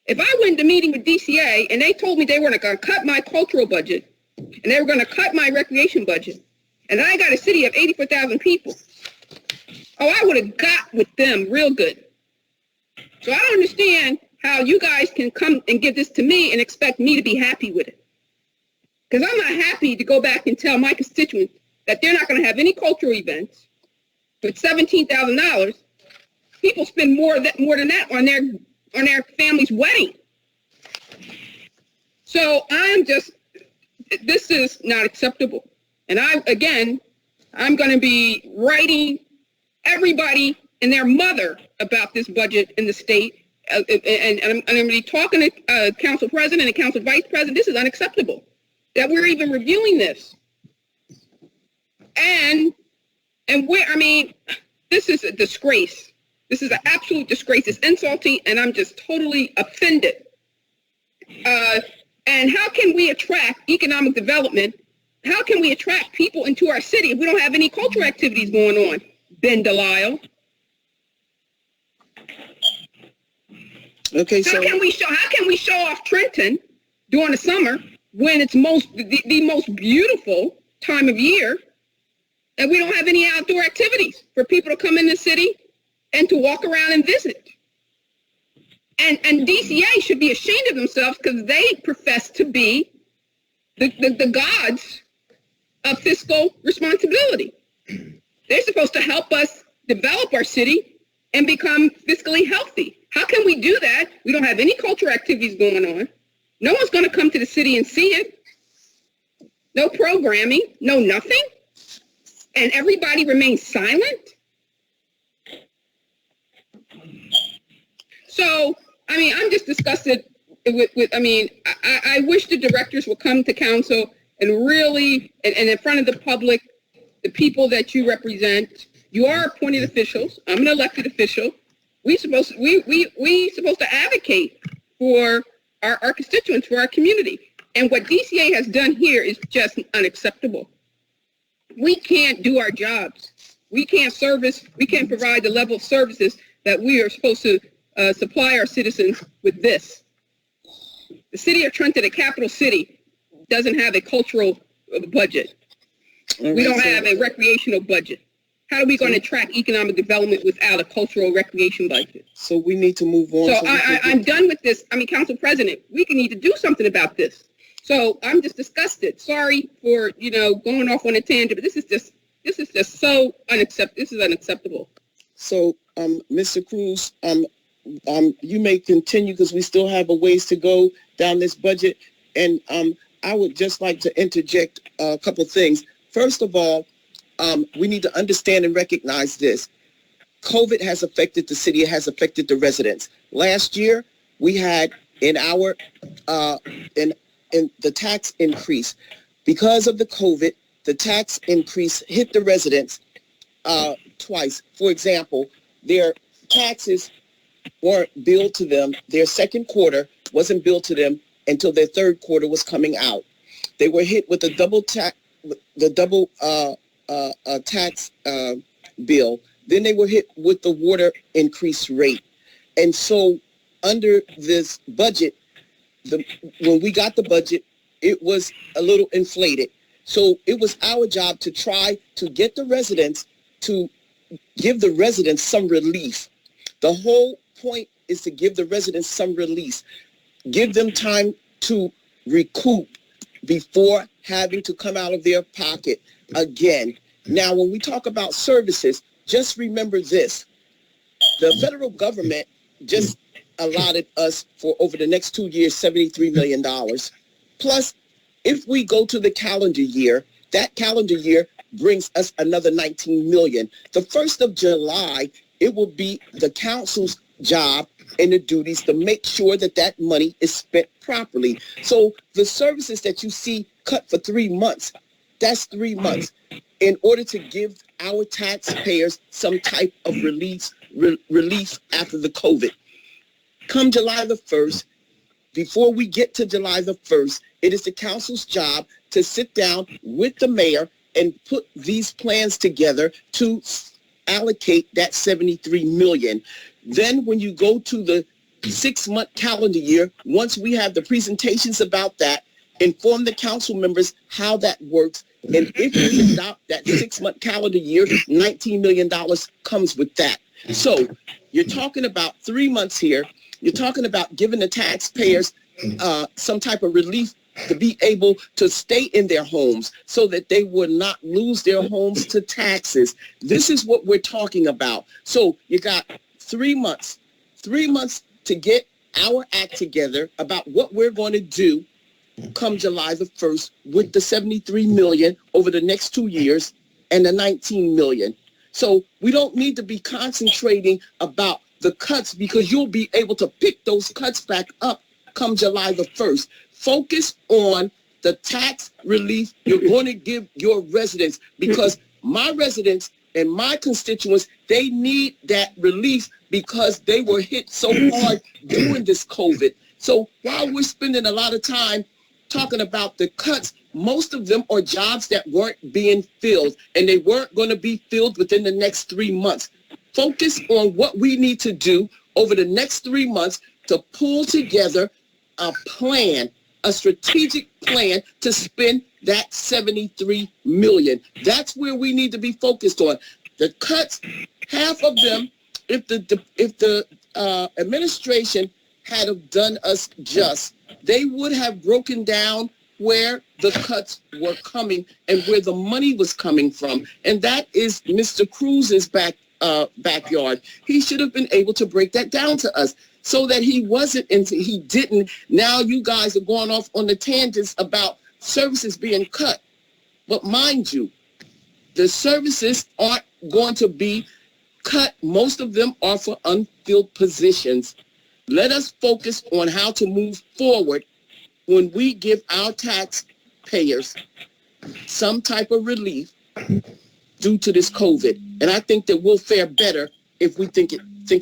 If I went to meeting with DCA and they told me they were going to cut my cultural budget and they were going to cut my recreation budget, and I got a city of 84,000 people, oh, I would have got with them real good. So I don't understand how you guys can come and give this to me and expect me to be happy with it. Because I'm not happy to go back and tell my constituents that they're not going to have any cultural events. With $17,000, people spend more than that on their family's wedding. So this is not acceptable. And I'm going to be writing everybody and their mother about this budget in the state. And I'm going to be talking to Council President and Council Vice President. This is unacceptable that we're even reviewing this. And this is a disgrace. This is an absolute disgrace. It's insulting, and I'm just totally offended. And how can we attract economic development? How can we attract people into our city if we don't have any cultural activities going on? Ben Delisle. Okay, so how can we show off Trenton during the summer when it's the most beautiful time of year, and we don't have any outdoor activities for people to come in the city and to walk around and visit? And DCA should be ashamed of themselves because they profess to be the gods of fiscal responsibility. They're supposed to help us develop our city and become fiscally healthy. How can we do that? We don't have any cultural activities going on. No one's going to come to the city and see it. No programming, no nothing. And everybody remains silent. So, I mean, I'm just disgusted I wish the directors would come to council and really, and in front of the public, the people that you represent. You are appointed officials. I'm an elected official. We supposed to advocate for our constituents, for our community. And what DCA has done here is just unacceptable. We can't do our jobs. We can't provide the level of services that we are supposed to supply our citizens with this. The city of Trenton, the capital city, doesn't have a cultural budget. We don't have a recreational budget. How are we going to track economic development without a cultural recreation budget? So we need to move on. So I'm done with this. Council President, we need to do something about this. So I'm just disgusted. Sorry for, going off on a tangent, but this is just so unacceptable. This is unacceptable. So, Mr. Cruz, you may continue because we still have a ways to go down this budget. And I would just like to interject a couple things. First of all, we need to understand and recognize this. COVID has affected the city. It has affected the residents. Last year, we had in the tax increase. Because of the COVID, the tax increase hit the residents twice. For example, their taxes weren't billed to them. Their second quarter wasn't billed to them until their third quarter was coming out. They were hit with the double tax bill. Then they were hit with the water increase rate. And so under this budget, when we got the budget, it was a little inflated. So it was our job to try to get the residents to give the residents some relief. The whole point is to give the residents some relief. Give them time to recoup before having to come out of their pocket again. Now, when we talk about services, just remember this. The federal government just allotted us for over the next 2 years, $73 million. Plus, if we go to the calendar year, that calendar year brings us another $19 million. The 1st of July, it will be the council's job and the duties to make sure that that money is spent properly. So the services that you see cut for 3 months, that's 3 months. In order to give our taxpayers some type of relief after the COVID. Come July the 1st, before we get to July the 1st, it is the council's job to sit down with the mayor and put these plans together to allocate that $73 million. Then when you go to the 6-month calendar year, once we have the presentations about that, inform the council members how that works. And if we adopt that 6-month calendar year, $19 million comes with that. So you're talking about 3 months here. You're talking about giving the taxpayers some type of relief to be able to stay in their homes so that they would not lose their homes to taxes. This is what we're talking about. So you got 3 months to get our act together about what we're going to do come July the 1st with the $73 million over the next 2 years and the $19 million. So we don't need to be concentrating about the cuts because you'll be able to pick those cuts back up come July the 1st. Focus on the tax relief you're going to give your residents because my residents and my constituents, they need that relief because they were hit so hard during this COVID. So while we're spending a lot of time talking about the cuts, most of them are jobs that weren't being filled and they weren't going to be filled within the next 3 months. Focus on what we need to do over the next 3 months to pull together a plan, a strategic plan to spend that $73 million. That's where we need to be focused on. The cuts, half of them, if the administration had have done us just, they would have broken down where the cuts were coming and where the money was coming from. And that is Mr. Cruz's backyard. He should have been able to break that down to us so that he didn't. Now you guys are going off on the tangents about services being cut. But mind you, the services aren't going to be cut. Most of them are for unfilled positions. Let us focus on how to move forward when we give our taxpayers some type of relief due to this COVID. And I think that we'll fare better if we think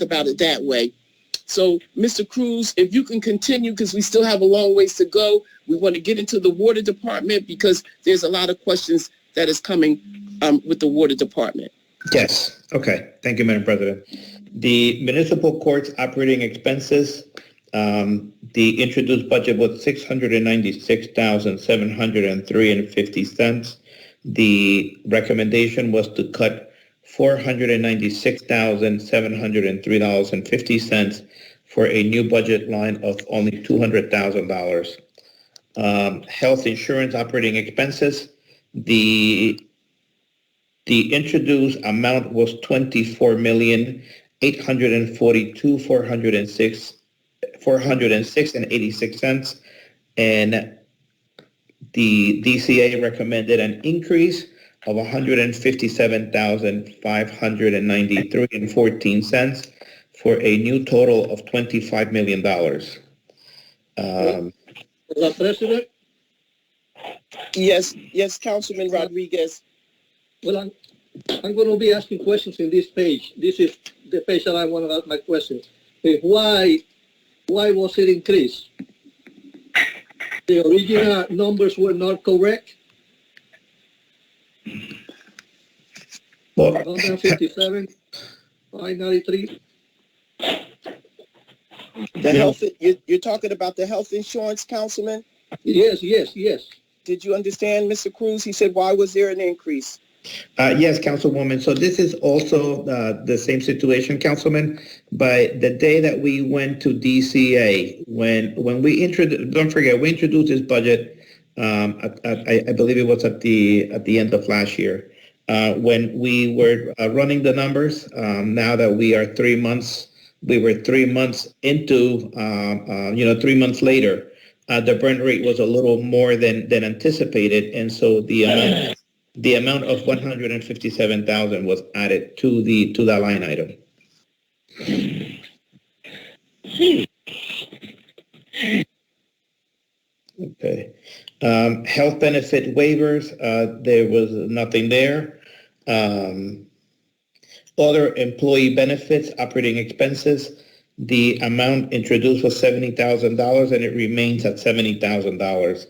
about it that way. So, Mr. Cruz, if you can continue, because we still have a long ways to go. We want to get into the water department because there's a lot of questions that is coming with the water department. Yes. Okay. Thank you, Madam President. The municipal court's operating expenses, the introduced budget was $696,703.50. The recommendation was to cut $496,703.50 for a new budget line of only $200,000. Health insurance operating expenses, the introduced amount was $24,842,406.86, and the DCA recommended an increase of $157,593.14 for a new total of $25 million. Mr. President? Yes, Councilman Rodriguez. Well, I'm going to be asking questions in this page. This is the page that I want to ask my question. Why was it increased? The original numbers were not correct? 157, 593. The health, you're talking about the health insurance, Councilman? Yes. Did you understand, Mr. Cruz? He said, why was there an increase? Yes, Councilwoman. So this is also the same situation, Councilman. But the day that we went to DCA, when we introduced, don't forget, we introduced this budget. I believe it was at the end of last year, when we were running the numbers. Now that we are 3 months, we were 3 months into, 3 months later, the burn rate was a little more than anticipated, and so the amount of $157,000 was added to that line item. Okay. Health benefit waivers, there was nothing there. Other employee benefits, operating expenses, the amount introduced was $70,000 and it remains at $70,000.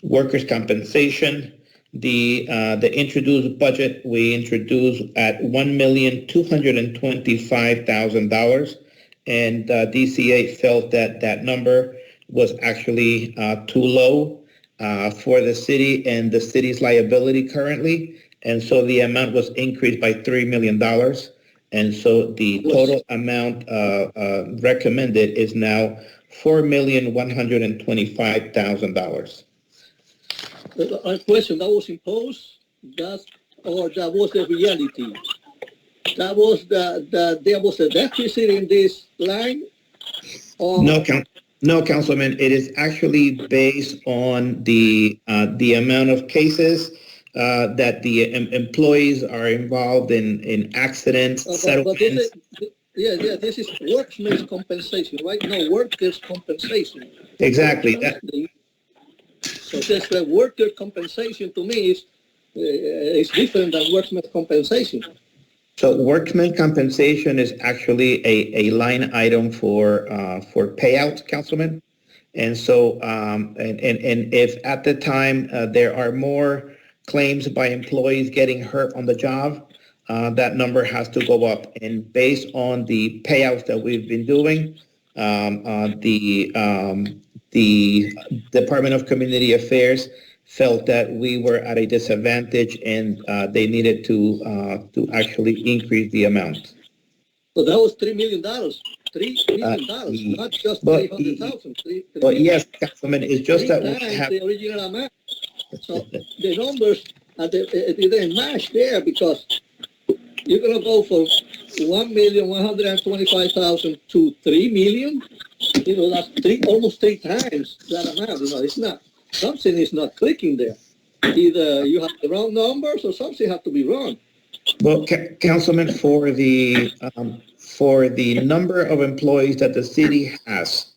Workers' compensation, the introduced budget we introduced at $1,225,000, and DCA felt that number was actually too low for the city and the city's liability currently, and so the amount was increased by $3 million, and so the total amount recommended is now $4,125,000. A question that was imposed, that was the reality? That was there was a deficit in this line? Or? No, Councilman. It is actually based on the amount of cases that the employees are involved in accidents, settlements. This is workmen's compensation, right? No, workers' compensation. Exactly. So just the worker compensation to me is different than workman's compensation. So workman compensation is actually a line item for payouts, Councilman. And so and if at the time there are more claims by employees getting hurt on the job, that number has to go up. And based on the payouts that we've been doing, the Department of Community Affairs felt that we were at a disadvantage and they needed to actually increase the amount. So that was $3 million. $3 million, not just $300,000. But yes, Councilman, it's just that we have the original amount. So the numbers it didn't match there because you're going to go from 1,125,000 to 3 million. You know, that's almost three times that amount. You know, it's not, something is not clicking there. Either you have the wrong numbers or something has to be wrong. Well, Councilman, for the number of employees that the city has,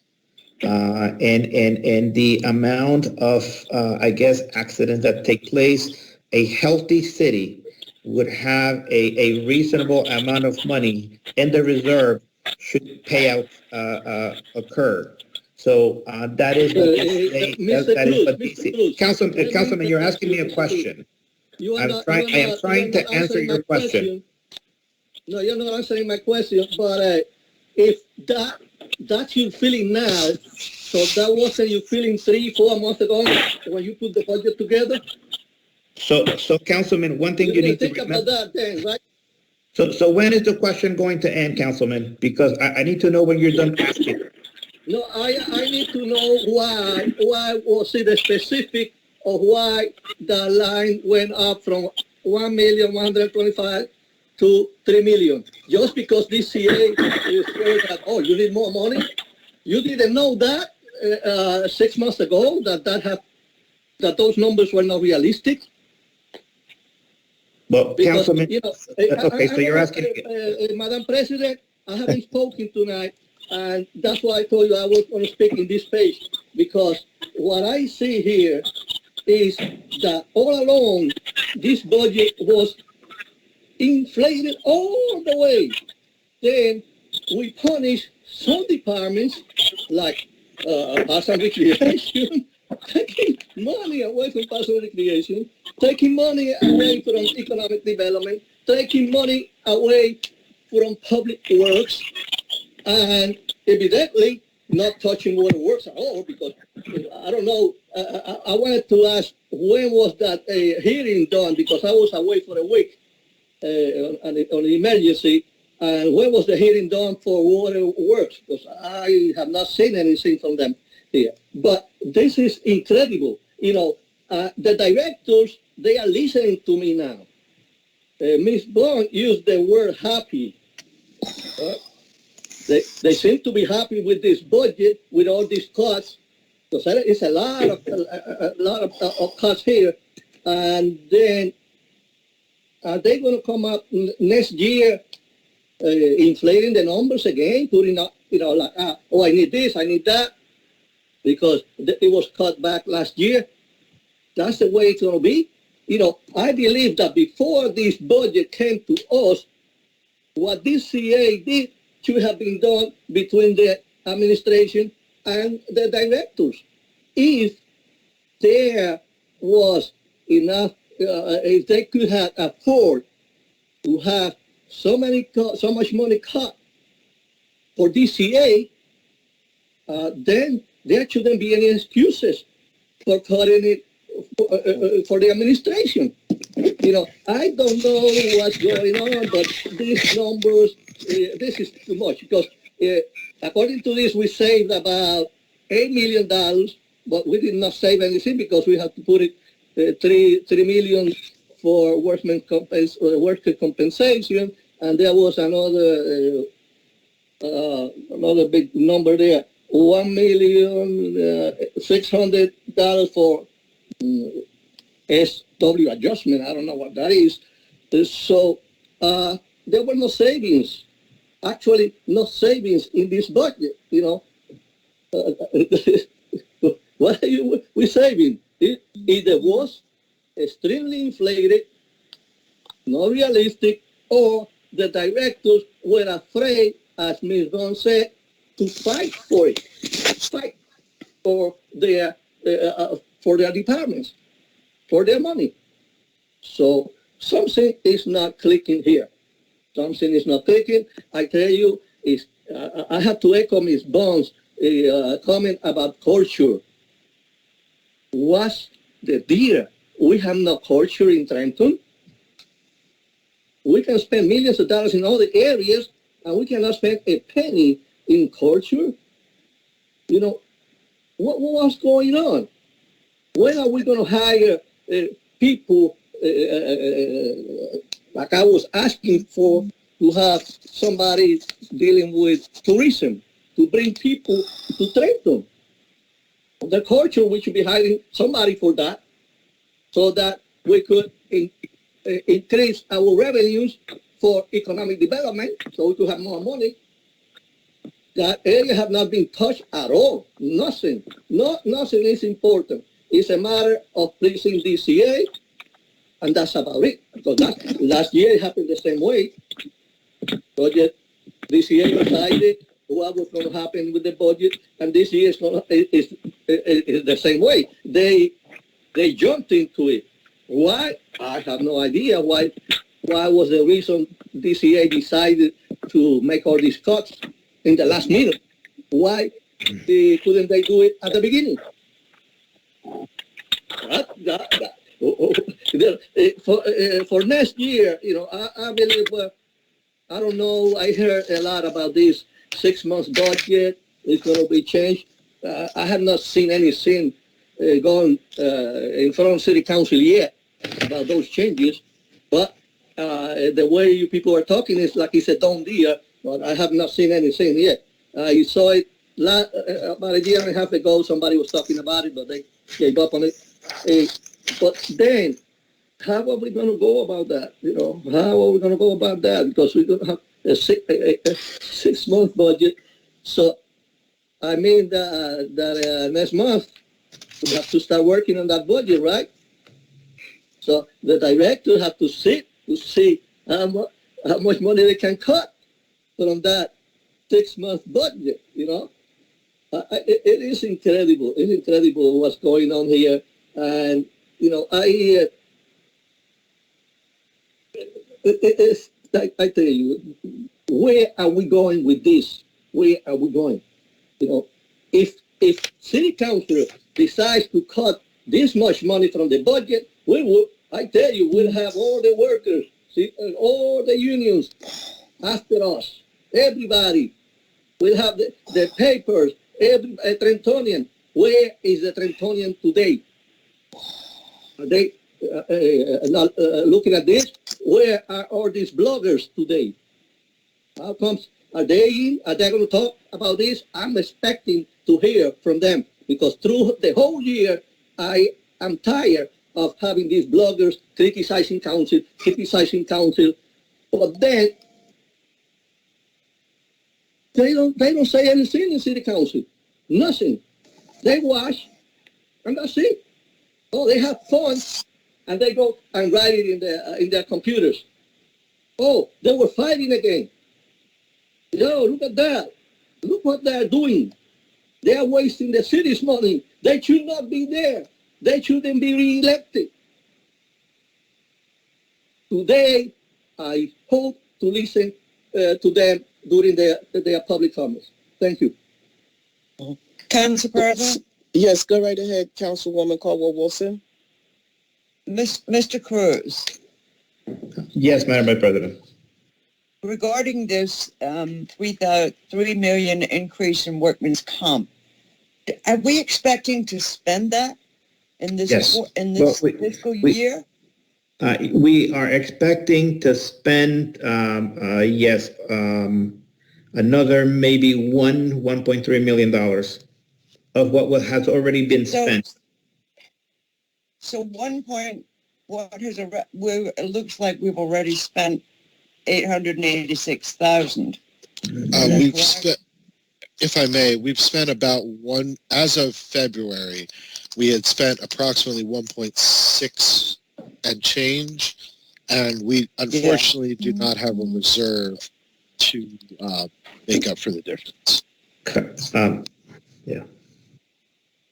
and the amount of, I guess, accidents that take place, a healthy city would have a reasonable amount of money in the reserve should payouts occur. So that is what Councilman, you're asking me a question. I am trying to answer your question. No, you're not answering my question, but if that's your feeling now, so that wasn't your feeling 3-4 months ago when you put the budget together? So Councilman, one thing you need to remember. Think about that then, right? So when is the question going to end, Councilman? Because I need to know when you're done asking. No, I need to know why was it specific of why the line went up from 1,125,000 to 3 million. Just because this CA is saying that, oh, you need more money? You didn't know that 6 months ago that those numbers were not realistic? Well, because, Councilman, you know, okay, so you're asking. Madam President, I haven't spoken tonight, and that's why I told you I was going to speak in this page, because what I see here is that all along this budget was inflated all the way. Then we punish some departments like Parks and Recreation, taking money away from Parks and Recreation, taking money away from economic development, taking money away from public works, and evidently not touching waterworks at all, because I don't know, I wanted to ask, when was that hearing done? Because I was away for a week on an emergency. And when was the hearing done for waterworks? Because I have not seen anything from them here. But this is incredible. You know, the directors, they are listening to me now. Ms. Bond used the word happy. They seem to be happy with this budget, with all these cuts. Because it's a lot of cuts here. And then are they going to come up next year inflating the numbers again, putting up, you know, like, oh, I need this, I need that, because it was cut back last year? That's the way it's going to be. You know, I believe that before this budget came to us, what this CA did should have been done between the administration and the directors. If there was enough, if they could have afford to have so much money cut for DCA, then there shouldn't be any excuses for cutting it for the administration. You know, I don't know what's going on, but these numbers, this is too much, because according to this, we saved about $8 million, but we did not save anything because we had to put it $3 million for worker compensation, and there was another big number there, $1,600,000 for SW adjustment. I don't know what that is. So there were no savings. Actually, no savings in this budget. You know, what are we saving? It either was extremely inflated, not realistic, or the directors were afraid, as Ms. Gunn said, to fight for it, fight for their departments, for their money. So something is not clicking here. Something is not clicking. I tell you, I have to echo Ms. Bond's comment about culture. What's the deal? We have no culture in Trenton. We can spend millions of dollars in other areas, and we cannot spend a penny in culture. You know, what's going on? When are we going to hire people like I was asking for, to have somebody dealing with tourism, to bring people to Trenton? The culture, we should be hiring somebody for that, so that we could increase our revenues for economic development, so we could have more money. That area have not been touched at all. Nothing. Nothing is important. It's a matter of pleasing DCA, and that's about it. Because last year it happened the same way. Budget, DCA decided what was going to happen with the budget, and this year is the same way. They jumped into it. Why? I have no idea why. Why was the reason DCA decided to make all these cuts in the last minute? Why couldn't they do it at the beginning? For next year, I believe. I don't know. I heard a lot about this 6 months budget. It's going to be changed. I have not seen anything going in front of City Council yet about those changes. But the way you people are talking is like it's a done deal. But I have not seen anything yet. I saw it about a year and a half ago. Somebody was talking about it, but they gave up on it. But then, how are we going to go about that? How are we going to go about that? Because we're going to have a 6 month budget. So, I mean that next month we have to start working on that budget, right? So the director have to sit to see how much money they can cut from that 6 month budget. It is incredible. It's incredible what's going on here, and I tell you, where are we going with this? Where are we going? If City Council decides to cut this much money from the budget, I tell you, we'll have all the workers, all the unions after us. Everybody will have the papers. Every Trentonian. Where is the Trentonian today? Are they looking at this? Where are all these bloggers today? How comes? Are they in? Are they going to talk about this? I'm expecting to hear from them, because through the whole year, I am tired of having these bloggers criticizing council, but then they don't say anything in City Council. Nothing. They watch, and that's it. Oh, they have fun, and they go and write it in their computers. Oh, they were fighting again. Look at that. Look what they're doing. They are wasting the city's money. They should not be there. They shouldn't be re-elected. Today, I hope to listen to them during their public comments. Thank you. Council President? Yes, go right ahead, Councilwoman Caldwell-Wilson. Mr. Cruz, Yes, Madam Vice President. regarding this $3 million increase in workman's comp, are we expecting to spend that in this Yes. fiscal year? We are expecting to spend, another maybe $1.3 million of what has already been spent. So it looks like we've already spent $886,000. We've spent, if I may, we've spent about as of February, we had spent approximately 1.6 and change, and we unfortunately do not have a reserve to make up for the difference.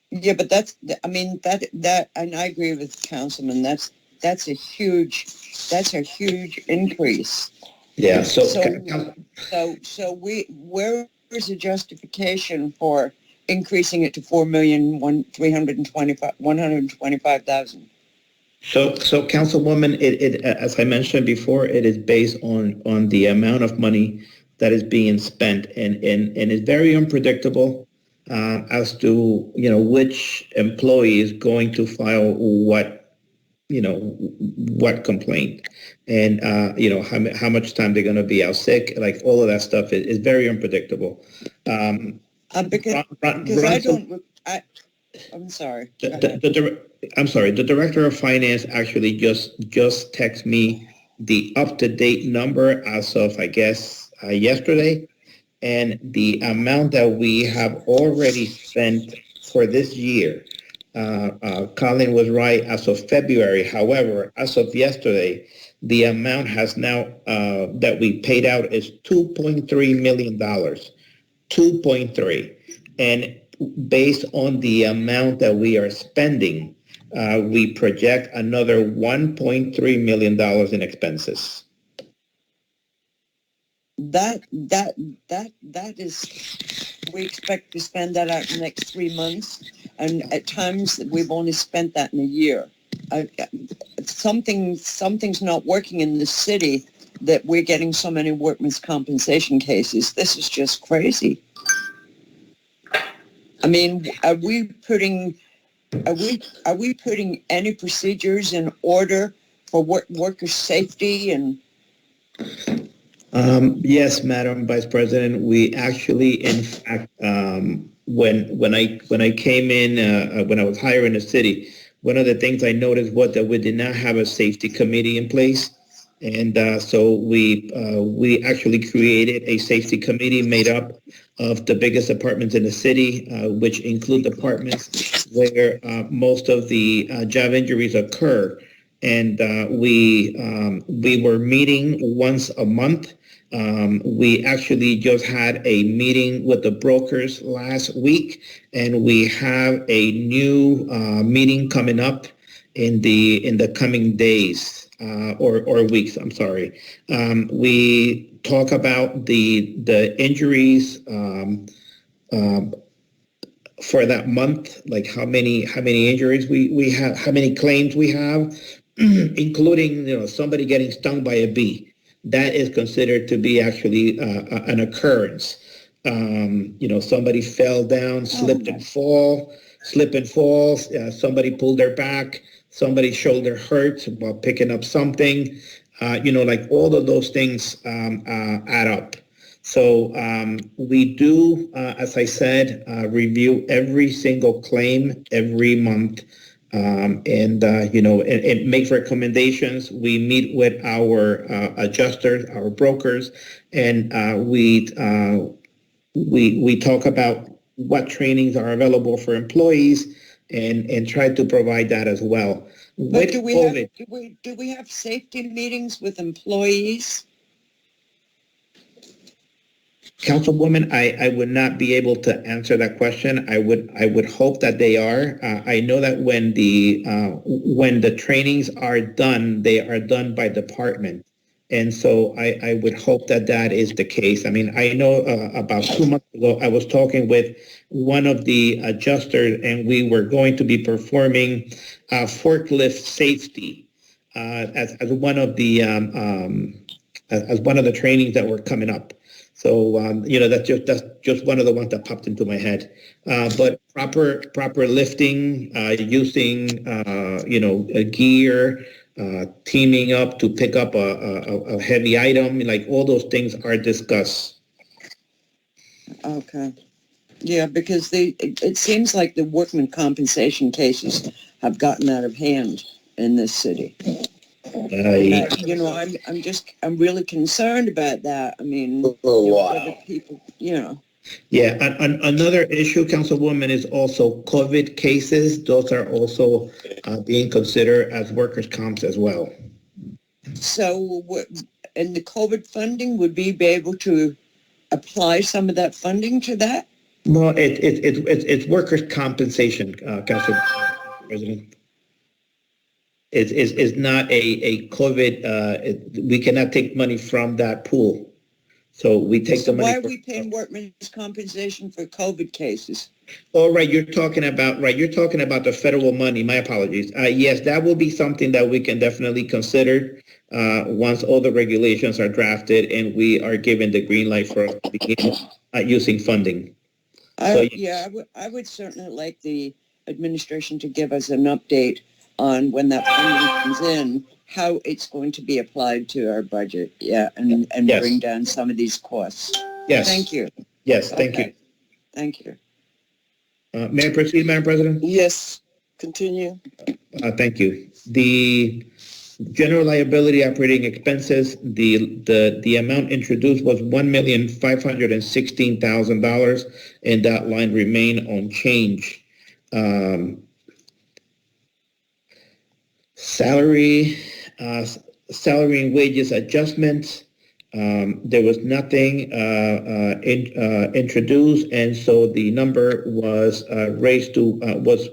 Yeah, but that, and I agree with Councilman. That's a huge increase. Yeah. Where is the justification for increasing it to $4,325,000? So Councilwoman, it as I mentioned before, it is based on the amount of money that is being spent, and it's very unpredictable. as to, which employee is going to file what complaint, and, how much time they're going to be out sick, like all of that stuff is very unpredictable. I'm sorry. I'm sorry. The director of finance actually just texted me the up-to-date number as of, I guess, yesterday, and the amount that we have already spent for this year. Colin was right as of February. However, as of yesterday, the amount has now that we paid out is $2.3 million. 2.3, and based on the amount that we are spending, we project another $1.3 million in expenses. That is, we expect to spend that out in the next 3 months, and at times we've only spent that in a year. Something's not working in the city that we're getting so many workmen's compensation cases. This is just crazy. I mean, are we putting any procedures in order for worker safety and? Yes, Madam Vice President. We actually, in fact, when I came in, when I was hired in the city, one of the things I noticed was that we did not have a safety committee in place. And so we actually created a safety committee made up of the biggest departments in the city, which include departments where most of the job injuries occur. And we were meeting once a month. We actually just had a meeting with the brokers last week, and we have a new meeting coming up in the coming days. Or weeks, I'm sorry. We talk about the injuries for that month, like how many injuries we have, how many claims we have, including somebody getting stung by a bee. That is considered to be actually an occurrence. Somebody fell down, slip and fall, somebody pulled their back. Somebody's shoulder hurts while picking up something, like all of those things add up. So we do, as I said, review every single claim every month, and make recommendations. We meet with our adjusters, our brokers, and we talk about what trainings are available for employees, and try to provide that as well. But do we have safety meetings with employees? Councilwoman, I would not be able to answer that question. I would hope that they are. I know that when the trainings are done, they are done by department. And so I would hope that is the case. I mean, I know about 2 months ago, I was talking with one of the adjusters, and we were going to be performing forklift safety as one of the trainings that were coming up. So that's just one of the ones that popped into my head. But proper lifting, using gear. Teaming up to pick up a heavy item, like all those things are discussed. Okay. Yeah, because it seems like the workman compensation cases have gotten out of hand in this city. I'm really concerned about that. I mean, whether people, Yeah, another issue, Councilwoman, is also COVID cases. Those are also being considered as workers' comps as well. So, and the COVID funding, would we be able to apply some of that funding to that? No, it's workers' compensation, Council President. It's not a COVID. We cannot take money from that pool. So we take the money. Why are we paying workmen's compensation for COVID cases? Oh, right. You're talking about the federal money. My apologies. Yes, that will be something that we can definitely consider once all the regulations are drafted and we are given the green light for using funding. I would certainly like the administration to give us an update on when that funding comes in, how it's going to be applied to our budget. Yeah, and Yes. bring down some of these costs. Yes. Thank you. Yes, thank Okay. Thank you. you. May I proceed, Madam President? Yes, continue. Thank you. The general liability operating expenses, the amount introduced was $1,516,000, and that line remained unchanged. Salary and wages adjustments. There was nothing introduced, and so the number was raised to was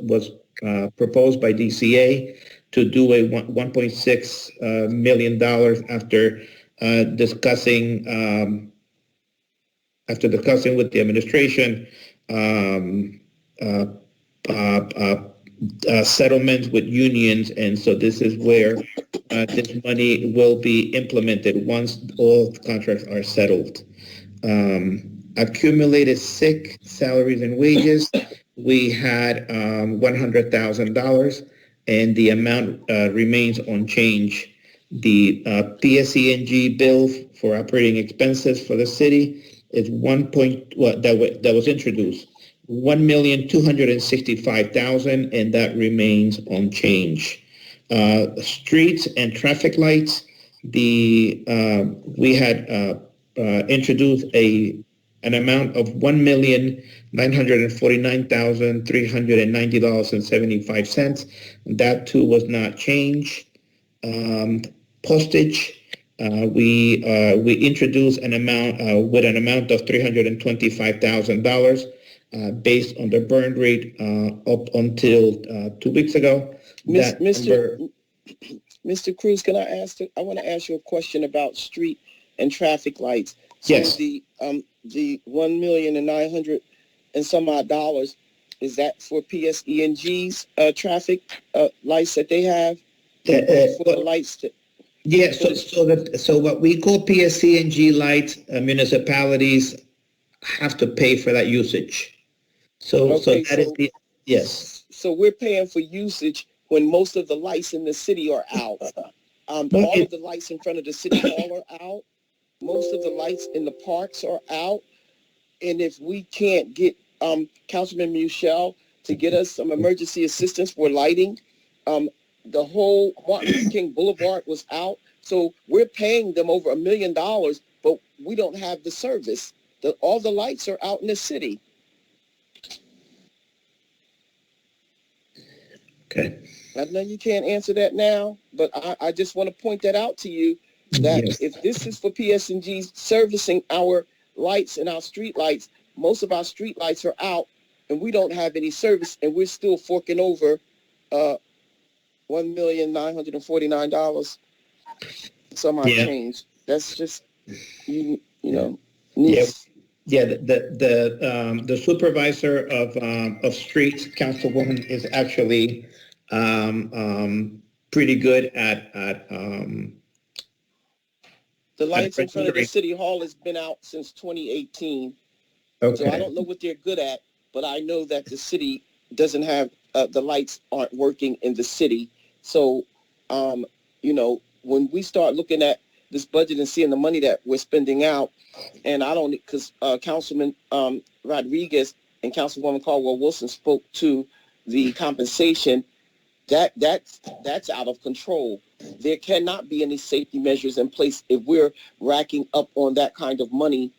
proposed by DCA to do a $1.6 million after discussing with the administration. Settlements with unions, and so this is where this money will be implemented once all contracts are settled. Accumulated sick salaries and wages, we had $100,000, and the amount remains unchanged. The PSE&G bill for operating expenses for the city is that was introduced. $1,265,000, and that remains unchanged. Streets and traffic lights, we had introduced an amount of $1,949,390.75. That too was not changed. Postage, we introduced an amount with an amount of $325,000. Based on the burn rate up until 2 weeks ago. Mr. Cruz, I want to ask you a question about street and traffic lights. So yes. The $1,900,000 and some odd dollars, is that for PSE&G's traffic lights that they have? For the lights that... Yeah, so what we call PSE&G lights, municipalities have to pay for that usage. Yes. So we're paying for usage when most of the lights in the city are out. All of the lights in front of the city hall are out. Most of the lights in the parks are out. And if we can't get Councilman Michelle to get us some emergency assistance for lighting, the whole Martin Luther King Boulevard was out. So we're paying them over $1 million, but we don't have the service. All the lights are out in the city. Okay. I know you can't answer that now, but I just want to point that out to you, that if this is for PS&G servicing our lights and our street lights, most of our street lights are out, and we don't have any service, and we're still forking over $1,949. Some odd change. That's just you know. Yeah, the supervisor of streets, Councilwoman, is actually pretty good at the lights in front of the city hall has been out since 2018. Okay. So I don't know what they're good at, but I know that the city doesn't have the lights aren't working in the city. So when we start looking at this budget and seeing the money that we're spending out, and I don't, because Councilman Rodriguez and Councilwoman Caldwell-Wilson spoke to the compensation, that's out of control. There cannot be any safety measures in place if we're racking up on that kind of money.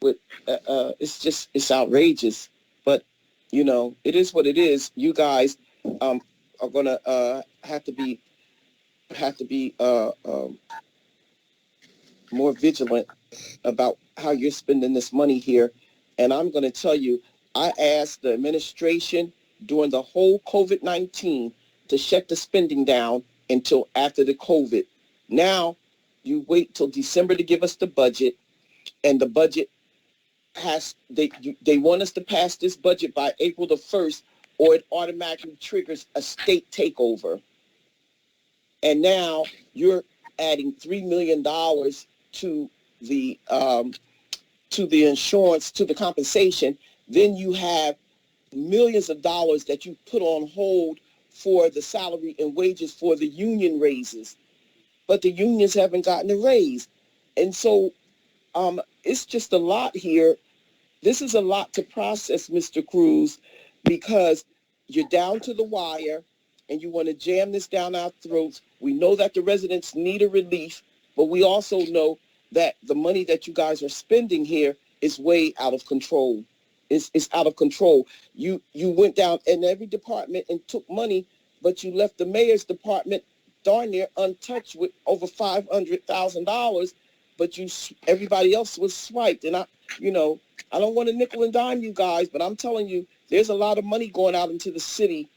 With it's outrageous. But it is what it is. You guys are gonna have to be more vigilant about how you're spending this money here. And I'm going to tell you, I asked the administration during the whole COVID-19 to shut the spending down until after the COVID. Now, you wait till December to give us the budget, and the budget they want us to pass this budget by April the 1st, or it automatically triggers a state takeover. And now you're adding $3 million to the insurance, to the compensation, Then you have millions of dollars that you put on hold for the salary and wages for the union raises, but the unions haven't gotten a raise. And so it's just a lot here. This is a lot to process, Mr. Cruz, because you're down to the wire and you want to jam this down our throats. We know that the residents need a relief, but we also know that the money that you guys are spending here is way out of control. It's out of control. You went down in every department and took money, but you left the mayor's department darn near untouched with over $500,000. But everybody else was swiped. And I don't want to nickel and dime you guys, but I'm telling you, there's a lot of money going out into the city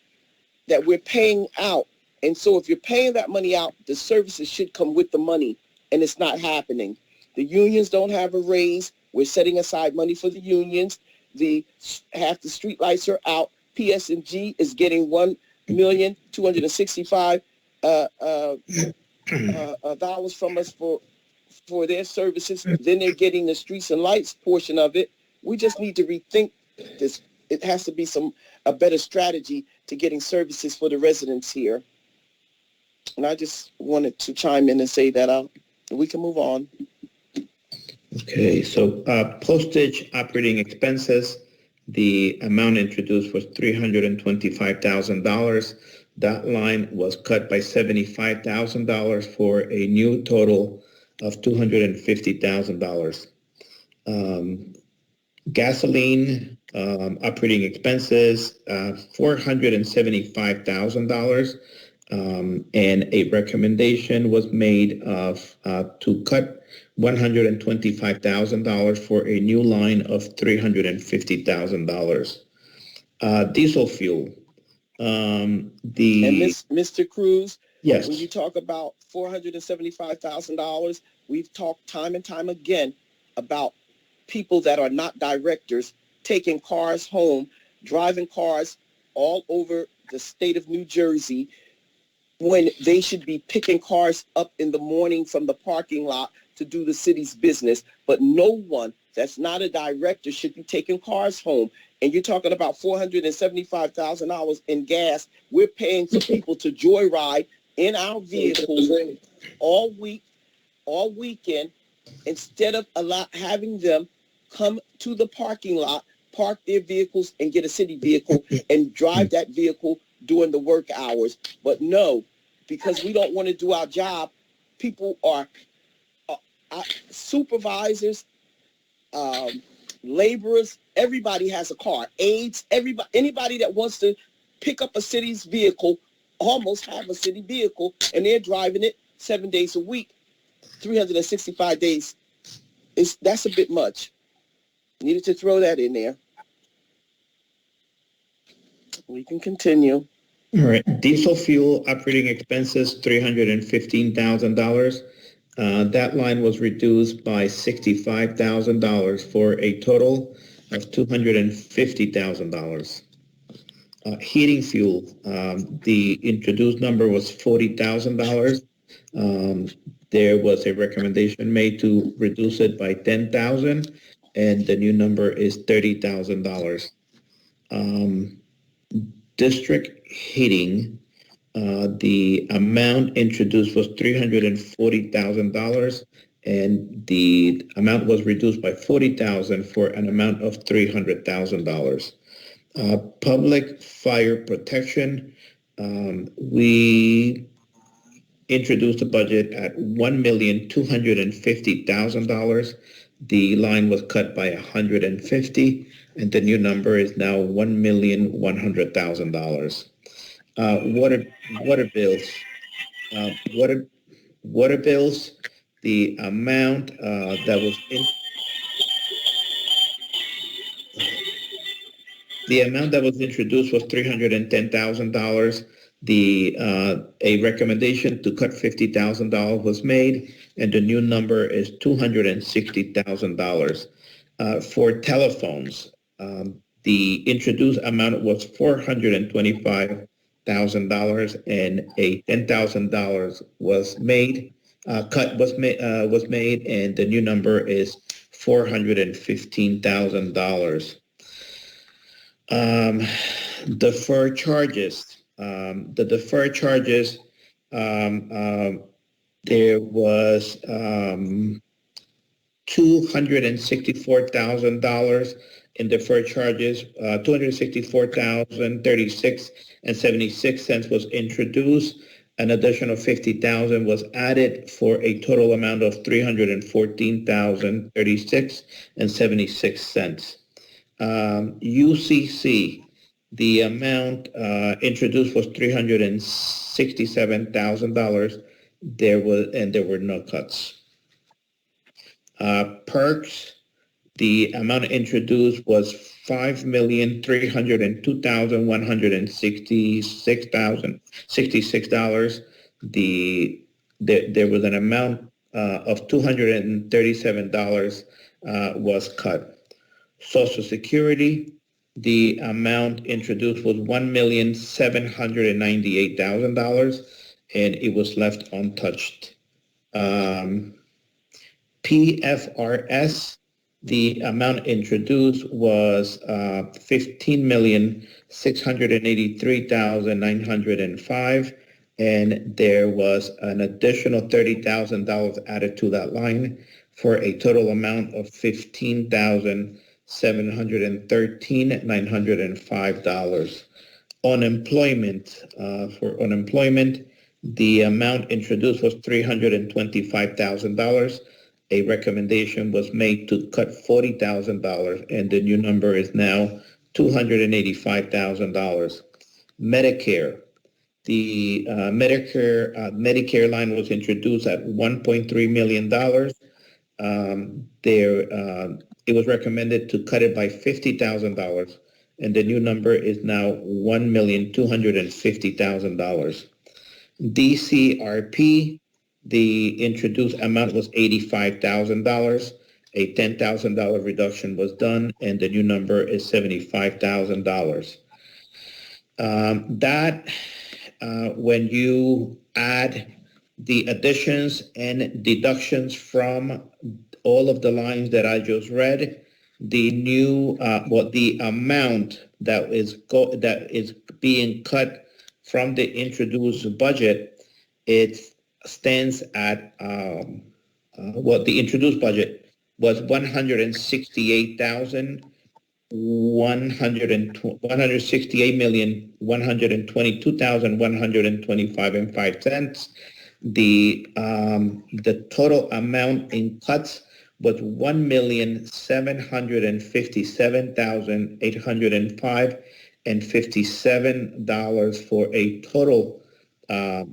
that we're paying out. And so if you're paying that money out, the services should come with the money, and it's not happening. The unions don't have a raise. We're setting aside money for the unions. Half the street lights are out. PS&G is getting $1,265,000 dollars from us for their services. Then they're getting the streets and lights portion of it. We just need to rethink this. It has to be a better strategy to getting services for the residents here. And I just wanted to chime in and say that we can move on. Okay, so postage operating expenses, the amount introduced was $325,000. That line was cut by $75,000 for a new total of $250,000. Gasoline operating expenses, $475,000, and a recommendation was made to cut $125,000 for a new line of $350,000. Diesel fuel. And Mr. Cruz, yes. When you talk about $475,000, we've talked time and time again about people that are not directors taking cars home, driving cars all over the state of New Jersey when they should be picking cars up in the morning from the parking lot to do the city's business. But no one that's not a director should be taking cars home. And you're talking about $475,000 in gas. We're paying for people to joyride in our vehicles all week, all weekend, instead of having them come to the parking lot, park their vehicles and get a city vehicle and drive that vehicle during the work hours. But no, because we don't want to do our job, people are supervisors, laborers, everybody has a car. Aides, anybody that wants to pick up a city's vehicle almost have a city vehicle, and they're driving it 7 days a week, 365 days. That's a bit much. Needed to throw that in there. We can continue. All right. Diesel fuel operating expenses, $315,000. That line was reduced by $65,000 for a total of $250,000. Heating fuel, the introduced number was $40,000. There was a recommendation made to reduce it by $10,000, and the new number is $30,000. District heating, the amount introduced was $340,000, and the amount was reduced by $40,000 for an amount of $300,000. Public fire protection, we introduced a budget at $1,250,000. The line was cut by $150,000, and the new number is now $1,100,000. Water bills. Water bills. The amount that was introduced was $310,000. A recommendation to cut $50,000 was made, and the new number is $260,000. For telephones, the introduced amount was $425,000, and a $10,000 was made. Was made, and the new number is $415,000. Deferred charges. The deferred charges, there was $264,000 in deferred charges. 264,036 and 76 cents was introduced. An additional 50,000 was added for a total amount of 314,036 and 76 cents. UCC, the amount introduced was $367,000. There were no cuts. Perks, the amount introduced was $5,302,166. There was an amount of $237 was cut. Social Security, the amount introduced was $1,798,000, and it was left untouched. PFRS, the amount introduced was $15,683,905, and there was an additional $30,000 added to that line for a total amount of $15,713,905. Unemployment, for unemployment, the amount introduced was $325,000. A recommendation was made to cut $40,000, and the new number is now $285,000. Medicare, the Medicare line was introduced at $1.3 million. It was recommended to cut it by $50,000, and the new number is now $1,250,000. DCRP, the introduced amount was $85,000. A $10,000 reduction was done, and the new number is $75,000. When you add the additions and deductions from all of the lines that I just read, the new the amount that is being cut from the introduced budget, it stands at the introduced budget was $168,122,125.05. The total amount in cuts was $1,757,805.57 for a total a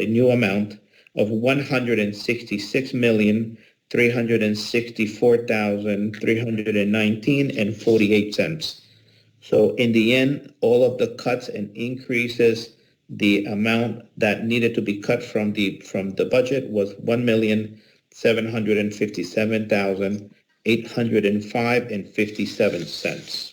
new amount of $166,364,319.48. So in the end, all of the cuts and increases, the amount that needed to be cut from the budget was $1,757,805.57.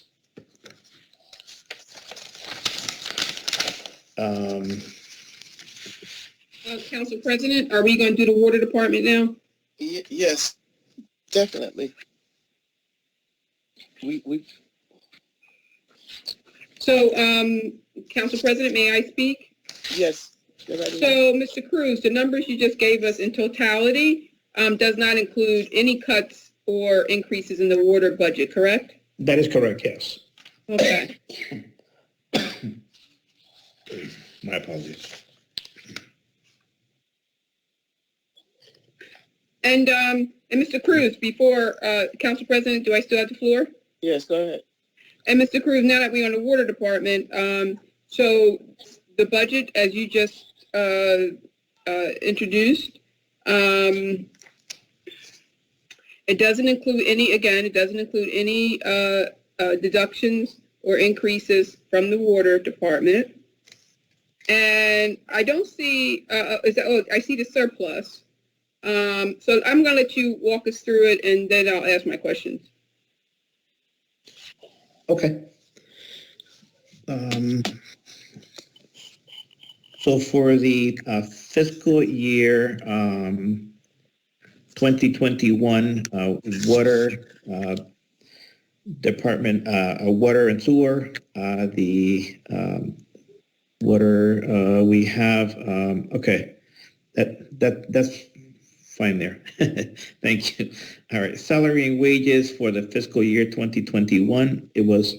Council President, are we going to do the water department now? Yes, definitely. We. So, Council President, may I speak? Yes. So, Mr. Cruz, the numbers you just gave us in totality does not include any cuts or increases in the water budget, correct? That is correct, yes. Okay. My apologies. And Mr. Cruz, before Council President, do I still have the floor? Yes, go ahead. And Mr. Cruz, now that we're on the water department, so the budget, as you just introduced, it doesn't include any deductions or increases from the water department. And I don't see, I see the surplus. So I'm going to let you walk us through it, and then I'll ask my questions. Okay. So for the fiscal year 2021 water Department, Water and Sewer, the water, we have, okay, that's fine there. Thank you. All right, salary and wages for the fiscal year 2021, it was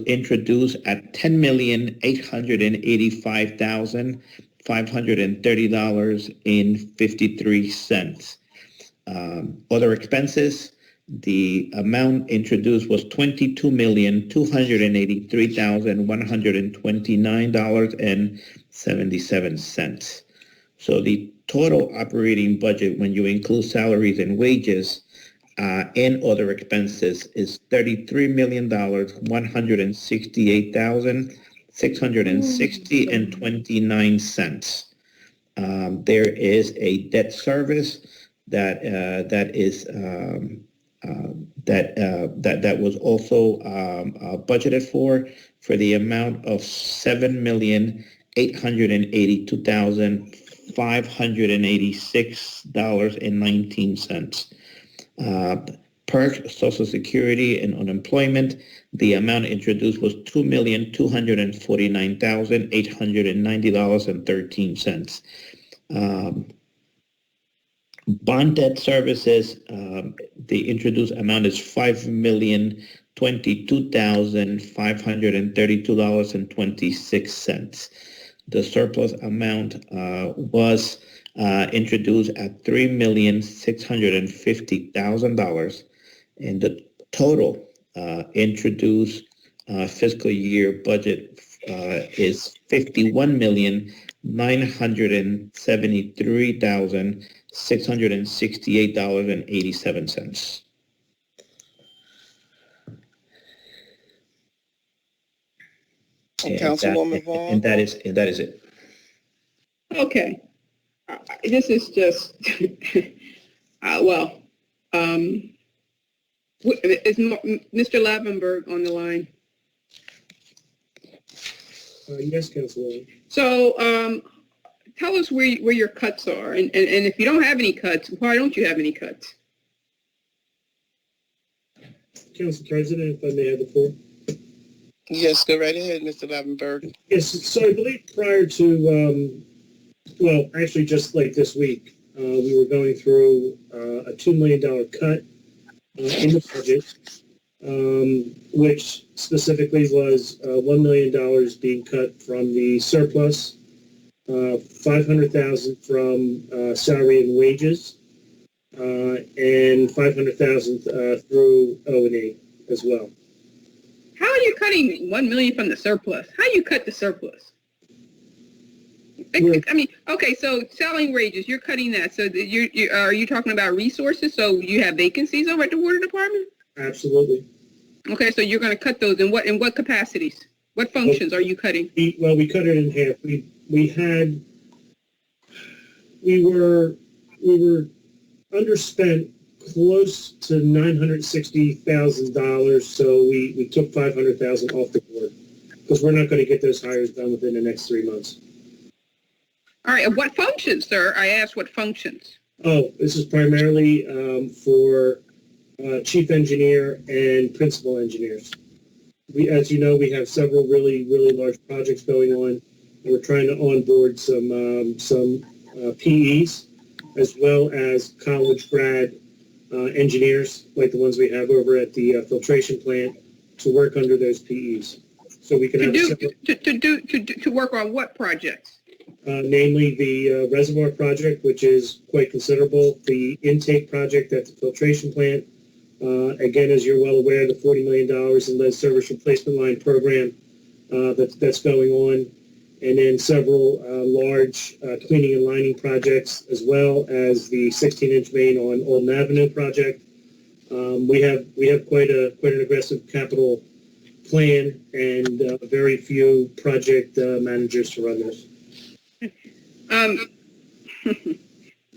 introduced at $10,885,530.53. Other expenses, the amount introduced was $22,283,129.77. So the total operating budget, when you include salaries and wages and other expenses, is $33,168,660.29. There is a debt service that was also budgeted for the amount of $7,882,586.19. Per Social Security and unemployment, the amount introduced was $2,249,890.13. Bond debt services, the introduced amount is $5,022,532.26. The surplus amount was introduced at $3,650,000, and the total introduced fiscal year budget is $51,973,668.87. Councilwoman Vaughn. And that is it. Okay. This is just, is Mr. Lavenberg on the line? Yes, Councilwoman. So tell us where your cuts are. And if you don't have any cuts, why don't you have any cuts? Council President, if I may have the floor. Yes, go right ahead, Mr. Lavenberg. Yes, so I believe prior to, actually just like this week, we were going through a $2 million cut in the budget, which specifically was $1 million being cut from the surplus, $500,000 from salary and wages, and $500,000 through O&E as well. How are you cutting $1 million from the surplus? How do you cut the surplus? I mean, okay, so selling wages, you're cutting that. So are you talking about resources? So you have vacancies over at the water department? Absolutely. Okay, so you're going to cut those in what capacities? What functions are you cutting? We cut it in half. We were underspent close to $960,000, so we took $500,000 off the board because we're not going to get those hires done within the next 3 months. All right, and what functions, sir? I asked what functions. Oh, this is primarily for chief engineer and principal engineers. As you know, we have several really large projects going on, and we're trying to onboard some PEs as well as college grad engineers like the ones we have over at the filtration plant to work under those PEs. So we can to work on what projects? Namely the reservoir project, which is quite considerable, the intake project at the filtration plant. Again, as you're well aware, the $40 million in lead service replacement line program that's going on, and then several large cleaning and lining projects, as well as the 16-inch main on Alden Avenue project. We have quite an aggressive capital plan and very few project managers to run this.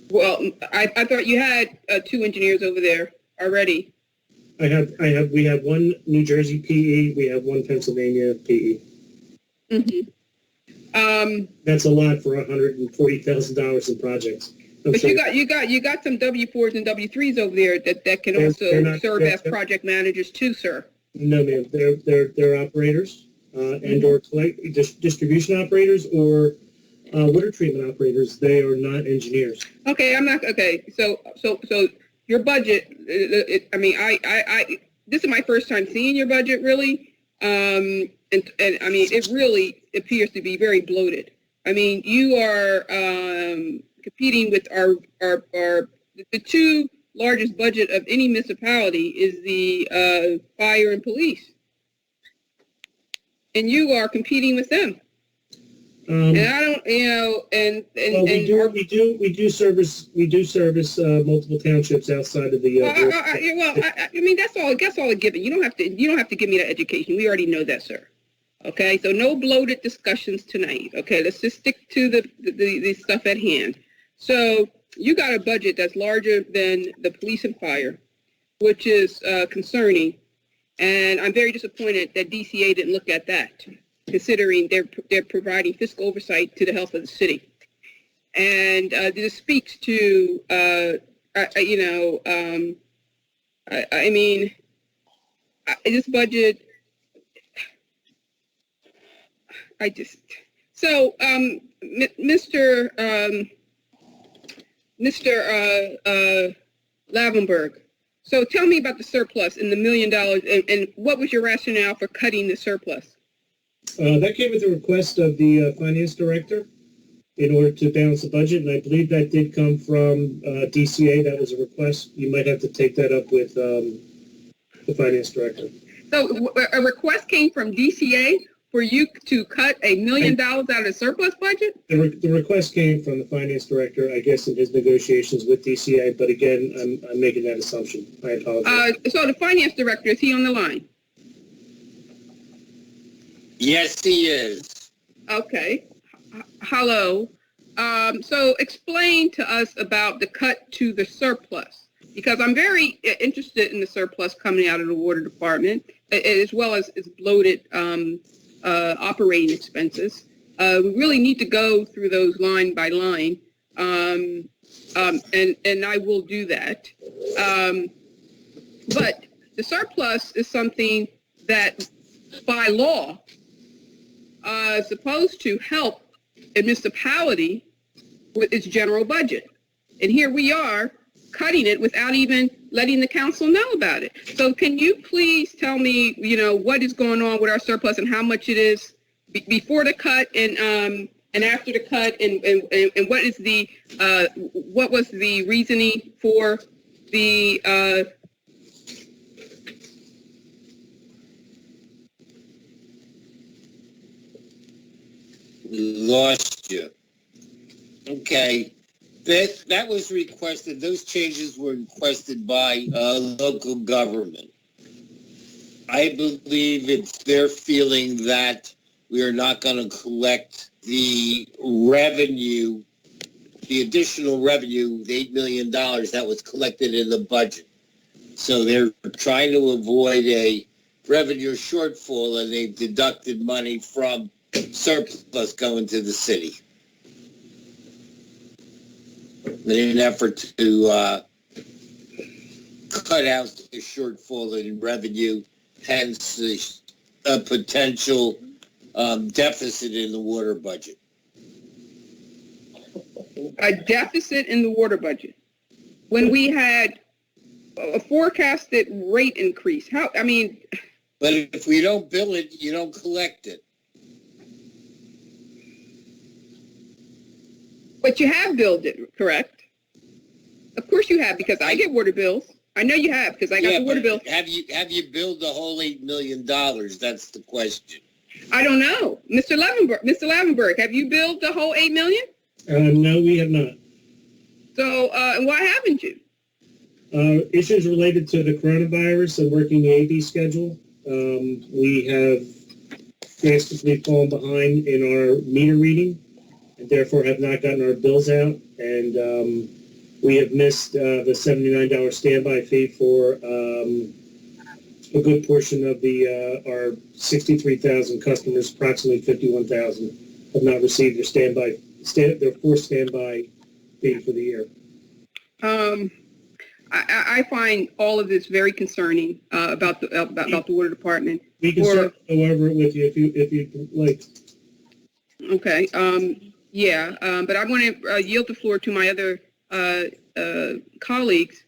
Well, I thought you had 2 engineers over there already. We have one New Jersey PE, we have one Pennsylvania PE. Mm-hmm. That's a lot for $140,000 in projects. I'm But sorry. you got some W4s and W3s over there that can also serve as project managers too, sir. No, ma'am. They're operators and or distribution operators or water treatment operators. They are not engineers. Okay, I'm not okay. So your budget. This is my first time seeing your budget, really. And I mean, it really appears to be very bloated. I mean, you are competing with the two largest budget of any municipality is the fire and police, and you are competing with them. And I don't, we do service multiple townships outside of the. I mean, that's all a given. You don't have to give me that education. We already know that, sir. Okay, so no bloated discussions tonight. Okay, let's just stick to the stuff at hand. So you got a budget that's larger than the police and fire, which is concerning, and I'm very disappointed that DCA didn't look at that, considering they're providing fiscal oversight to the health of the city. And this speaks to, this budget, Mr. Lavenberg, so tell me about the surplus and the $1 million, and what was your rationale for cutting the surplus? That came at the request of the finance director in order to balance the budget, and I believe that did come from DCA. That was a request. You might have to take that up with the finance director. So a request came from DCA for you to cut $1 million out of the surplus budget? The request came from the finance director, I guess, in his negotiations with DCA, but again, I'm making that assumption. I apologize. So the finance director, is he on the line? Yes, he is. Okay. Hello. So explain to us about the cut to the surplus, because I'm very interested in the surplus coming out of the water department, as well as bloated operating expenses. We really need to go through those line by line, and I will do that. But the surplus is something that, by law, is supposed to help a municipality with its general budget. And here we are cutting it without even letting the council know about it. So can you please tell me, what is going on with our surplus and how much it is before the cut and after the cut, and what is what was the reasoning for the Lost you. Okay. That was requested. Those changes were requested by local government. I believe it's their feeling that we are not going to collect the revenue, the additional revenue, the $8 million that was collected in the budget. So they're trying to avoid a revenue shortfall, and they've deducted money from surplus going to the city in an effort to cut out the shortfall in revenue, hence a potential deficit in the water budget. A deficit in the water budget when we had a forecasted rate increase? But if we don't bill it, you don't collect it. But you have billed it, correct? Of course you have, because I get water bills. I know you have, because I got the water bill. Have you billed the whole $8 million? That's the question. I don't know. Mr. Lavenberg, have you billed the whole $8 million? No, we have not. So why haven't you? Issues related to the coronavirus and working the AB schedule. We have drastically fallen behind in our meter reading, and therefore have not gotten our bills out, and we have missed the $79 standby fee for a good portion of our 63,000 customers. Approximately 51,000 have not received their forced standby be for the year? I find all of this very concerning about the water department. We can certainly go over it with you if you like. Okay. Yeah. But I want to yield the floor to my other colleagues.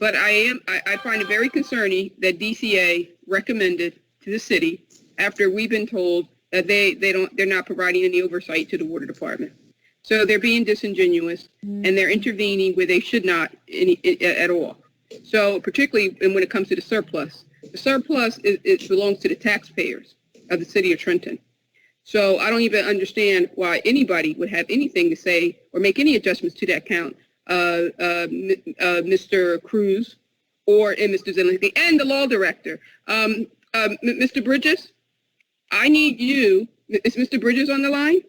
But I find it very concerning that DCA recommended to the city after we've been told that they're not providing any oversight to the water department. So they're being disingenuous and they're intervening where they should not at all. So particularly when it comes to the surplus it belongs to the taxpayers of the city of Trenton. So I don't even understand why anybody would have anything to say or make any adjustments to that account, Mr. Cruz and Mr. Zielinski and the law director. Mr. Bridges, I need you. Is Mr. Bridges on the line?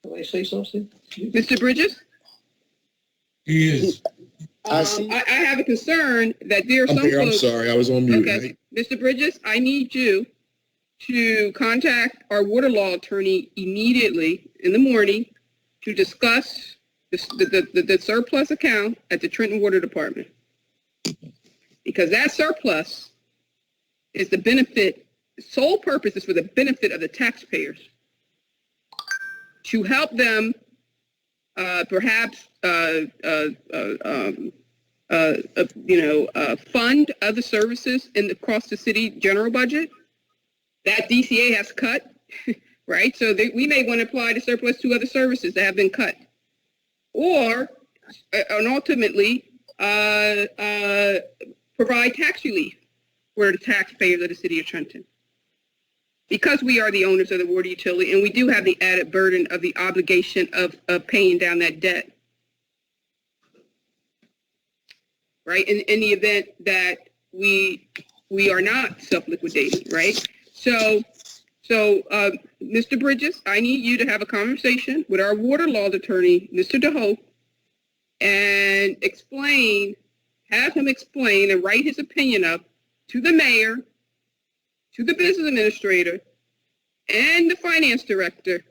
Can I say something? Mr. Bridges? He is. I have a concern that there are some folks. I'm sorry, I was on mute. Okay, Mr. Bridges, I need you to contact our water law attorney immediately in the morning to discuss the surplus account at the Trenton Water Department. Because that surplus is the benefit, sole purpose is for the benefit of the taxpayers. To help them perhaps fund other services across the city general budget that DCA has cut, right? So we may want to apply the surplus to other services that have been cut, and ultimately provide tax relief for the taxpayers of the city of Trenton. Because we are the owners of the water utility and we do have the added burden of the obligation of paying down that debt. Right, in the event that we are not self-liquidating, right? So, Mr. Bridges, I need you to have a conversation with our water law attorney, Mr. DeHope, and have him explain and write his opinion up to the mayor, to the business administrator, and the finance director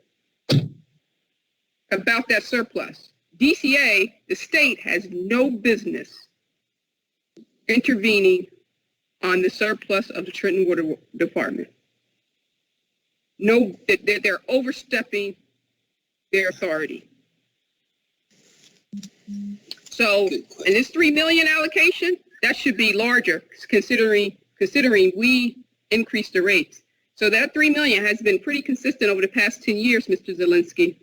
about that surplus. DCA, the state, has no business intervening on the surplus of the Trenton Water Department. No, they're overstepping their authority. So, and this $3 million allocation, that should be larger, considering we increased the rates. So that $3 million has been pretty consistent over the past 10 years, Mr. Zielinski.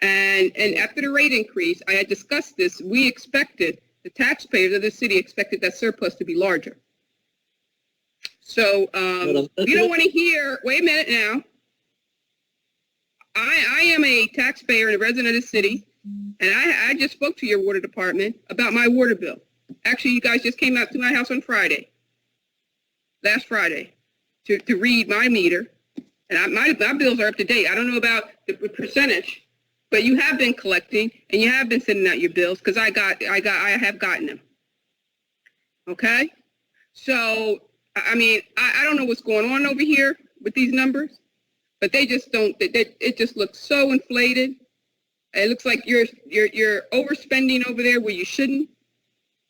And after the rate increase, I had discussed this. We expected, the taxpayers of the city expected that surplus to be larger. So you don't want to hear, wait a minute now. I am a taxpayer and a resident of the city, and I just spoke to your water department about my water bill. Actually, you guys just came out to my house on last Friday, to read my meter, and my bills are up to date. I don't know about the percentage, but you have been collecting and you have been sending out your bills because I have gotten them. Okay, so I mean I don't know what's going on over here with these numbers, but they just don't. It just looks so inflated. It looks like you're overspending over there where you shouldn't,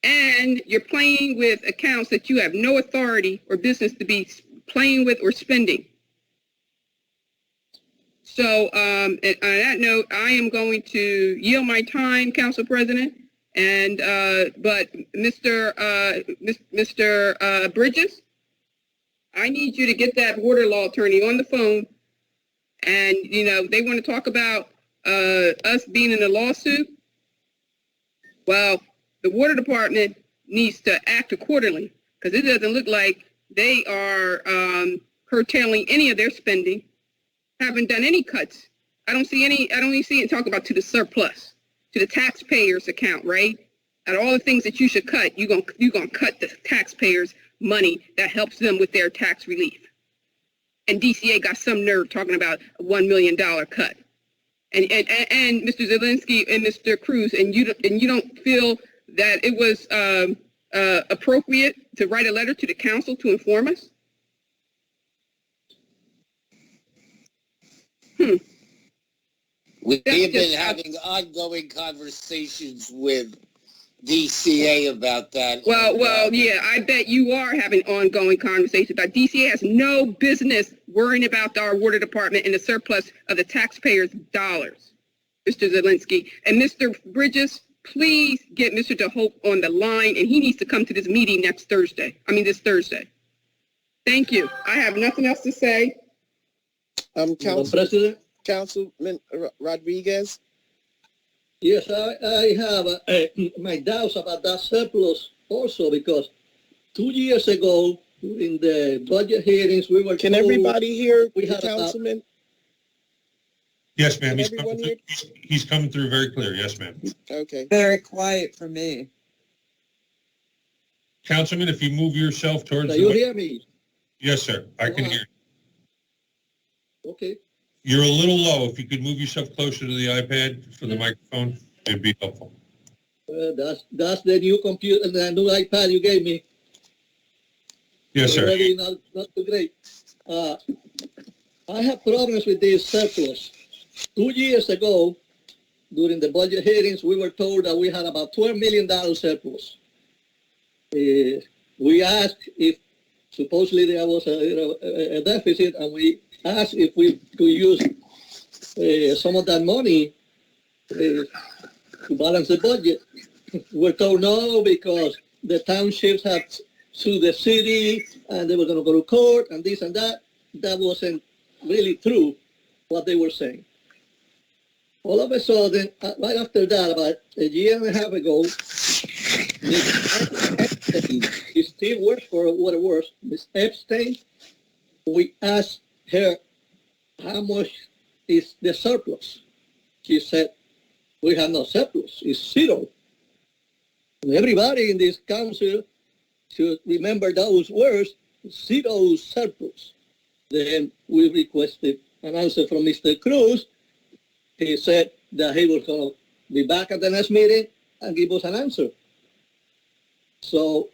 and you're playing with accounts that you have no authority or business to be playing with or spending. So on that note, I am going to yield my time, Council President, and but Mr. Bridges, I need you to get that water law attorney on the phone, and they want to talk about us being in a lawsuit. Well, the water department needs to act accordingly because it doesn't look like they are curtailing any of their spending. Haven't done any cuts. I don't see it talk about to the surplus, to the taxpayers account, right? And all the things that you should cut, you're gonna cut the taxpayers' money that helps them with their tax relief. And DCA got some nerve talking about a $1 million cut. And Mr. Zielinski and Mr. Cruz, and you don't feel that it was appropriate to write a letter to the council to inform us? We've been having ongoing conversations with DCA about that. Well, yeah, I bet you are having ongoing conversations about DCA has no business worrying about our water department and the surplus of the taxpayers' dollars, Mr. Zielinski. And Mr. Bridges, please get Mr. DeHope on the line, and he needs to come to this meeting this Thursday. Thank you. I have nothing else to say. Councilman Rodriguez. Yes, I have my doubts about that surplus also because 2 years ago in the budget hearings we were Can told everybody hear we the had councilman? Yes, ma'am. He's coming through very clear. Yes, ma'am. Okay. Very quiet for me. Councilman, if you move yourself towards Can you hear me? Yes, sir. I can hear you. Okay. You're a little low. If you could move yourself closer to the iPad for the microphone, it'd be helpful. That's the new computer, the new iPad you gave me. Yes, sir. Already not too great. I have problems with this surplus. 2 years ago, during the budget hearings, we were told that we had about $12 million surplus. We asked if supposedly there was a deficit, and we asked if we could use some of that money to balance the budget. We're told no, because the townships had sued the city and they were going to go to court and this and that. That wasn't really true, what they were saying. All of a sudden, right after that, about a year and a half ago, Ms. Epstein, she still works for what it was, Ms. Epstein, we asked her how much is the surplus. She said, we have no surplus, it's zero. And everybody in this council should remember those words, zero surplus. Then we requested an answer from Mr. Cruz. He said that he was going to be back at the next meeting and give us an answer. So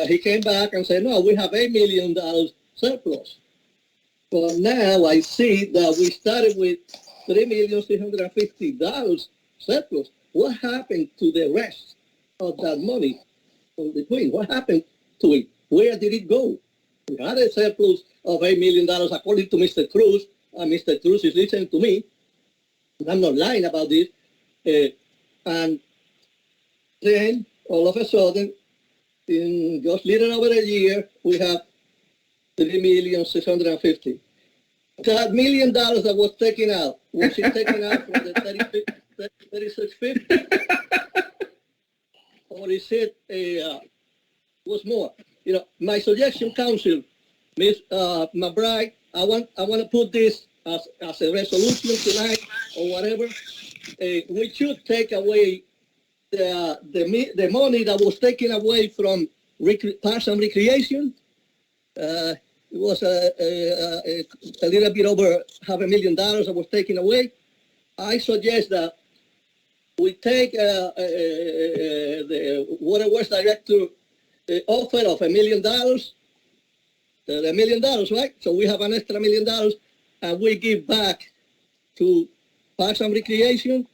he came back and said, no, we have $8 million surplus. But now I see that we started with $3,650,000 surplus. What happened to the rest of that money from the Queen? What happened to it? Where did it go? We had a surplus of $8 million according to Mr. Cruz, and Mr. Cruz is listening to me. I'm not lying about this. And then all of a sudden, in just little over a year, we have $3,650,000. That $1 million that was taken out, was it taken out from the 3650? Or is it was more? You know, my suggestion, Council, Ms. McBride, I want to put this as a resolution tonight or whatever. We should take away the money that was taken away from Parks and Recreation. It was a little bit over $500,000 that was taken away. I suggest that we take the Waterworks Director offer of $1 million, the $1 million, right? So we have an extra $1 million, and we give back to Parks and Recreation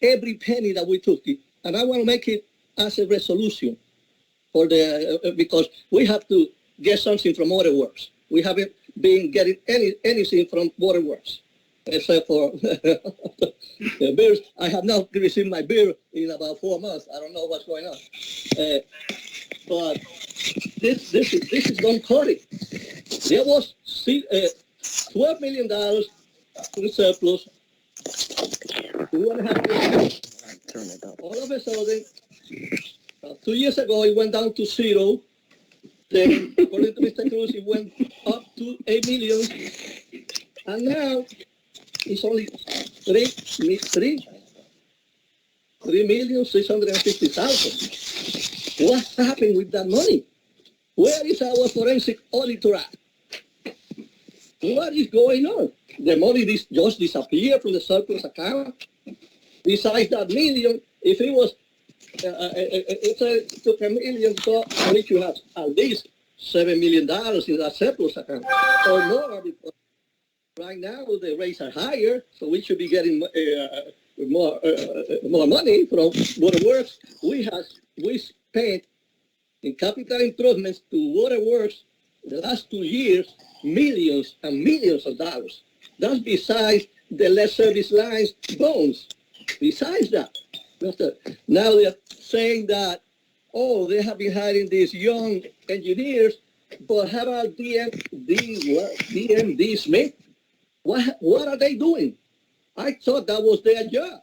every penny that we took it. And I want to make it as a resolution for the because we have to get something from Waterworks. We haven't been getting anything from Waterworks except for the bills. I have not received my bill in about 4 months. I don't know what's going on. But this is don't cut it. There was $12 million in surplus. All of a sudden, 2 years ago, it went down to zero. Then, according to Mr. Cruz, it went up to 8 million. And now, it's only 3,650,000. What happened with that money? Where is our forensic auditor at? What is going on? The money just disappeared from the surplus account. Besides that million, if it was, it took $1 million, so I need to have at least $7 million in that surplus account or more, because Right now, the rates are higher, so we should be getting more money from waterworks. We spent in capital improvements to waterworks the last 2 years millions and millions of dollars. That's besides the lead service lines bones. Besides that, now they're saying that, oh, they have been hiring these young engineers, but how about DMD Smith? What are they doing? I thought that was their job,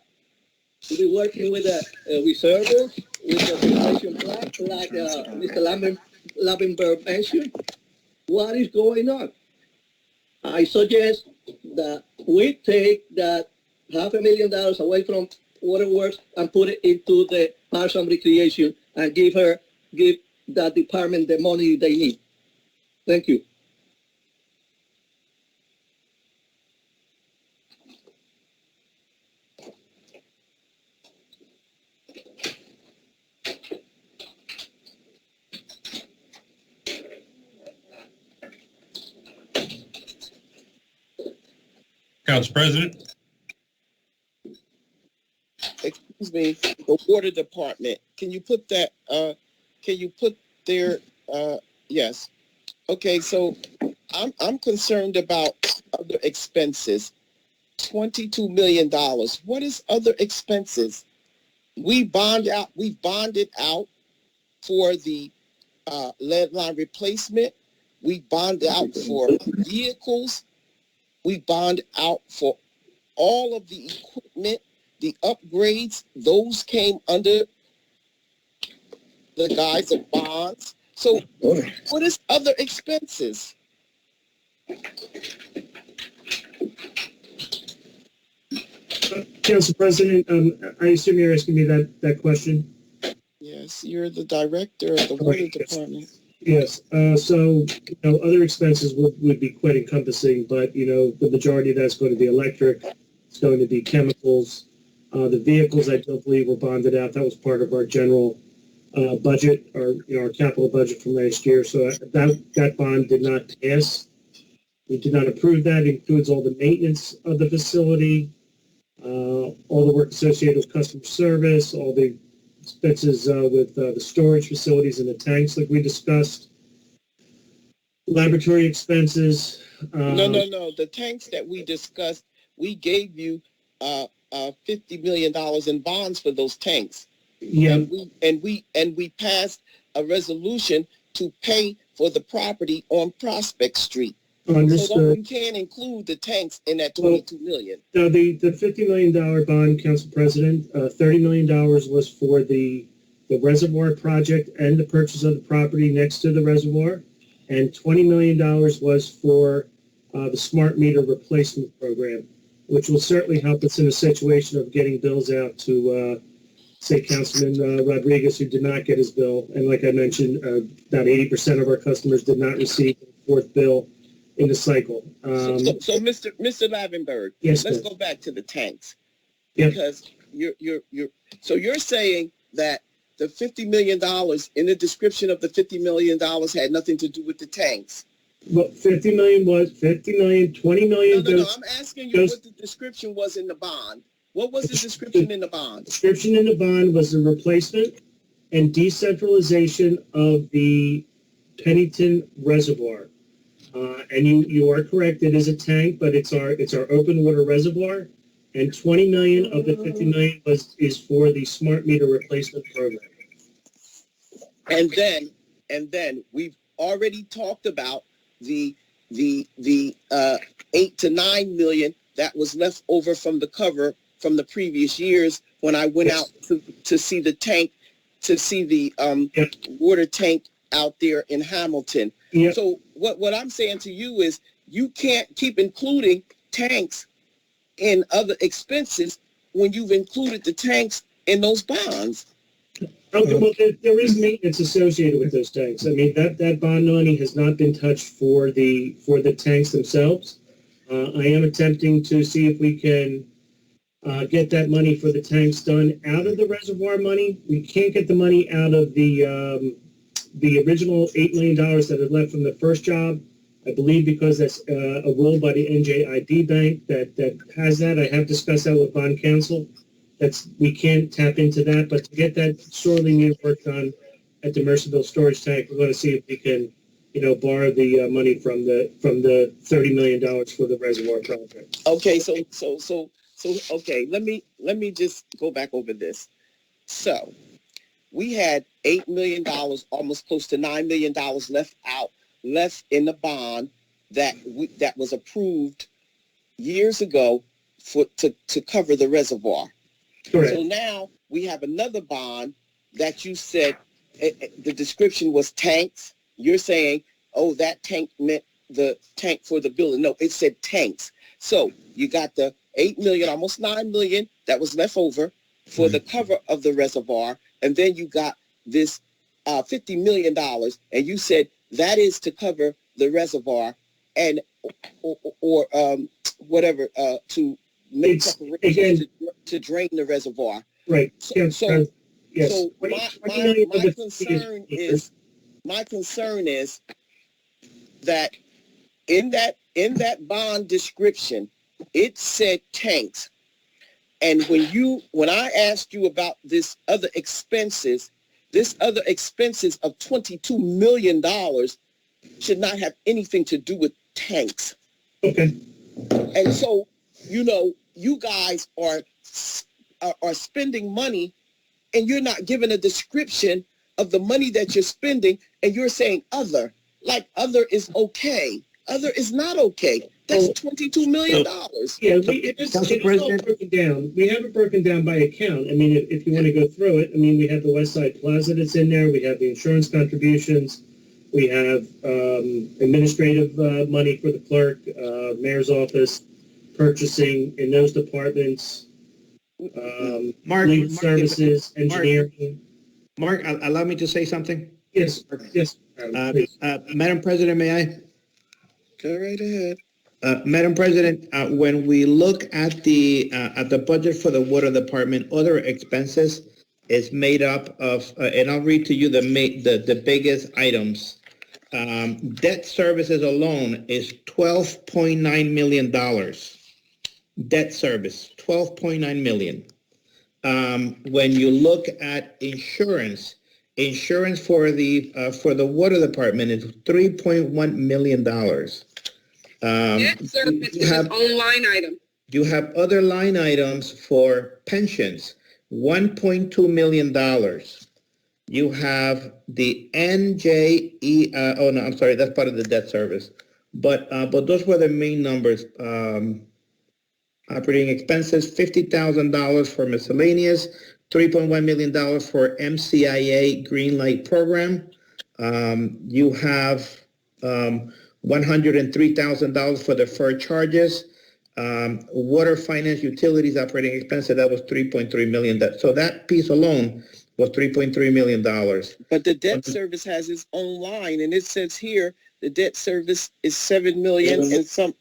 to be working with the reservoirs, with the filtration plant, like Mr. Lavenberg mentioned. What is going on? I suggest that we take that $500,000 away from waterworks and put it into the Parks and Recreation and give that department the money they need. Thank you. Council President? Excuse me, the water department. Can you put that, yes. Okay, so I'm concerned about other expenses. $22 million. What is other expenses? We bonded out for the lead line replacement. We bonded out for vehicles. We bond out for all of the equipment, the upgrades. Those came under the guise of bonds. So what is other expenses? Council President, I assume you're asking me that question? Yes, you're the director of the water department. Yes, so, other expenses would be quite encompassing, but, the majority of that's going to be electric, it's going to be chemicals. The vehicles, I don't believe, were bonded out. That was part of our general budget, our capital budget from last year, so that bond did not pass. We did not approve that. It includes all the maintenance of the facility, all the work associated with customer service, all the expenses with the storage facilities and the tanks like we discussed, laboratory expenses. No. The tanks that we discussed, we gave you $50 million in bonds for those tanks. Yeah. And we passed a resolution to pay for the property on Prospect Street. Understood. So you can't include the tanks in that $22 million. Now, the $50 million bond, Council President, $30 million was for the reservoir project and the purchase of the property next to the reservoir, and $20 million was for the smart meter replacement program, which will certainly help us in a situation of getting bills out to, say, Councilman Rodriguez, who did not get his bill. And like I mentioned, about 80% of our customers did not receive the fourth bill in the cycle. So Mr. Lavenberg, yes, let's go back to the tanks. Because you're saying that the $50 million in the description of the $50 million had nothing to do with the tanks. Well, 50 million was 50 million, 20 million. No, I'm asking you what the description was in the bond. What was the description in the bond? Description in the bond was the replacement and decentralization of the Pennington Reservoir. And you are correct, it is a tank, but it's our open water reservoir. And 20 million of the 50 million is for the smart meter replacement program. And then we've already talked about the 8 to 9 million that was left over from the cover from the previous years when I went out to see the tank, to see the water tank out there in Hamilton. So what I'm saying to you is you can't keep including tanks in other expenses when you've included the tanks in those bonds. Okay, well, there is maintenance associated with those tanks. I mean, that bond money has not been touched for the tanks themselves. I am attempting to see if we can get that money for the tanks done out of the reservoir money. We can't get the money out of the original $8 million that had left from the first job. I believe because that's a rule by the NJID Bank that has that. I have discussed that with bond counsel. We can't tap into that, but to get that sorely needed work done at the Mercerville storage tank, we're going to see if we can, borrow the money from the $30 million for the reservoir project. Okay, so okay, let me just go back over this. So we had $8 million, almost close to $9 million left in the bond that was approved years ago to cover the reservoir. Correct. So now we have another bond that you said the description was tanks. You're saying, oh, that tank meant the tank for the building. No, it said tanks. So you got the 8 million, almost 9 million that was left over for the cover of the reservoir. And then you got this $50 million, and you said that is to cover the reservoir and or whatever to make preparations to drain the reservoir. Right. Yes. So my concern is that in that bond description, it said tanks. And when I asked you about this other expenses of $22 million should not have anything to do with tanks. Okay. And so, you guys are spending money and you're not giving a description of the money that you're spending, and you're saying other, like other is okay. Other is not okay. That's $22 million. Yeah, it's all broken down. We have it broken down by account. I mean, if you want to go through it, I mean, we have the West Side Plaza that's in there. We have the insurance contributions. We have administrative money for the clerk, mayor's office, purchasing in those departments, legal services, engineering. Mark, allow me to say something? Yes. Madam President, may I? Go right ahead. Madam President, when we look at the budget for the water department, other expenses is made up of, and I'll read to you the biggest items. Debt services alone is $12.9 million. Debt service, $12.9 million. When you look at insurance for the water department is $3.1 million. Debt service is its own line item. You have other line items for pensions, $1.2 million. You have the NJE, oh no, I'm sorry, that's part of the debt service. But those were the main numbers. Operating expenses, $50,000 for miscellaneous, $3.1 million for MCIA Green Light Program. You have $103,000 for deferred charges. Water, finance, utilities, operating expenses, that was $3.3 million. So that piece alone was $3.3 million. But the debt service has its own line, and it says here the debt service is $7 million and some.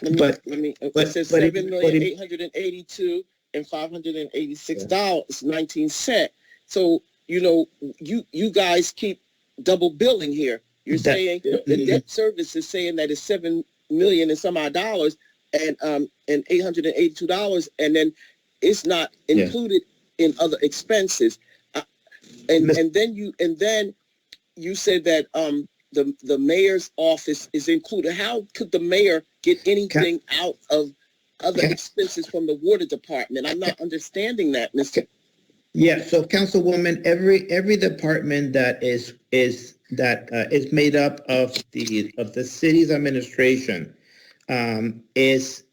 It says $7,882,586.19. So you guys keep double billing here. You're saying the debt service is saying that it's $7 million and some odd dollars and $882, and then it's not included in other expenses. And then you said that the mayor's office is included. How could the mayor get anything out of other expenses from the water department? I'm not understanding that, Mr. Yeah, so Councilwoman, every department that is made up of the city's administration is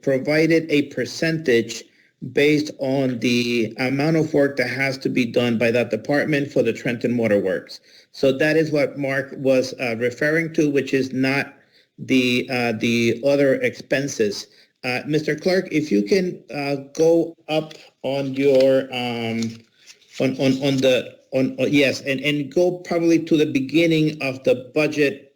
provided a percentage based on the amount of work that has to be done by that department for the Trenton Water Works. So that is what Mark was referring to, which is not the other expenses. Mr. Clerk, if you can go up on your yes, and go probably to the beginning of the budget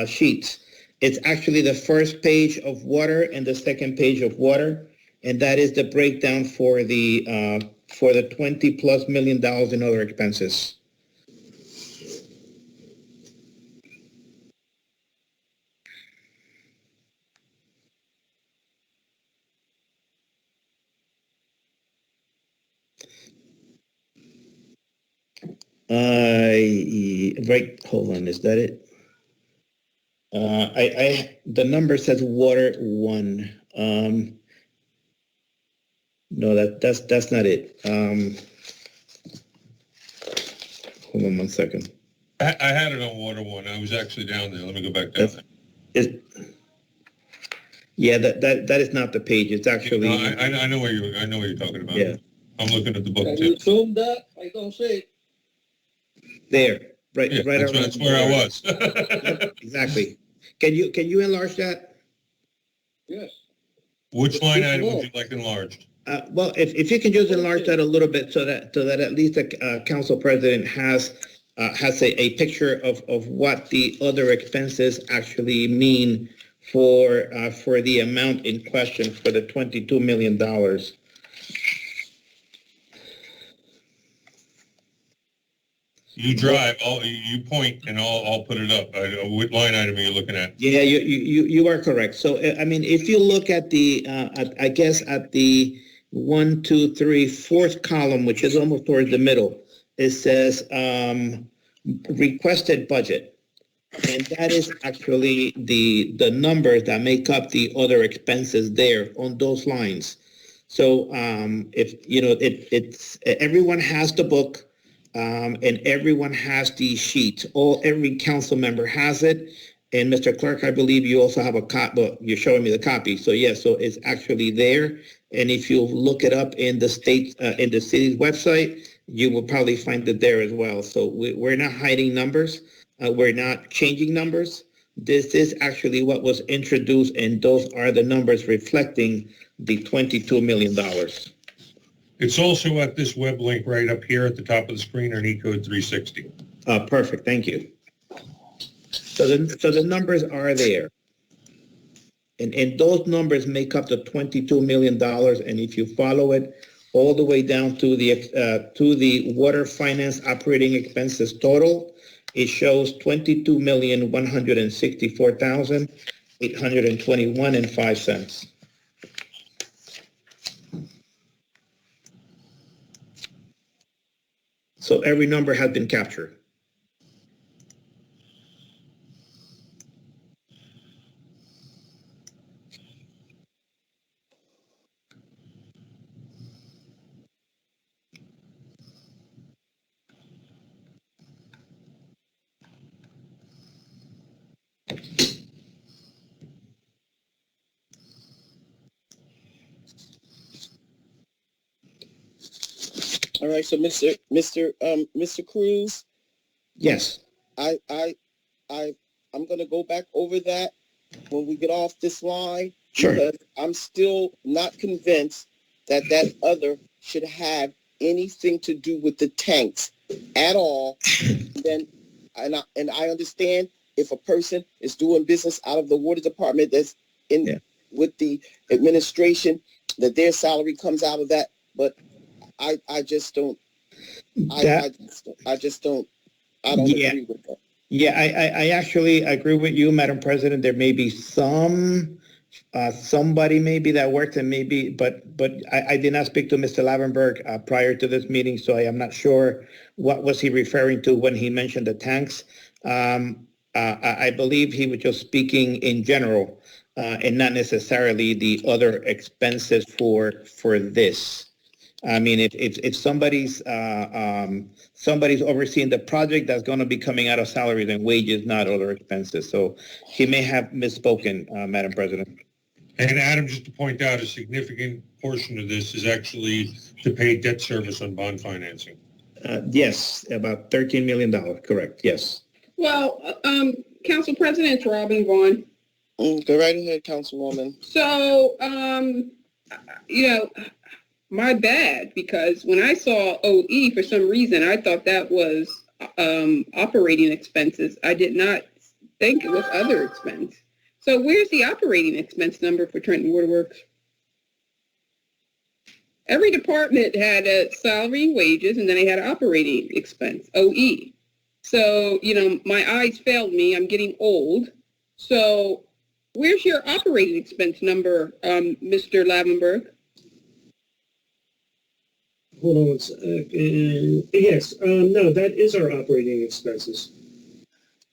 sheets. It's actually the first page of water and the second page of water, and that is the breakdown for the $20+ million in other expenses. Right, hold on, is that it? The number says water one. No, that's not it. Hold on 1 second. I had it on water one. I was actually down there. Let me go back down there. Yeah, that is not the page. It's actually. No, I know what you're talking about. Yeah. I'm looking at the book Can too. you zoom that? I don't see it. There, right, Yeah, right. that's where I was. Yep, exactly. Can you enlarge that? Yes. Which line item would you like enlarged? Well, if you can just enlarge that a little bit so that at least the council president has a picture of what the other expenses actually mean for the amount in question for the $22 million. You drive, you point, and I'll put it up. What line item are you looking at? Yeah, you are correct. So I mean, if you look at the I guess at the 1, 2, 3, 4th column, which is almost towards the middle, it says requested budget, and that is actually the numbers that make up the other expenses there on those lines. So if you know it's everyone has the book. And everyone has these sheets. Every council member has it. And Mr. Clerk, I believe you also have a copy. Well, you're showing me the copy. So yes, so it's actually there. And if you look it up in the state, in the city's website, you will probably find it there as well. So we're not hiding numbers. We're not changing numbers. This is actually what was introduced, and those are the numbers reflecting the $22 million. It's also at this web link right up here at the top of the screen on E-Code 360. Perfect, thank you. So the numbers are there. And those numbers make up the $22 million. And if you follow it all the way down to the water finance operating expenses total, it shows $22,164,821.05. So every number has been captured. All right, so Mr. Cruz. Yes. I'm going to go back over that when we get off this line. Sure. Because I'm still not convinced that other should have anything to do with the tanks at all. And I understand if a person is doing business out of the water department that's with the administration, that their salary comes out of that. But I just don't. I don't agree with that. Yeah, I actually agree with you, Madam President. There may be somebody maybe that works, and maybe, but I did not speak to Mr. Lavenberg prior to this meeting, so I am not sure what was he referring to when he mentioned the tanks. I believe he was just speaking in general, and not necessarily the other expenses for this. I mean, if somebody's overseeing the project, that's going to be coming out of salaries and wages, not other expenses. So he may have misspoken, Madam President. And Adam, just to point out, a significant portion of this is actually to pay debt service on bond financing. Yes, about $13 million, correct, yes. Well, Council President Robin Vaughn. Go right ahead, Councilwoman. So, my bad, because when I saw OE, for some reason, I thought that was operating expenses. I did not think it was other expense. So where's the operating expense number for Trenton Waterworks? Every department had a salary and wages, and then they had an operating expense, OE. So, my eyes failed me. I'm getting old. So where's your operating expense number, Mr. Lavenberg? hold on one second. Yes, no, that is our operating expenses.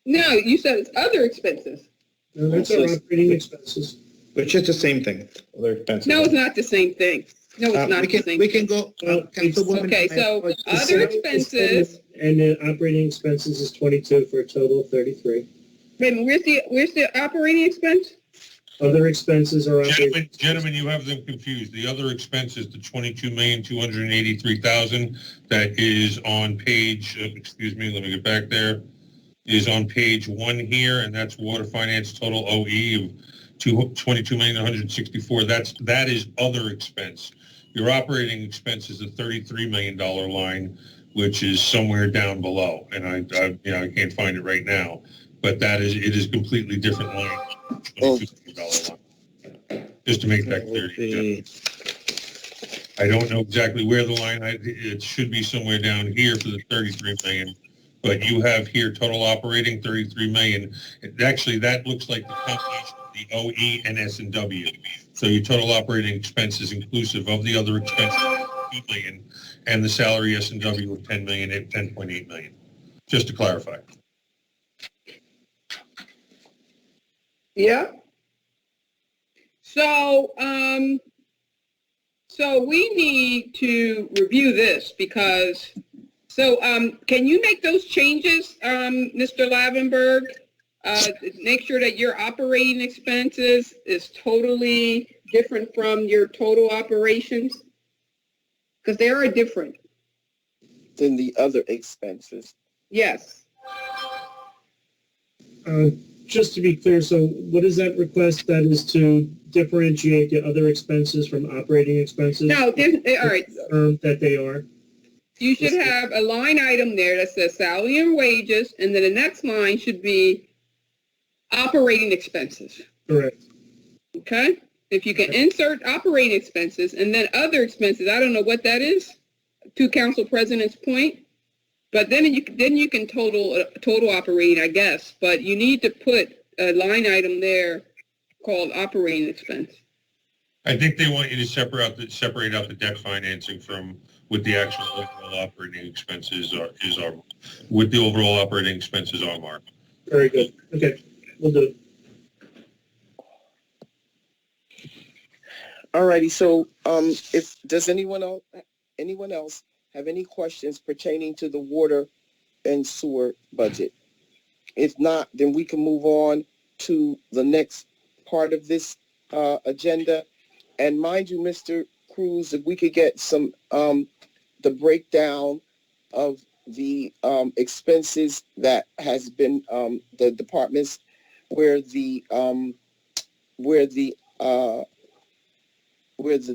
No, you said it's other expenses. No, that's our operating expenses. It's just the same thing. Other expenses. No, it's not the same thing. No, it's not the same We thing. can go, Councilwoman. Okay, so other Salary expenses, and the operating expenses is 22 for a total of 33. wait a minute, where's the operating expense? Other expenses are operating. Gentlemen, you have them confused. The other expenses, the $22,283,000 that is on page, excuse me, let me get back there, is on page 1 here, and that's water finance total OE of $22,164,000. That is other expense. Your operating expense is a $33 million line, which is somewhere down below, and I can't find it right now. But it is a completely different line, $22 million line. Just to make that clear. I don't know exactly where the line, it should be somewhere down here for the 33 million, but you have here total operating 33 million. Actually, that looks like the combination of the OE and S&W. So your total operating expenses inclusive of the other expenses, 2 million, and the salary S&W of 10 million and 10.8 million. Just to clarify. Yeah. So, so we need to review this because, can you make those changes, Mr. Lavenberg? Make sure that your operating expenses is totally different from your total operations? Because they are different. Than the other expenses. Yes. Just to be clear, so what is that request? That is to differentiate the other expenses from operating expenses? No, all right. That they are. You should have a line item there that says salary and wages, and then the next line should be operating expenses. Correct. Okay? If you can insert operating expenses and then other expenses, I don't know what that is, to Council President's point. But then you can total operating, I guess. But you need to put a line item there called operating expense. I think they want you to separate out the debt financing from what the actual overall operating expenses are what the overall operating expenses are, Mark. Very good. Okay, we'll do it. All righty. So, does anyone else have any questions pertaining to the water and sewer budget? If not, then we can move on to the next part of this agenda. And mind you, Mr. Cruz, if we could get some the breakdown of the expenses that has been the departments where the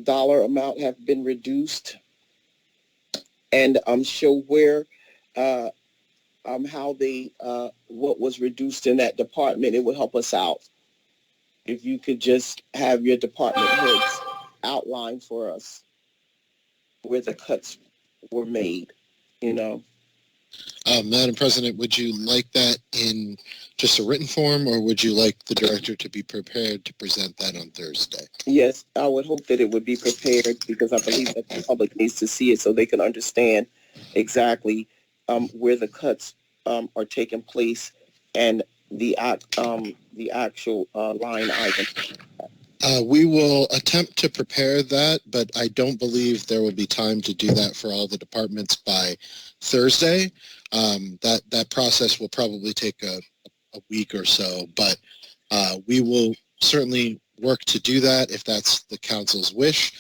dollar amount have been reduced, and show where how they what was reduced in that department. It would help us out if you could just have your department heads outline for us where the cuts were made, Madam President, would you like that in just a written form, or would you like the director to be prepared to present that on Thursday? Yes, I would hope that it would be prepared, because I believe that the public needs to see it so they can understand exactly where the cuts are taking place and the actual line item. We will attempt to prepare that, but I don't believe there will be time to do that for all the departments by Thursday. That process will probably take a week or so, but we will certainly work to do that if that's the council's wish.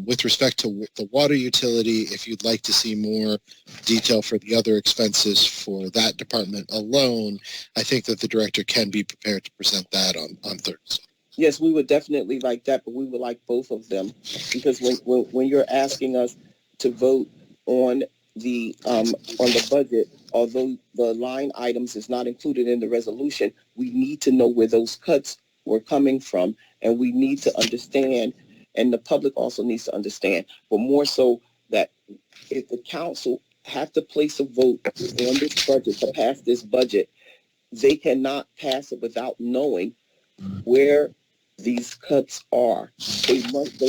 With respect to the water utility, if you'd like to see more detail for the other expenses for that department alone, I think that the director can be prepared to present that on Thursday. Yes, we would definitely like that, but we would like both of them, because when you're asking us to vote on the budget, although the line items is not included in the resolution, we need to know where those cuts were coming from, and we need to understand, and the public also needs to understand, but more so that if the council have to place a vote on this budget, to pass this budget, they cannot pass it without knowing where these cuts are. They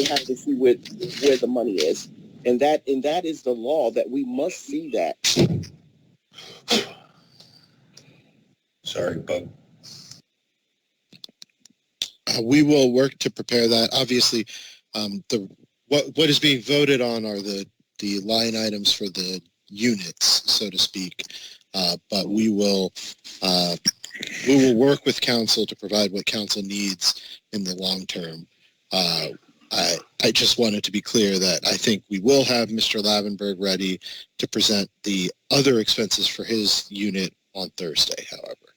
have to see where the money is. And that is the law, that we must see that. Sorry, Bug. We will work to prepare that. Obviously, what is being voted on are the line items for the units, so to speak. But we will work with council to provide what council needs in the long term. I just wanted to be clear that I think we will have Mr. Lavenberg ready to present the other expenses for his unit on Thursday, however.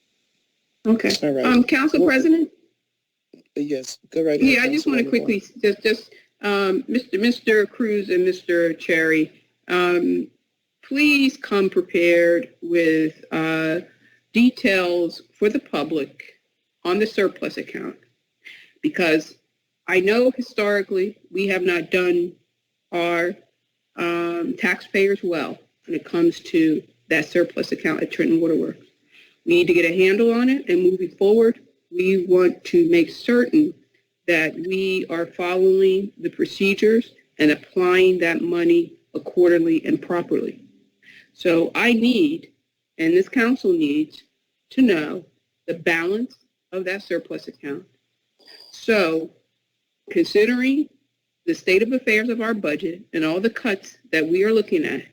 Okay. All right. Council President? Yes, go right ahead. Yeah, I just want to quickly, Mr. Cruz and Mr. Cherry, please come prepared with details for the public on the surplus account, because I know historically we have not done our taxpayers well when it comes to that surplus account at Trenton Waterworks. We need to get a handle on it, and moving forward, we want to make certain that we are following the procedures and applying that money accordingly and properly. So I need, and this council needs, to know the balance of that surplus account. So considering the state of affairs of our budget and all the cuts that we are looking at,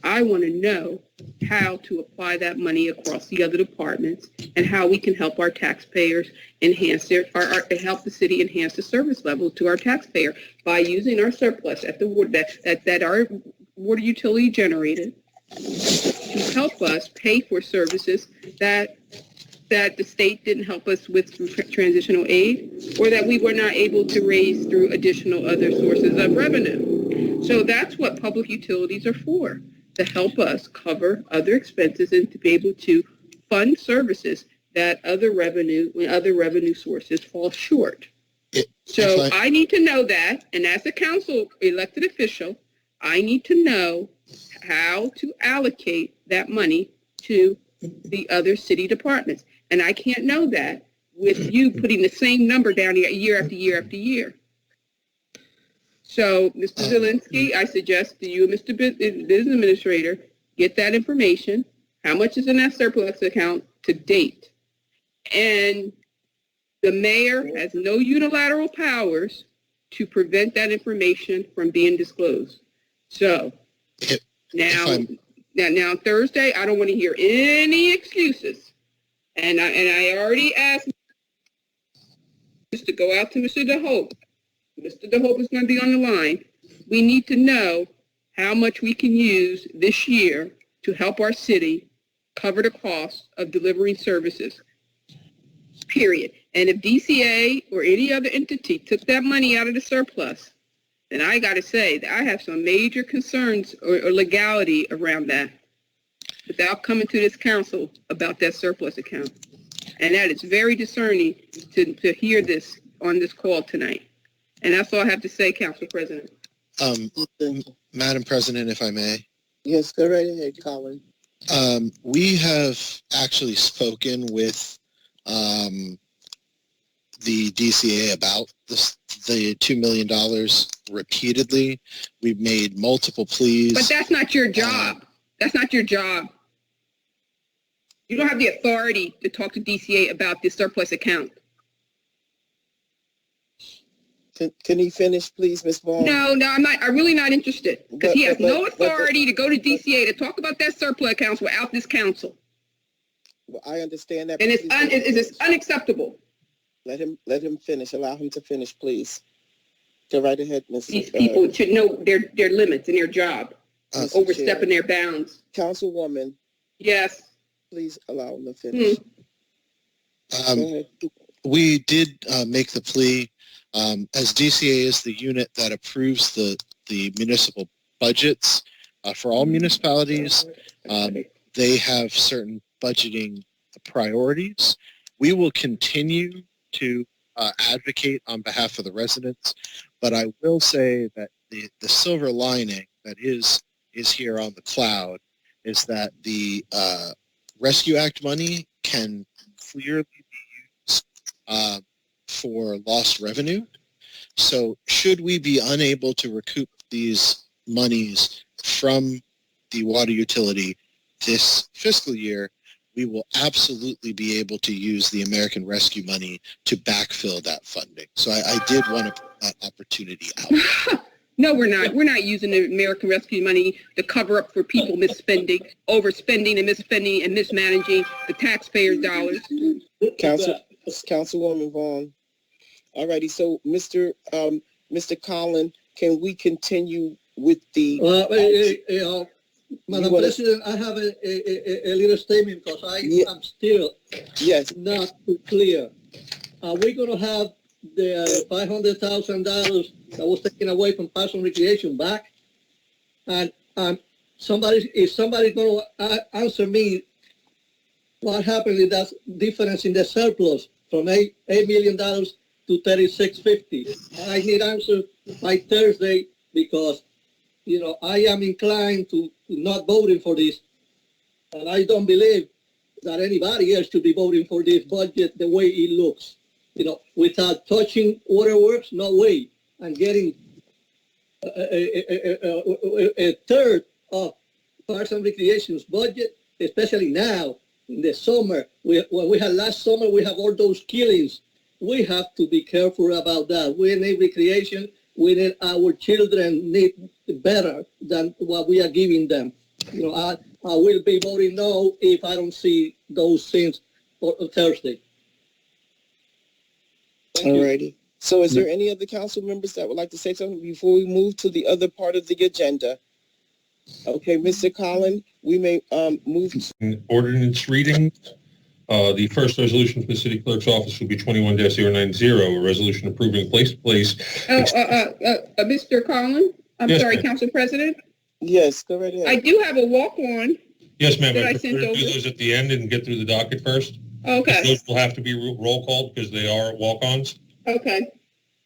I want to know how to apply that money across the other departments and how we can help our taxpayers enhance help the city enhance the service level to our taxpayer by using our surplus at the water that our water utility generated to help us pay for services that the state didn't help us with through transitional aid, or that we were not able to raise through additional other sources of revenue. So that's what public utilities are for, to help us cover other expenses and to be able to fund services that other revenue sources fall short. So I need to know that, and as a council elected official, I need to know how to allocate that money to the other city departments. And I can't know that with you putting the same number down year after year after year. So, Mr. Zielinski, I suggest to you, Mr. Business Administrator, get that information. How much is in that surplus account to date? And the mayor has no unilateral powers to prevent that information from being disclosed. So, now Thursday, I don't want to hear any excuses. And I already asked just to go out to Mr. DeHope. Mr. DeHope is going to be on the line. We need to know how much we can use this year to help our city cover the cost of delivering services, period. And if DCA or any other entity took that money out of the surplus, then I got to say that I have some major concerns or legality around that without coming to this council about that surplus account. And that is very discerning to hear this on this call tonight. And that's all I have to say, Council President. Madam President, if I may. Yes, go right ahead, Colin. We have actually spoken with the DCA about the $2 million repeatedly. We've made multiple pleas. But that's not your job. That's not your job. You don't have the authority to talk to DCA about this surplus account. Can he finish, please, Ms. Vaughn? No, I'm really not interested, because he has no authority to go to DCA to talk about that surplus accounts without this council. Well, I understand that. And it's unacceptable. Let him finish. Allow him to finish, please. Go right ahead, Ms. These people should know their limits in their job, overstepping their bounds. Councilwoman. Yes. Please allow him to finish. We did make the plea. As DCA is the unit that approves the municipal budgets for all municipalities, they have certain budgeting priorities. We will continue to advocate on behalf of the residents, but I will say that the silver lining that is here on the cloud is that the Rescue Act money can clearly be used for lost revenue. So should we be unable to recoup these monies from the water utility this fiscal year, we will absolutely be able to use the American Rescue money to backfill that funding. So I did want to put that opportunity out. No, we're not. We're not using the American Rescue money to cover up for people misspending, overspending and misspending and mismanaging the taxpayers' dollars. Councilwoman Vaughn. All righty. So, Mr. Collin, can we continue with the? Madam President, I have a little statement because am still not too clear. Are we going to have the $500,000 that was taken away from Parks and Recreation back? And is somebody going to answer me what happened with that difference in the surplus from $8 million to $36.50? I need answer by Thursday because, I am inclined to not voting for this. And I don't believe that anybody else should be voting for this budget the way it looks. Without touching waterworks, no way. And getting a third of Parks and Recreation's budget, especially now in the summer. When we had last summer, we have all those killings. We have to be careful about that. We need recreation. We need our children need better than what we are giving them. I will be voting no if I don't see those things on Thursday. All righty. So is there any other council members that would like to say something before we move to the other part of the agenda? Okay, Mr. Collin, we may move. Ordinance reading. The first resolution from the city clerk's office will be 21-090, a resolution approving place-to-place. Mr. Collin, I'm Yes, sorry, ma'am. Council President. Yes, go right ahead. I do have a walk-on. Yes, ma'am. That I I prefer sent to do over. those at the end and get through the docket first. Okay. Those will have to be roll called because they are walk-ons. Okay.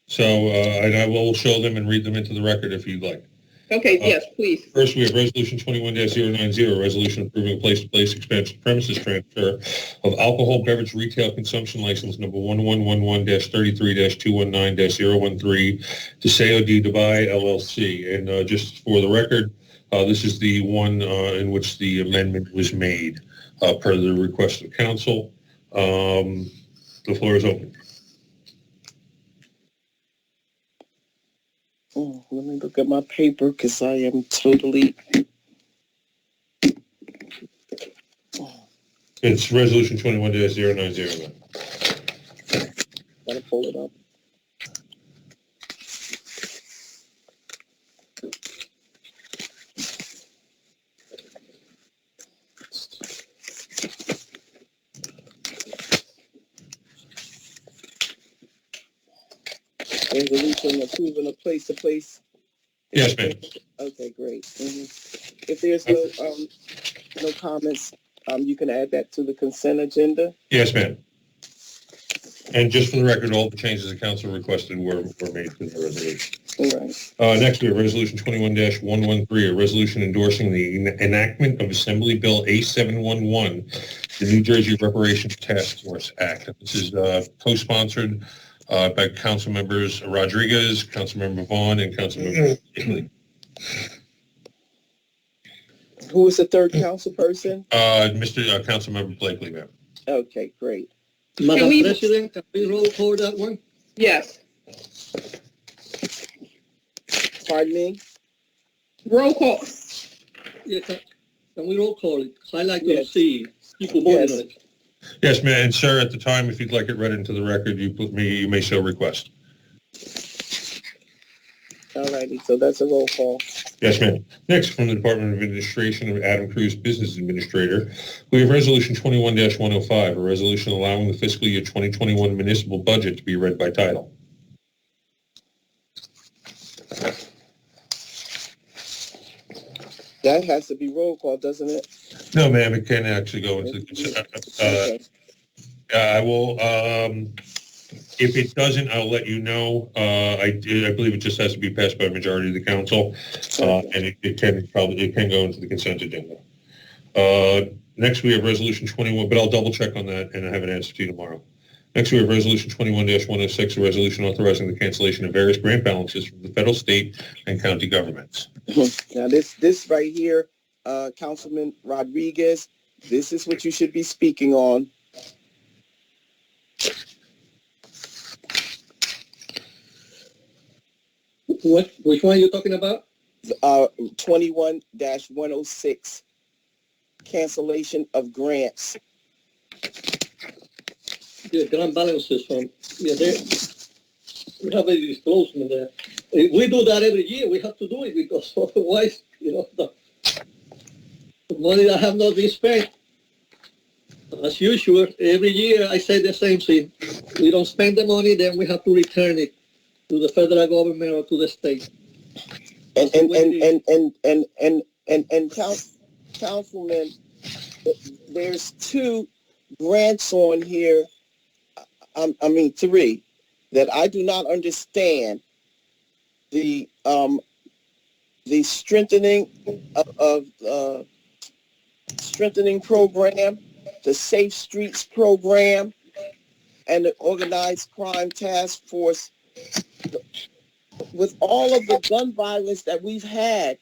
So, and I will show them and read them into the record if you'd like. Okay, yes, please. First, we have Resolution 21-090, a resolution approving place-to-place expansion premises transfer of alcohol beverage retail consumption license number 1111-33-219-013 to COD Dubai LLC. And just for the record, this is the one in which the amendment was made per the request of council. The floor is open. Oh, let me look at my paper because I am totally. It's Resolution 21-090. Gotta pull it up. Resolution approving a place-to-place. Yes, ma'am. Okay, great. If there's no comments, you can add that to the consent agenda. Yes, ma'am. And just for the record, all the changes the council requested were made to the resolution. All right. Next, we have Resolution 21-113, a resolution endorsing the enactment of Assembly Bill A711, the New Jersey Reparations Task Force Act. This is co-sponsored by Council Members Rodriguez, Councilmember Vaughn, and Councilmember Blakely. Who is the third council person? Councilmember Blakely, ma'am. Okay, great. Madam President, can we roll call that one? Yes. Pardon me? Roll call. Yeah, can we roll call it? Because I like to see people voting on it. Yes, ma'am. And sir, at the time, if you'd like it read into the record, you may so request. All righty, so that's a roll call. Yes, ma'am. Next, from the Department of Administration of Adam Cruz, Business Administrator, we have Resolution 21-105, a resolution allowing the fiscal year 2021 municipal budget to be read by title. That has to be roll call, doesn't it? No, ma'am, it can actually go into the consent. I will, if it doesn't, I'll let you know. I believe it just has to be passed by a majority of the council, and it can go into the consent agenda. Next, we have Resolution 21, but I'll double check on that, and I have an answer to you tomorrow. Next, we have Resolution 21-106, a resolution authorizing the cancellation of various grant balances from the federal, state, and county governments. Now, this right here, Councilman Rodriguez, this is what you should be speaking on. Which one are you talking about? 21-106, cancellation of grants. The grant balances from, we have a disclosure there. We do that every year. We have to do it because otherwise, the money that have not been spent, as usual, every year I say the same thing. We don't spend the money, then we have to return it to the federal government or to the state. Councilman, there's 2 grants on here. I mean 3 that I do not understand. The strengthening of strengthening program, the Safe Streets program, and the Organized Crime Task Force. With all of the gun violence that we've had,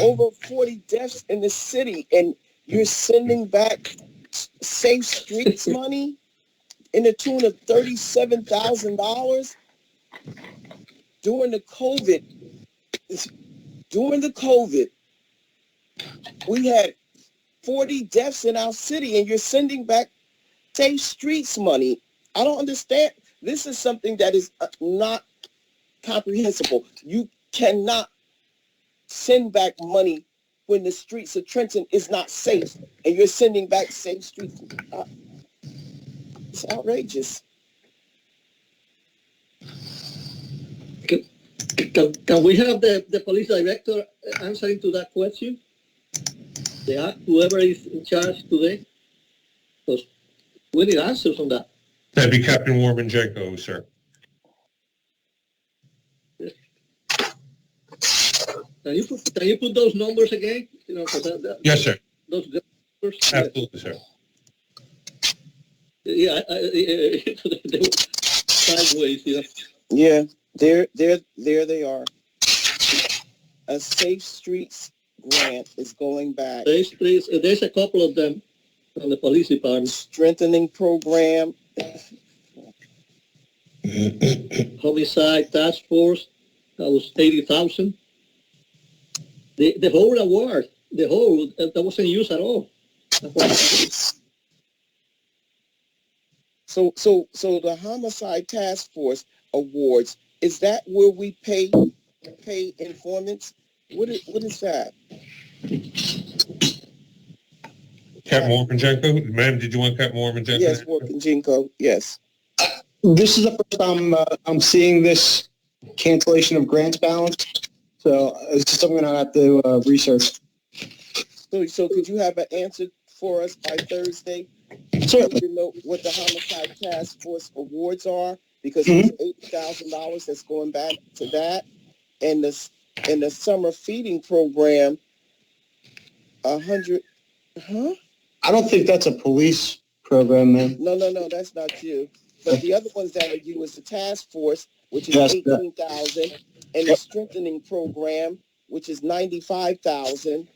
over 40 deaths in the city, and you're sending back Safe Streets money in the tune of $37,000 during the COVID. During the COVID, we had 40 deaths in our city, and you're sending back Safe Streets money. I don't understand. This is something that is not comprehensible. You cannot send back money when the streets of Trenton is not safe, and you're sending back Safe Streets. It's outrageous. Can we have the police director answering to that question? Whoever is in charge today? Because we need answers on that. That'd be Captain Warmanjenko, sir. Can you put those numbers again? Yes, sir. Those numbers. Absolutely, sir. Yeah, they were sideways. Yeah, there they are. A Safe Streets grant is going back. Safe Streets. There's a couple of them from the police department. Strengthening program. Homicide Task Force. That was 80,000. The whole award, that wasn't used at all. So the Homicide Task Force awards, is that where we pay informants? What is that? Captain Warmanjenko, ma'am, did you want Captain Warmanjenko? Yes, Warmanjenko, yes. This is the first time I'm seeing this cancellation of grants balance. So it's just something I have to research. So could you have an answer for us by Thursday? Certainly. To know what the Homicide Task Force awards are, because there's $80,000 that's going back to that, and the summer feeding program, 100. Huh? I don't think that's a police program, man. No, that's not you. But the other ones that are you is the task force, which is 18,000, and the strengthening program, which is 95,000.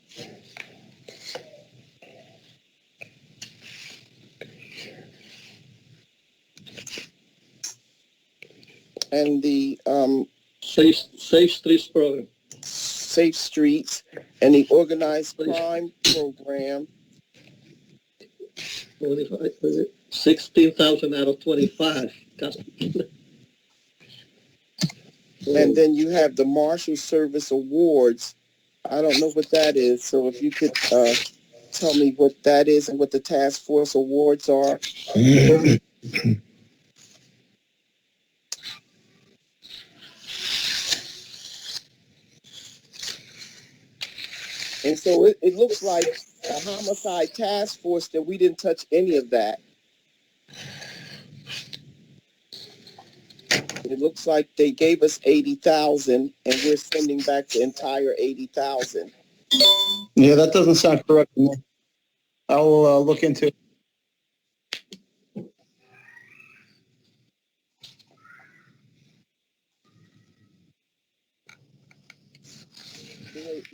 And the Safe Streets program. Safe Streets and the Organized Crime program. 16,000 out of 25. And then you have the Marshal Service Awards. I don't know what that is. So if you could tell me what that is and what the task force awards are. And so it looks like a homicide task force that we didn't touch any of that. It looks like they gave us 80,000 and we're sending back the entire 80,000. Yeah, that doesn't sound correct to me. I'll look into it.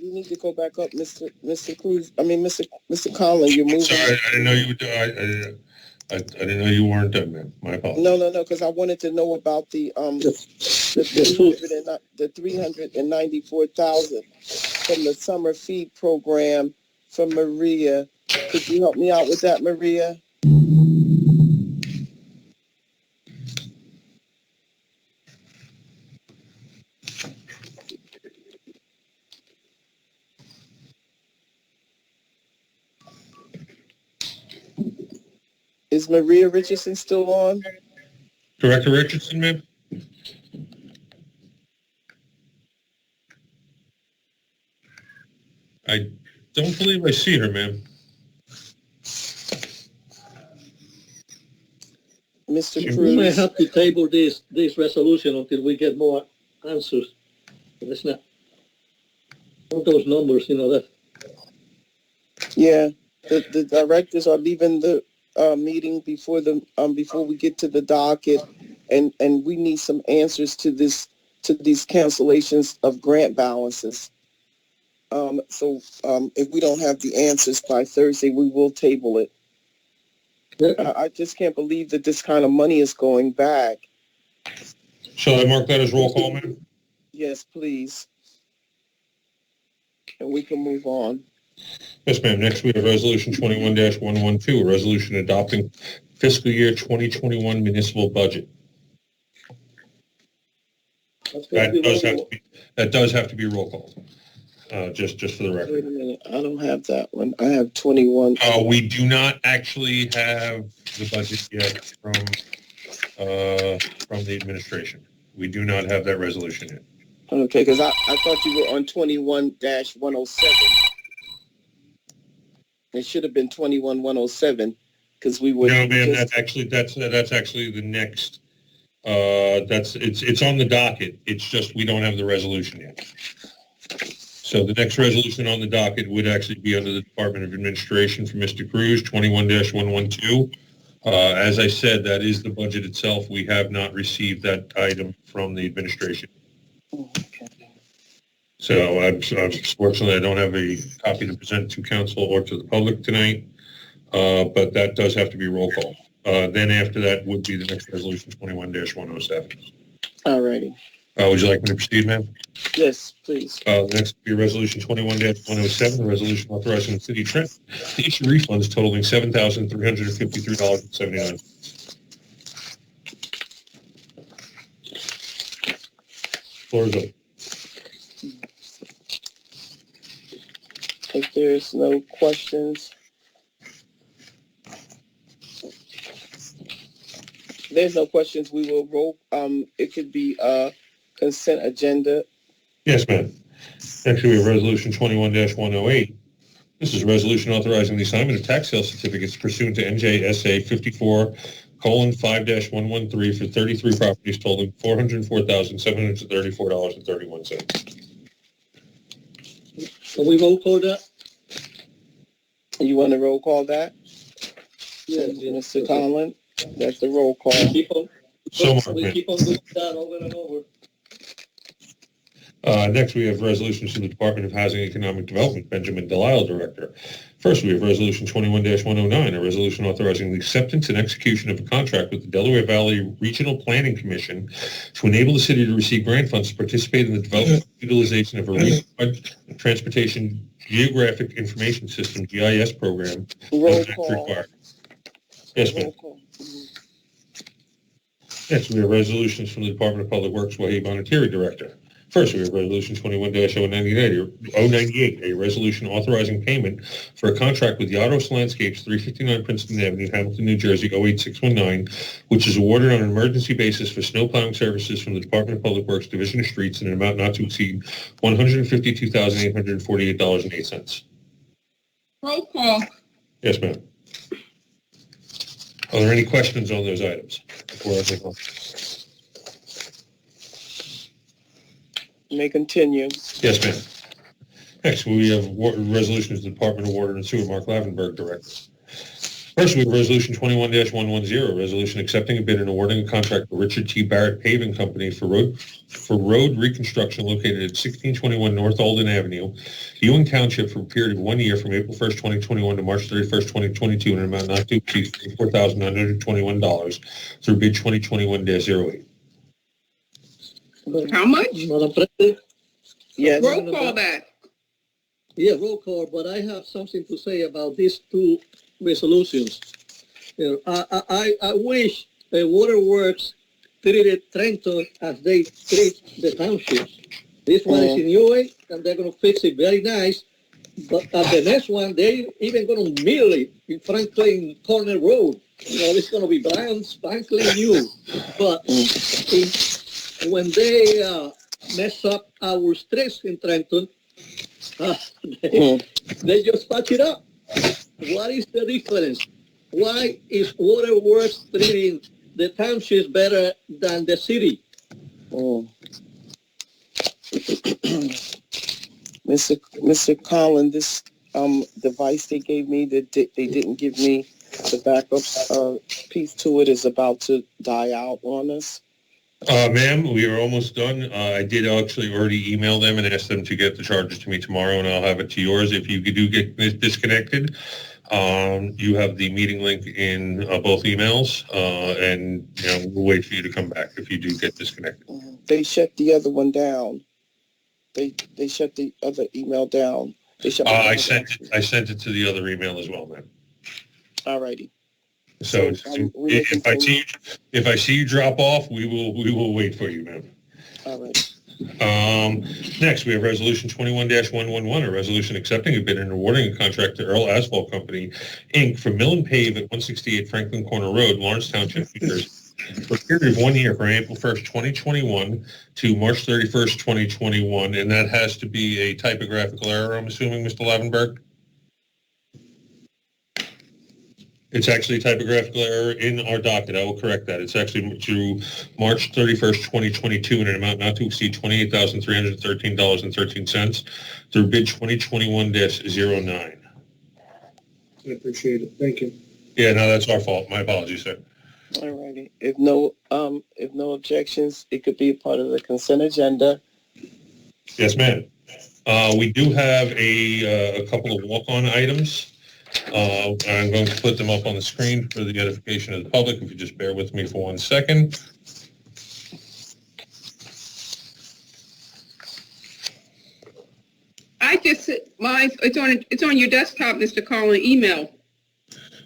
You need to go back up, Mr. Cruz. I mean, Mr. Conlon, you're moving. Sorry, I didn't know you would. I didn't know you weren't done, man. My apologies. No, because I wanted to know about the 394,000 from the summer feed program from Maria. Could you help me out with that, Maria? Is Maria Richardson still on? Director Richardson, ma'am? I don't believe I see her, ma'am. Mr. We Cruz. may have to table this resolution until we get more answers. It's not all those numbers, that. Yeah, the directors are leaving the meeting before we get to the docket, and we need some answers to these cancellations of grant balances. So if we don't have the answers by Thursday, we will table it. I just can't believe that this kind of money is going back. Shall I mark that as roll call, ma'am? Yes, please. And we can move on. Yes, ma'am. Next, we have Resolution 21-112, a resolution adopting fiscal year 2021 municipal budget. That does have to be roll call. Just for the record. Wait a minute. I don't have that one. I have 21. We do not actually have the budget yet from the administration. We do not have that resolution yet. Okay, because I thought you were on 21-107. It should have been 21-107 because we were. No, ma'am. That's actually the next. It's on the docket. It's just we don't have the resolution yet. So the next resolution on the docket would actually be under the Department of Administration for Mr. Cruz, 21-112. As I said, that is the budget itself. We have not received that item from the administration. Okay. So unfortunately, I don't have a copy to present to council or to the public tonight, but that does have to be roll call. Then after that would be the next resolution, 21-107. All righty. Would you like me to proceed, ma'am? Yes, please. Next will be Resolution 21-107, a resolution authorizing the City of Trenton to issue refunds totaling $7,353.79. Floor is open. If there's no questions. There's no questions. We will roll. It could be consent agenda. Yes, ma'am. Next, we have Resolution 21-108. This is a resolution authorizing the assignment of tax sale certificates pursuant to NJSA 54:5-113 for 33 properties totaling $404,734.31. Can we roll call that? You want to roll call that? Yes. Mr. Conlon, that's the roll call. We keep on doing that over and over. Next, we have resolutions from the Department of Housing and Economic Development, Benjamin Delisle, Director. First, we have Resolution 21-109, a resolution authorizing the acceptance and execution of a contract with the Delaware Valley Regional Planning Commission to enable the city to receive grant funds to participate in the development and utilization of a regional transportation geographic information system, GIS program. Roll call. Yes, ma'am. Next, we have resolutions from the Department of Public Works, Wahid Bonatieri, Director. First, we have Resolution 21-098, a resolution authorizing payment for a contract with Yados Landscapes, 359 Princeton Avenue, Hamilton, New Jersey, 08619, which is awarded on an emergency basis for snow plowing services from the Department of Public Works Division of Streets in an amount not to exceed $152,848.08. Roll call. Yes, ma'am. Are there any questions on those items before I move on? May continue. Yes, ma'am. Next, we have resolutions of the Department of Water and Sewer, Mark Lavenberg, Director. First, we have Resolution 21-110, a resolution accepting a bid and awarding a contract for Richard T. Barrett Paving Company for road reconstruction located at 1621 North Alden Avenue, Ewing Township, for a period of 1 year from April 1st, 2021 to March 31st, 2022, in an amount not to exceed $34,921 through bid 2021-08. How much? Madam President? Yes. Roll call that. Yeah, roll call, but I have something to say about these two resolutions. You know, I wish the waterworks treated Trenton as they treat the townships. This one is in Ewing, and they're going to fix it very nice. But at the next one, they even going to mill it in Franklin Corner Road. You know, it's going to be brand spanking new. But when they mess up our streets in Trenton, they just patch it up. What is the difference? Why is waterworks treating the townships better than the city? Mr. Collin, this device they gave me, that they didn't give me the backup piece to it, is about to die out on us. Ma'am, we are almost done. I did actually already email them and ask them to get the charges to me tomorrow, and I'll have it to yours. If you do get disconnected, you have the meeting link in both emails, and we'll wait for you to come back if you do get disconnected. They shut the other one down. They shut the other email down. They shut I sent it to the other email as well, ma'am. All righty. So if I see you drop off, we will wait for you, ma'am. All right. Next, we have Resolution 21-111, a resolution accepting a bid and awarding a contract to Earl Asphalt Company, Inc. for mill and pave at 168 Franklin Corner Road, Lawrence Township, New Jersey, for a period of 1 year from April 1st, 2021 to March 31st, 2021, and that has to be a typographical error, I'm assuming, Mr. Lavenberg? It's actually a typographical error in our docket. I will correct that. It's actually through March 31st, 2022, in an amount not to exceed $28,313.13 through bid 2021-09. I appreciate it. Thank you. Yeah, no, that's our fault. My apologies, sir. All righty. If no objections, it could be a part of the consent agenda. Yes, ma'am. We do have a couple of walk-on items. I'm going to put them up on the screen for the edification of the public. If you just bear with me for 1 second. It's on your desktop, Mr. Collin, email.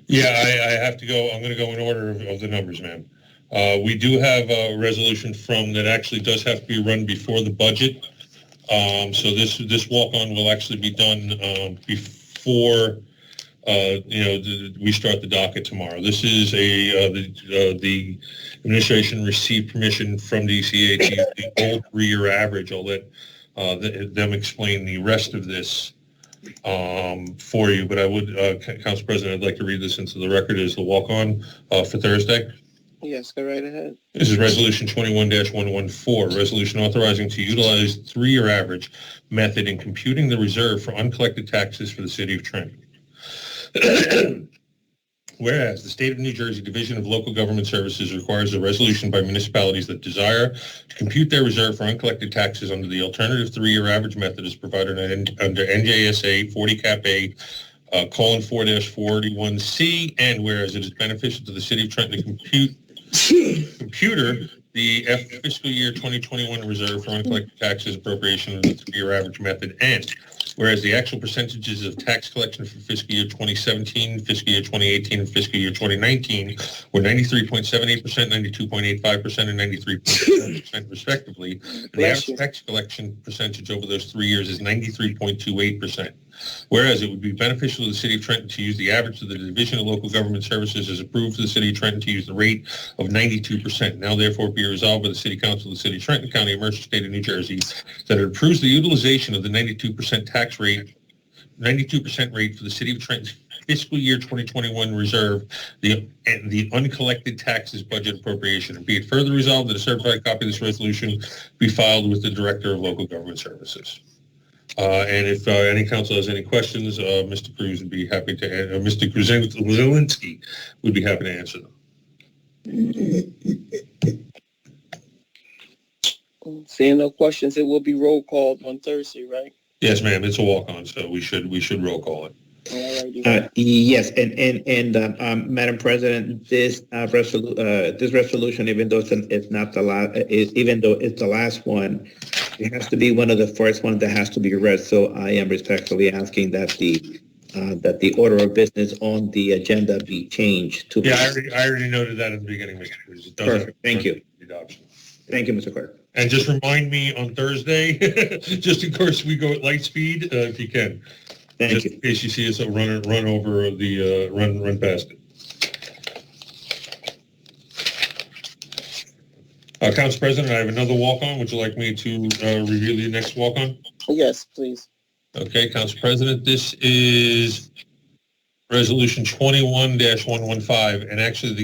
Yeah, I have to go. I'm going to go in order of the numbers, ma'am. We do have a resolution from that actually does have to be run before the budget. So this walk-on will actually be done before we start the docket tomorrow. This is the administration received permission from DCA to use the old 3-year average. I'll let them explain the rest of this for you, but I would, Council President, I'd like to read this into the record as the walk-on for Thursday. Yes, go right ahead. This is Resolution 21-114, resolution authorizing to utilize 3-year average method in computing the reserve for uncollected taxes for the City of Trenton. Whereas the State of New Jersey Division of Local Government Services requires a resolution by municipalities that desire to compute their reserve for uncollected taxes under the alternative 3-year average method as provided under NJSA 40 Cap A colon 4-41C, and whereas it is beneficial to the City of Trenton to computer the fiscal year 2021 reserve for uncollected taxes appropriation of the 3-year average method, and whereas the actual percentages of tax collection for fiscal year 2017, fiscal year 2018, and fiscal year 2019 were 93.78%, 92.85%, and 93.7% respectively, and the average tax collection percentage over those 3 years is 93.28%. Whereas it would be beneficial to the City of Trenton to use the average of the Division of Local Government Services as approved for the City of Trenton to use the rate of 92%. Now therefore be resolved by the City Council of the City of Trenton, County of Mercer, State of New Jersey, that it approves the utilization of the 92% tax rate, 92% rate for the City of Trenton's fiscal year 2021 reserve, the uncollected taxes budget appropriation. And be it further resolved that a certified copy of this resolution be filed with the Director of Local Government Services. And if any council has any questions, Mr. Cruz would be happy to, Mr. Krasinski would be happy to answer them. Seeing no questions, it will be roll called on Thursday, right? Yes, ma'am. It's a walk-on, so we should roll call it. Yes, and Madam President, this resolution, even though it's not the last, even though it's the last one, it has to be one of the first ones that has to be read. So I am respectfully asking that the order of business on the agenda be changed to. Yeah, I already noted that at the beginning, Mr. Cruz. It does Perfect. Thank you. Adoption. Thank you, Mr. Clerk. And just remind me on Thursday, just in case we go at light speed, if you can. Thank you. In case you see us run over the run past it. Council President, I have another walk-on. Would you like me to review the next walk-on? Yes, please. Okay, Council President, this is Resolution 21-115, and actually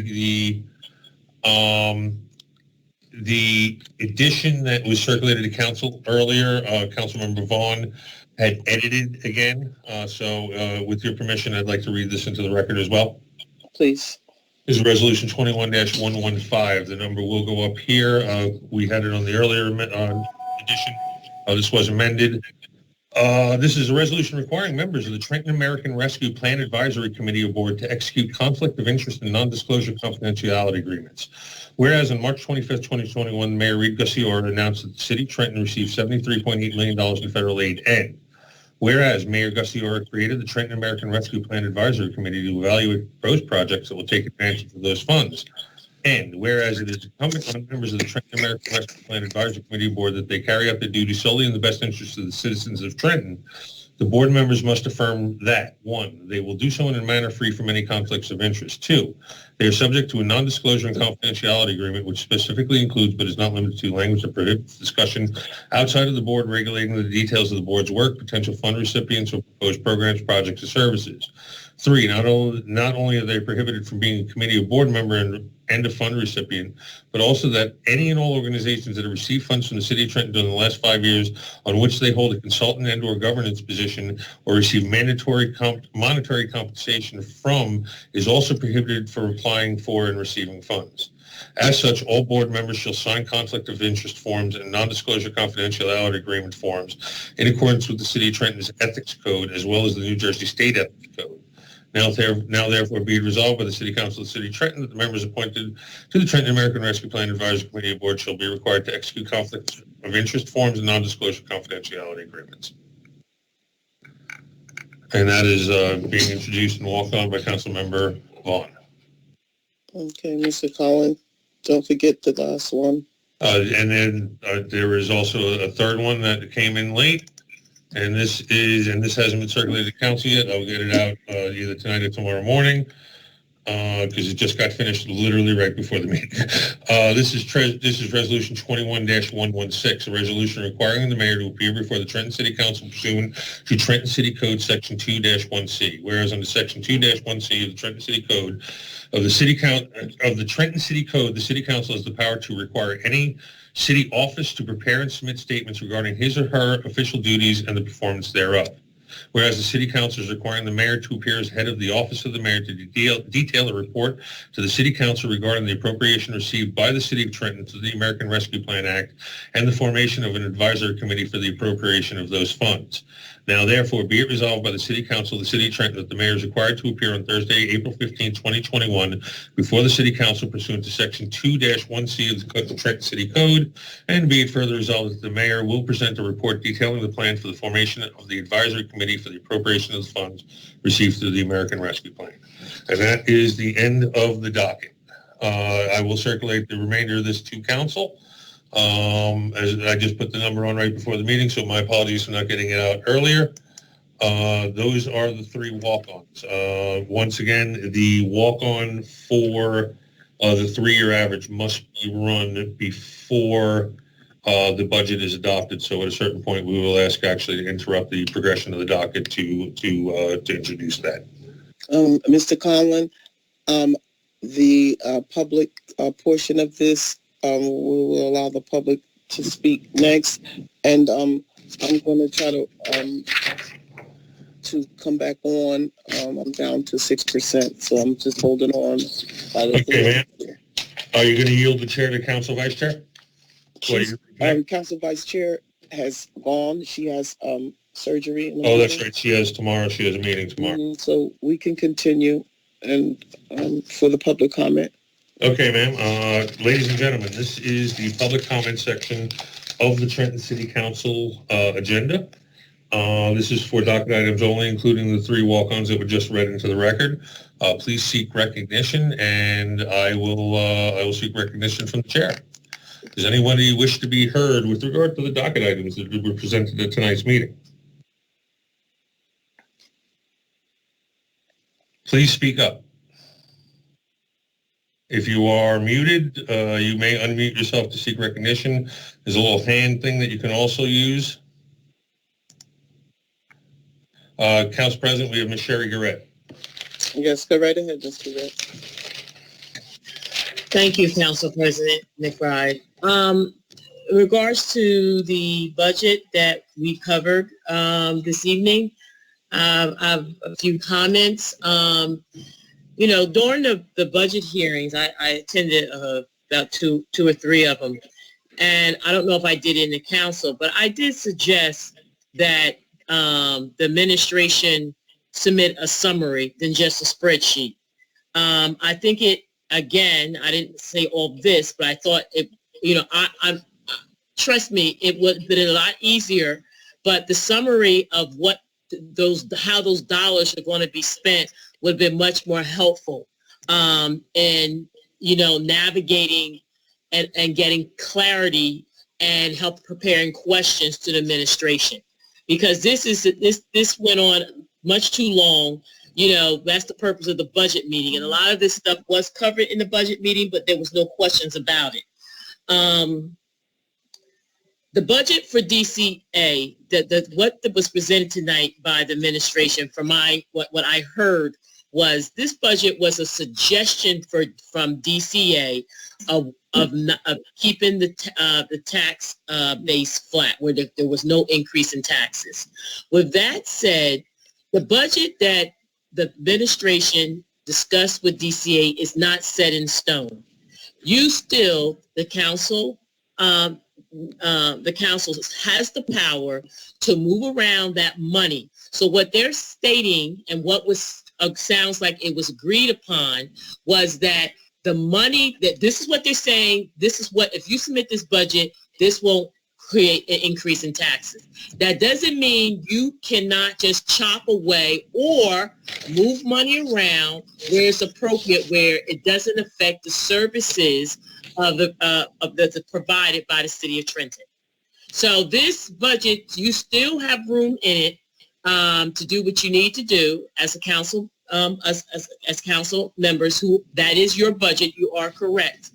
the edition that was circulated to council earlier, Councilmember Vaughn had edited again. So with your permission, I'd like to read this into the record as well. Please. This is Resolution 21-115. The number will go up here. We had it on the earlier edition. This was amended. This is a resolution requiring members of the Trenton American Rescue Plan Advisory Committee Board to execute conflict of interest and non-disclosure confidentiality agreements. Whereas on March 25th, 2021, Mayor Reed Garcia announced that the city of Trenton received $73.8 million in federal aid. And whereas Mayor Garcia created the Trenton American Rescue Plan Advisory Committee to evaluate proposed projects that will take advantage of those funds. And whereas it is incumbent on members of the Trenton American Rescue Plan Advisory Committee Board that they carry out their duty solely in the best interest of the citizens of Trenton, the board members must affirm that, 1, they will do so in a manner free from any conflicts of interest. 2, they are subject to a non-disclosure and confidentiality agreement, which specifically includes but is not limited to language that prohibits discussion outside of the board regulating the details of the board's work, potential fund recipients, or proposed programs, projects, or services. 3, not only are they prohibited from being a committee of board member and a fund recipient, but also that any and all organizations that have received funds from the City of Trenton during the last 5 years on which they hold a consultant and or governance position or receive mandatory monetary compensation from is also prohibited from applying for and receiving funds. As such, all board members shall sign conflict of interest forms and non-disclosure confidentiality agreement forms in accordance with the City of Trenton's Ethics Code as well as the New Jersey State Ethics Code. Now therefore be it resolved by the City Council of the City of Trenton that the members appointed to the Trenton American Rescue Plan Advisory Committee Board shall be required to execute conflict of interest forms and non-disclosure confidentiality agreements. And that is being introduced and walked on by Councilmember Vaughn. Okay, Mr. Collins, don't forget the last one. And then there is also a third one that came in late. And this hasn't been circulated to council yet. I'll get it out either tonight or tomorrow morning because it just got finished literally right before the meeting. This is Resolution 21-116, a resolution requiring the mayor to appear before the Trenton City Council pursuant to Trenton City Code Section 2-1C. Whereas under Section 2-1C of the Trenton City Code of the Trenton City Code, the City Council has the power to require any city office to prepare and submit statements regarding his or her official duties and the performance thereof. Whereas the City Council is requiring the mayor to appear as head of the office of the mayor to detail a report to the City Council regarding the appropriation received by the City of Trenton to the American Rescue Plan Act and the formation of an advisory committee for the appropriation of those funds. Now, therefore, be it resolved by the City Council of the City of Trenton that the mayor is required to appear on Thursday, April 15, 2021, before the City Council pursuant to Section 2-1C of the Trenton City Code, and be it further resolved that the mayor will present a report detailing the plan for the formation of the advisory committee for the appropriation of the funds received through the American Rescue Plan. And that is the end of the docket. I will circulate the remainder of this to council. As I just put the number on right before the meeting, so my apologies for not getting it out earlier. Those are the 3 walk-ons. Once again, the walk-on for the 3-year average must be run before the budget is adopted. So at a certain point, we will ask actually to interrupt the progression of the docket to introduce that. Mr. Conlon, the public portion of this, we will allow the public to speak next. And I'm going to try to come back on. I'm down to 6%, so I'm just holding on. Okay, ma'am. Are you going to yield the chair to Council Vice Chair? Council Vice Chair has gone. She has surgery. In the Oh, that's morning. right. She has a meeting tomorrow. So we can continue and for the public comment. Okay, ma'am. Ladies and gentlemen, this is the public comment section of the Trenton City Council agenda. This is for docket items only, including the 3 walk-ons that were just read into the record. Please seek recognition, and I will seek recognition from the chair. Does anybody wish to be heard with regard to the docket items that were presented at tonight's meeting? Please speak up. If you are muted, you may unmute yourself to seek recognition. There's a little hand thing that you can also use. Council President, we have Ms. Sherry Garrett. Yes, go right ahead, Ms. Garrett. Thank you, Council President McBride. In regards to the budget that we covered this evening, I have a few comments. During the budget hearings, I attended about two or three of them, and I don't know if I did in the council, but I did suggest that the administration submit a summary than just a spreadsheet. I think again, I didn't say all this, but I thought I trust me, it would have been a lot easier, but the summary of how those dollars are going to be spent would have been much more helpful in, navigating and getting clarity and help preparing questions to the administration. Because this went on much too long. That's the purpose of the budget meeting. And a lot of this stuff was covered in the budget meeting, but there was no questions about it. The budget for DCA, what was presented tonight by the administration, from what I heard, was this budget was a suggestion from DCA of keeping the tax base flat, where there was no increase in taxes. With that said, the budget that the administration discussed with DCA is not set in stone. You still, the council has the power to move around that money. So what they're stating, and what was sounds like it was agreed upon, was that the money, that this is what they're saying, this is what, if you submit this budget, this won't create an increase in taxes. That doesn't mean you cannot just chop away or move money around where it's appropriate, where it doesn't affect the services that's provided by the city of Trenton. So this budget, you still have room in it to do what you need to do as a council, as council members. Who that is your budget. You are correct.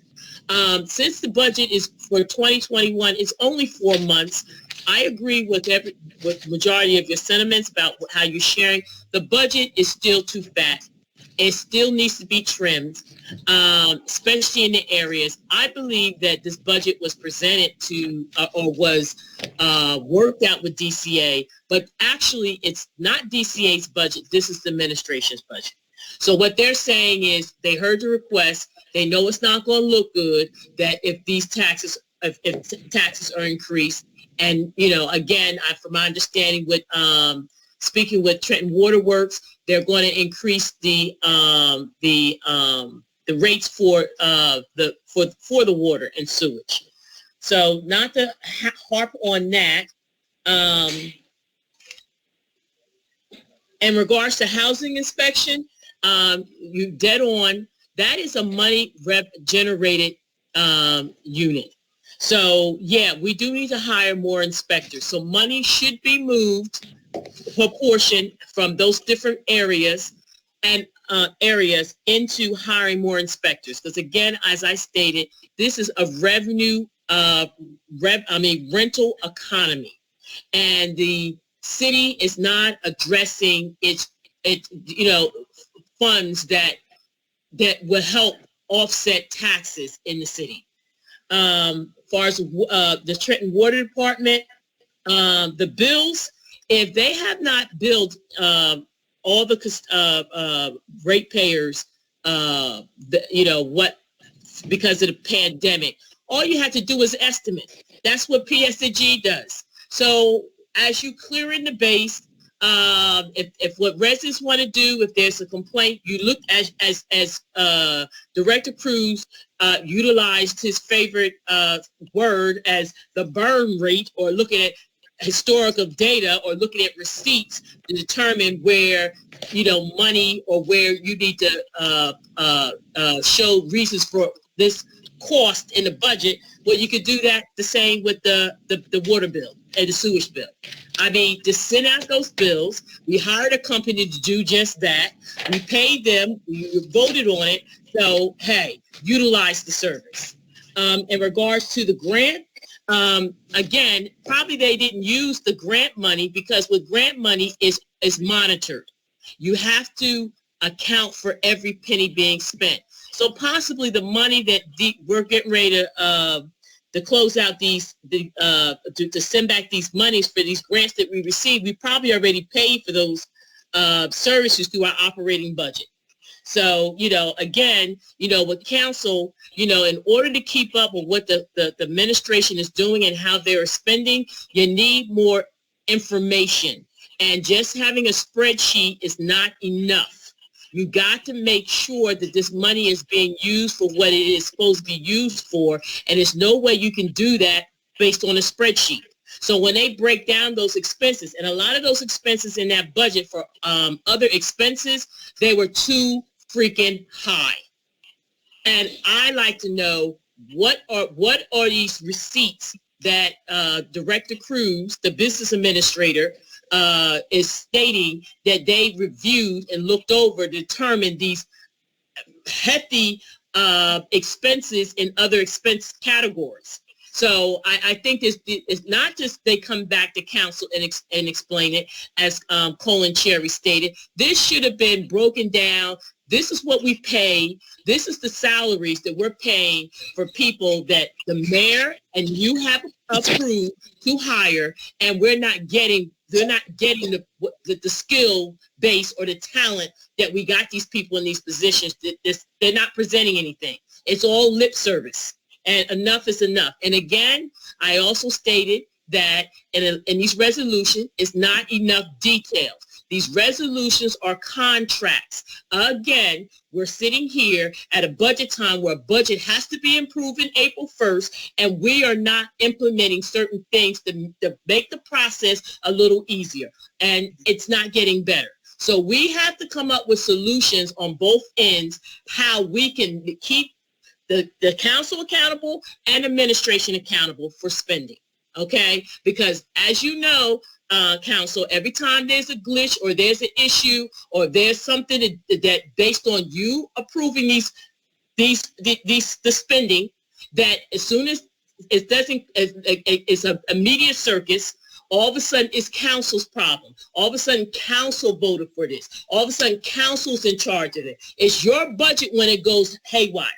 Since the budget is for 2021, it's only 4 months. I agree with majority of your sentiments about how you're sharing. The budget is still too fat. It still needs to be trimmed, especially in the areas. I believe that this budget was presented to or was worked out with DCA, but actually it's not DCA's budget. This is the administration's budget. So what they're saying is they heard the request. They know it's not going to look good that if these taxes, if taxes are increased. And, again, from my understanding with speaking with Trenton Waterworks, they're going to increase the rates for the water and sewage. So not to harp on that. In regards to housing inspection, you dead on. That is a money generated unit. So yeah, we do need to hire more inspectors. So money should be moved, proportion from those different areas and areas into hiring more inspectors. Because again, as I stated, this is a rental economy, and the city is not addressing its funds that will help offset taxes in the city. As far as the Trenton Water Department, the bills, if they have not billed all the ratepayers, because of the pandemic, all you have to do is estimate. That's what PSG does. So as you clear in the base, if what residents want to do, if there's a complaint, you look as Director Cruz utilized his favorite word as the burn rate, or looking at historical data, or looking at receipts to determine where money, or where you need to show reasons for this cost in the budget. Well, you could do that the same with the water bill and the sewage bill. I mean, to send out those bills, we hired a company to do just that. We paid them, we voted on it. So, hey, utilize the service. In regards to the grant, again, probably they didn't use the grant money, because with grant money is monitored. You have to account for every penny being spent. So possibly the money that we're getting ready to close out to send back these monies for these grants that we received, we probably already paid for those services through our operating budget. So, again, with council, in order to keep up with what the administration is doing and how they're spending, you need more information. And just having a spreadsheet is not enough. You got to make sure that this money is being used for what it is supposed to be used for. And there's no way you can do that based on a spreadsheet. So when they break down those expenses, and a lot of those expenses in that budget for other expenses, they were too freaking high. And I like to know what are these receipts that Director Cruz, the business administrator, is stating that they reviewed and looked over, determined these hefty expenses in other expense categories. So I think it's not just they come back to council and explain it, as Colin Cherry stated. This should have been broken down. This is what we pay. This is the salaries that we're paying for people that the mayor and you have approved to hire, and they're not getting the skill base or the talent that we got these people in these positions. They're not presenting anything. It's all lip service, and enough is enough. And again, I also stated that in these resolutions, it's not enough details. These resolutions are contracts. Again, we're sitting here at a budget time where a budget has to be improved in April 1st, and we are not implementing certain things to make the process a little easier, and it's not getting better. So we have to come up with solutions on both ends, how we can keep the council accountable and administration accountable for spending, okay? Because as you know, council, every time there's a glitch or there's an issue or there's something that based on you approving the spending, that as soon as it doesn't, it's a media circus. All of a sudden, it's council's problem. All of a sudden, council voted for this. All of a sudden, council's in charge of it. It's your budget when it goes haywire.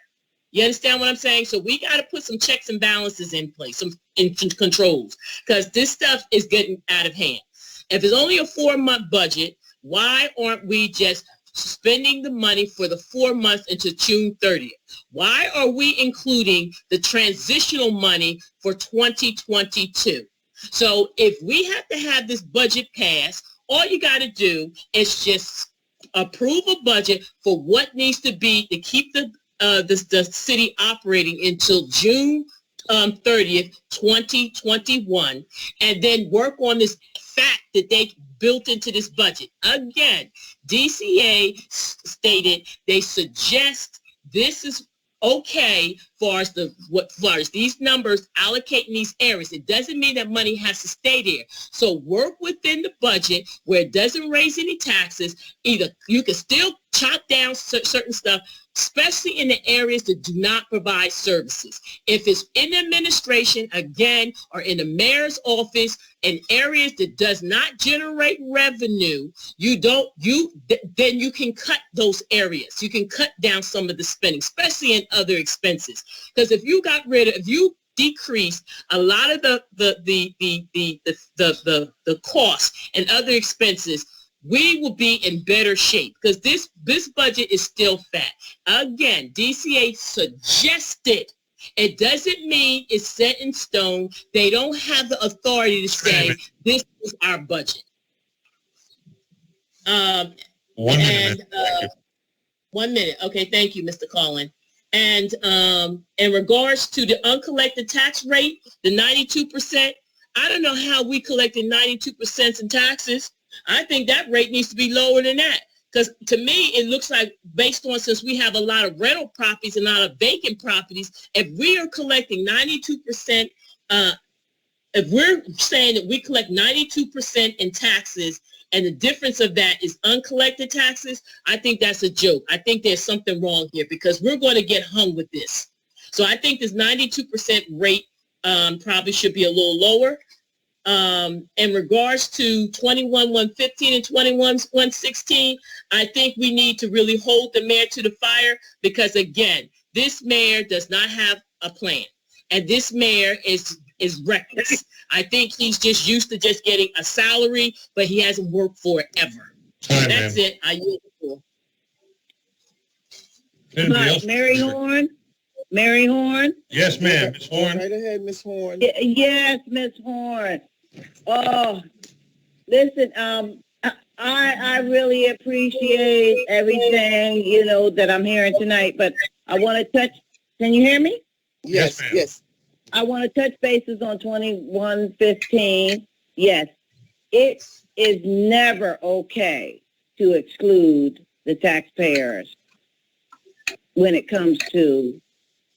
You understand what I'm saying? So we got to put some checks and balances in place, some controls, because this stuff is getting out of hand. If it's only a 4-month budget, why aren't we just spending the money for the 4 months until June 30th? Why are we including the transitional money for 2022? So if we have to have this budget passed, all you got to do is just approve a budget for what needs to be to keep the city operating until June 30th, 2021, and then work on this fact that they built into this budget. Again, DCA stated they suggest this is okay for us these numbers allocating these areas. It doesn't mean that money has to stay there. So work within the budget where it doesn't raise any taxes. Either you can still chop down certain stuff, especially in the areas that do not provide services. If it's in administration, again, or in the mayor's office, in areas that does not generate revenue, then you can cut those areas. You can cut down some of the spending, especially in other expenses. Because if you decrease a lot of the costs and other expenses, we will be in better shape because this budget is still fat. Again, DCA suggested. It doesn't mean it's set in stone. They don't have the authority to say this is our budget. 1 minute. 1 minute. Okay, thank you, Mr. Collin. And in regards to the uncollected tax rate, the 92%, I don't know how we collected 92% in taxes. I think that rate needs to be lower than that. Because to me, it looks like based on, since we have a lot of rental properties and a lot of vacant properties, if we are collecting 92%, if we're saying that we collect 92% in taxes and the difference of that is uncollected taxes, I think that's a joke. I think there's something wrong here because we're going to get hung with this. So I think this 92% rate probably should be a little lower. In regards to 21-115 and 21-116, I think we need to really hold the mayor to the fire because, again, this mayor does not have a plan. And this mayor is reckless. I think he's just used to just getting a salary, but he hasn't worked for it ever. That's it. I yield the floor. Mary Horn? Mary Horn? Yes, ma'am. Ms. Horn. Right ahead, Ms. Horn. Yes, Ms. Horn. Oh, listen, I really appreciate everything, that I'm hearing tonight, but I want to touch, can you hear me? Yes, yes. I want to touch bases on 2115. Yes, it is never okay to exclude the taxpayers when it comes to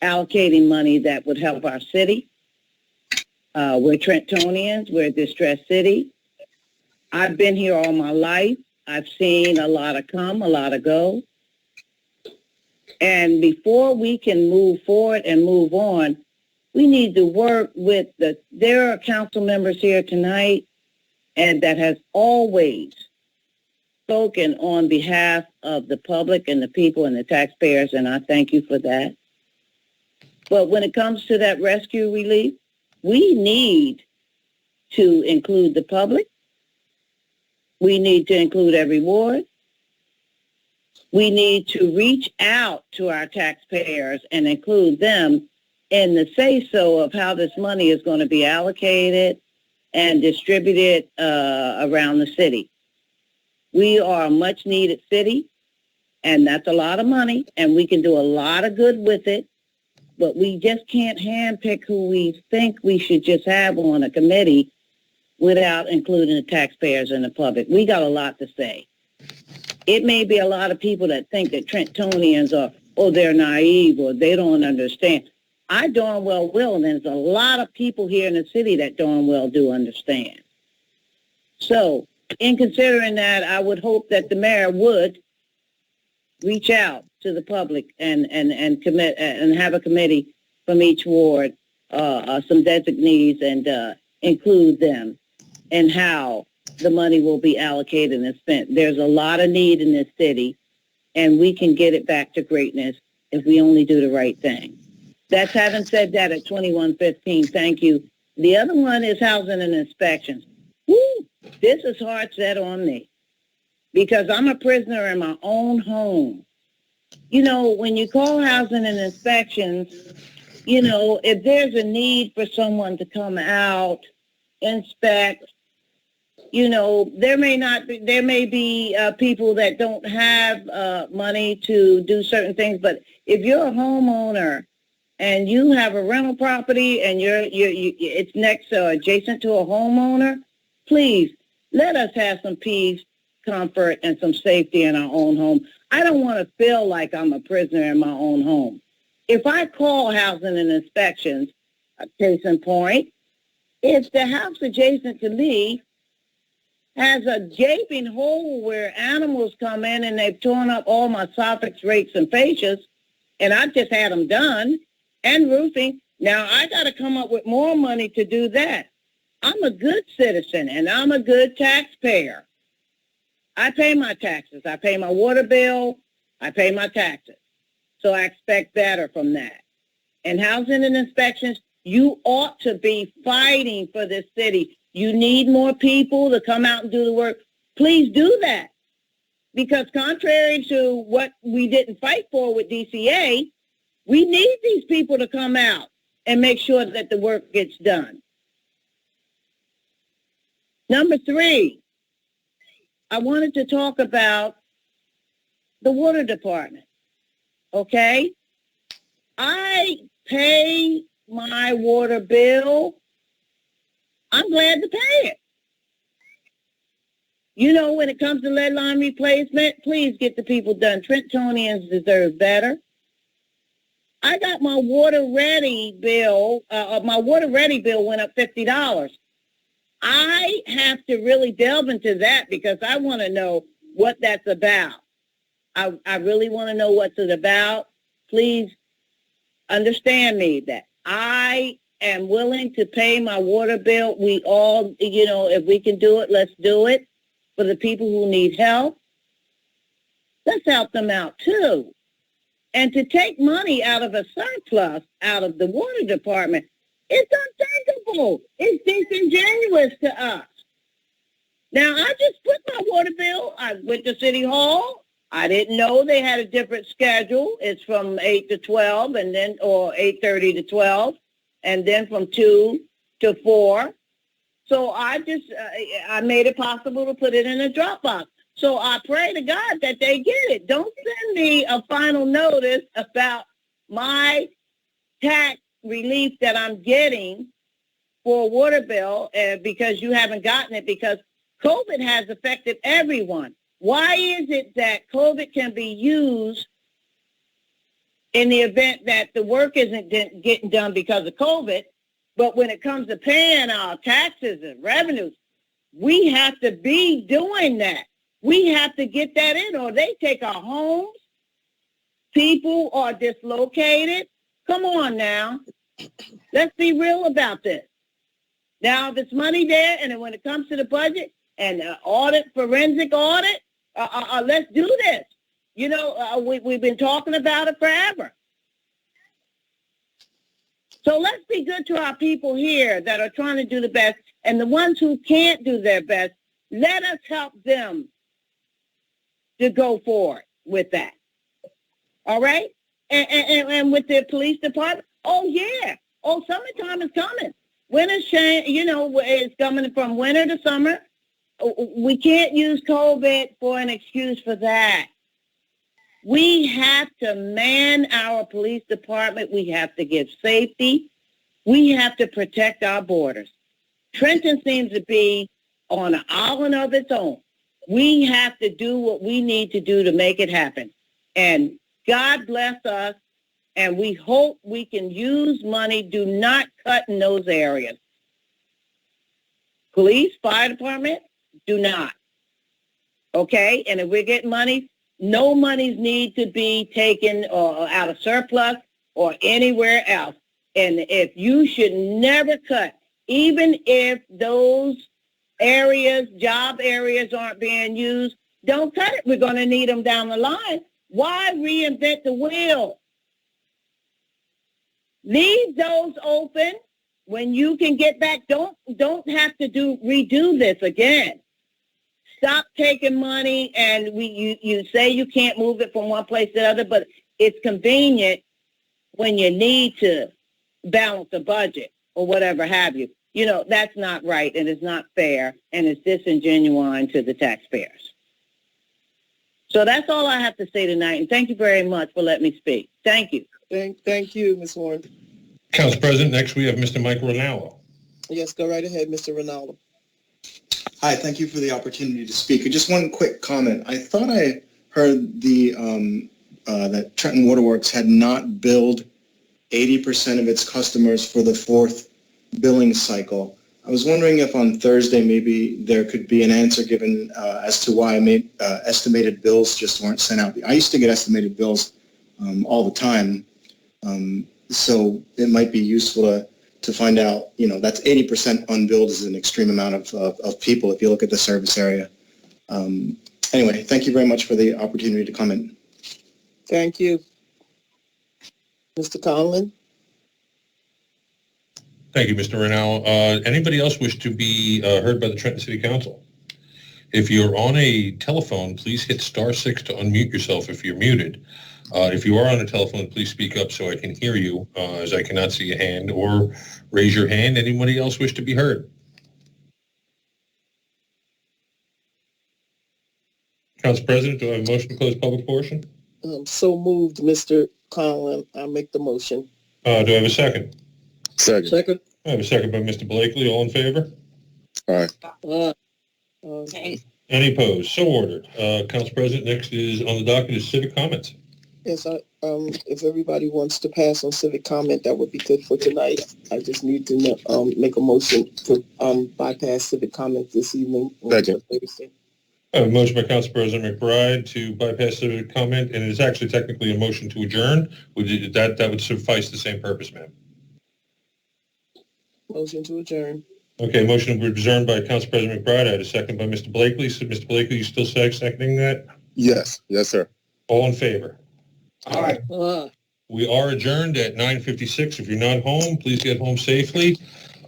allocating money that would help our city. We're Trentonians. We're a distressed city. I've been here all my life. I've seen a lot of come, a lot of go. And before we can move forward and move on, we need to work with there are council members here tonight and that has always spoken on behalf of the public and the people and the taxpayers, and I thank you for that. But when it comes to that rescue relief, we need to include the public. We need to include every ward. We need to reach out to our taxpayers and include them in the say-so of how this money is going to be allocated and distributed around the city. We are a much-needed city, and that's a lot of money, and we can do a lot of good with it, but we just can't handpick who we think we should just have on a committee without including the taxpayers and the public. We got a lot to say. It may be a lot of people that think that Trentonians are, they're naive or they don't understand. I darn well will, and there's a lot of people here in the city that darn well do understand. So, in considering that, I would hope that the mayor would reach out to the public and commit and have a committee from each ward, some designees, and include them in how the money will be allocated and spent. There's a lot of need in this city, and we can get it back to greatness if we only do the right thing. That's having said that at 2115. Thank you. The other one is housing and inspections. Woo! This is hard set on me because I'm a prisoner in my own home. When you call housing and inspections, if there's a need for someone to come out, inspect, there may be people that don't have money to do certain things, but if you're a homeowner and you have a rental property and it's next or adjacent to a homeowner, please let us have some peace, comfort, and some safety in our own home. I don't want to feel like I'm a prisoner in my own home. If I call housing and inspections, case in point, if the house adjacent to me has a gaping hole where animals come in and they've torn up all my soffits, rakes, and fascias, and I've just had them done, and roofing, now I got to come up with more money to do that. I'm a good citizen, and I'm a good taxpayer. I pay my taxes. I pay my water bill. I pay my taxes. So I expect better from that. And housing and inspections, You ought to be fighting for this city. You need more people to come out and do the work. Please do that. Because contrary to what we didn't fight for with DCA, we need these people to come out and make sure that the work gets done. Number 3, I wanted to talk about the water department, okay? I pay my water bill. I'm glad to pay it. You know, when it comes to lead line replacement, please get the people done. Trentonians deserve better. I got my water ready bill. My water ready bill went up $50. I have to really delve into that because I want to know what that's about. I really want to know what's it about. Please understand me that I am willing to pay my water bill. We all, you know, if we can do it, let's do it. For the people who need help, let's help them out too. And to take money out of a surplus, out of the water department, it's unthinkable. It's disingenuous to us. Now, I just put my water bill. I went to City Hall. I didn't know they had a different schedule. It's from 8 to 12, and then, or 8:30 to 12, and then from 2 to 4. So I just, I made it possible to put it in a Dropbox. So I pray to God that they get it. Don't send me a final notice about my tax relief that I'm getting for a water bill because you haven't gotten it, because COVID has affected everyone. Why is it that COVID can be used in the event that the work isn't getting done because of COVID, but when it comes to paying our taxes and revenues, we have to be doing that. We have to get that in, or they take our homes. People are dislocated. Come on now. Let's be real about this. Now, if it's money there, and then when it comes to the budget and audit, forensic audit, let's do this. You know, we've been talking about it forever. So let's be good to our people here that are trying to do the best. And the ones who can't do their best, let us help them to go forward with that. All right? And with the police department, oh, yeah. Oh, summertime is coming. Winter's change, you know, it's coming from winter to summer. We can't use COVID for an excuse for that. We have to man our police department. We have to give safety. We have to protect our borders. Trenton seems to be on an island of its own. We have to do what we need to do to make it happen. And God bless us, and we hope we can use money. Do not cut in those areas. Police, fire department, do not. Okay? And if we're getting money, no monies need to be taken out of surplus or anywhere else. And if you should never cut, even if those areas, job areas aren't being used, don't cut it. We're going to need them down the line. Why reinvent the wheel? Leave those open when you can get back. Don't have to redo this again. Stop taking money, and you say you can't move it from one place to the other, but it's convenient when you need to balance a budget or whatever have you. You know, that's not right, and it's not fair, and it's disingenuine to the taxpayers. So that's all I have to say tonight, and thank you very much for letting me speak. Thank you. Thank you, Ms. Warren. Council President, next we have Mr. Mike Ronaldo. Yes, go right ahead, Mr. Ronaldo. Hi, thank you for the opportunity to speak. Just one quick comment. I thought I heard that Trenton Waterworks had not billed 80% of its customers for the fourth billing cycle. I was wondering if on Thursday maybe there could be an answer given as to why estimated bills just weren't sent out. I used to get estimated bills all the time, so it might be useful to find out, you know, that's 80% unbilled is an extreme amount of people if you look at the service area. Anyway, thank you very much for the opportunity to comment. Thank you. Mr. Conlon? Thank you, Mr. Renow. Anybody else wish to be heard by the Trenton City Council? If you're on a telephone, please hit *6 to unmute yourself if you're muted. If you are on a telephone, please speak up so I can hear you, as I cannot see a hand, or raise your hand. Anybody else wish to be heard? Council President, do I have a motion to close public portion? So moved, Mr. Conlon. I make the motion. Do I have a second? Second. I have a second by Mr. Blakely. All in favor? Any opposed? So ordered. Council President, next is on the docket is civic comments. Yes, if everybody wants to pass on civic comment, that would be good for tonight. I just need to make a motion to bypass civic comment this evening. Second. Thursday. I have a motion by Council President McBride to bypass civic comment, and it is actually technically a motion to adjourn. That would suffice the same purpose, ma'am. Motion to adjourn. Okay, motion to adjourn by Council President McBride. I had a second by Mr. Blakely. So, Mr. Blakely, you still seconding that? Yes, sir. All in favor? All right. We are adjourned at 9:56. If you're not home, please get home safely.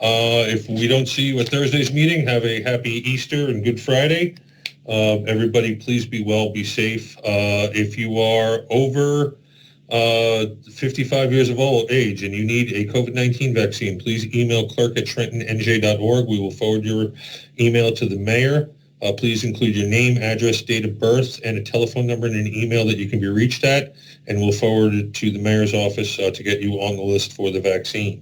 If we don't see you at Thursday's meeting, have a happy Easter and Good Friday. Everybody, please be well, be safe. If you are over 55 years of age and you need a COVID-19 vaccine, please email clerk@trentonnj.org. We will forward your email to the mayor. Please include your name, address, date of birth, and a telephone number and an email that you can be reached at, and we'll forward it to the mayor's office to get you on the list for the vaccine.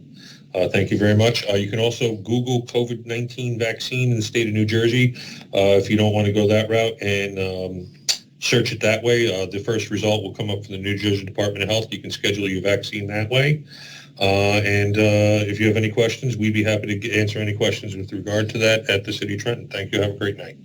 Thank you very much. You can also Google COVID-19 vaccine in the state of New Jersey if you don't want to go that route, and search it that way. The first result will come up from the New Jersey Department of Health. You can schedule your vaccine that way. And if you have any questions, we'd be happy to answer any questions with regard to that at the City of Trenton. Thank you. Have a great night.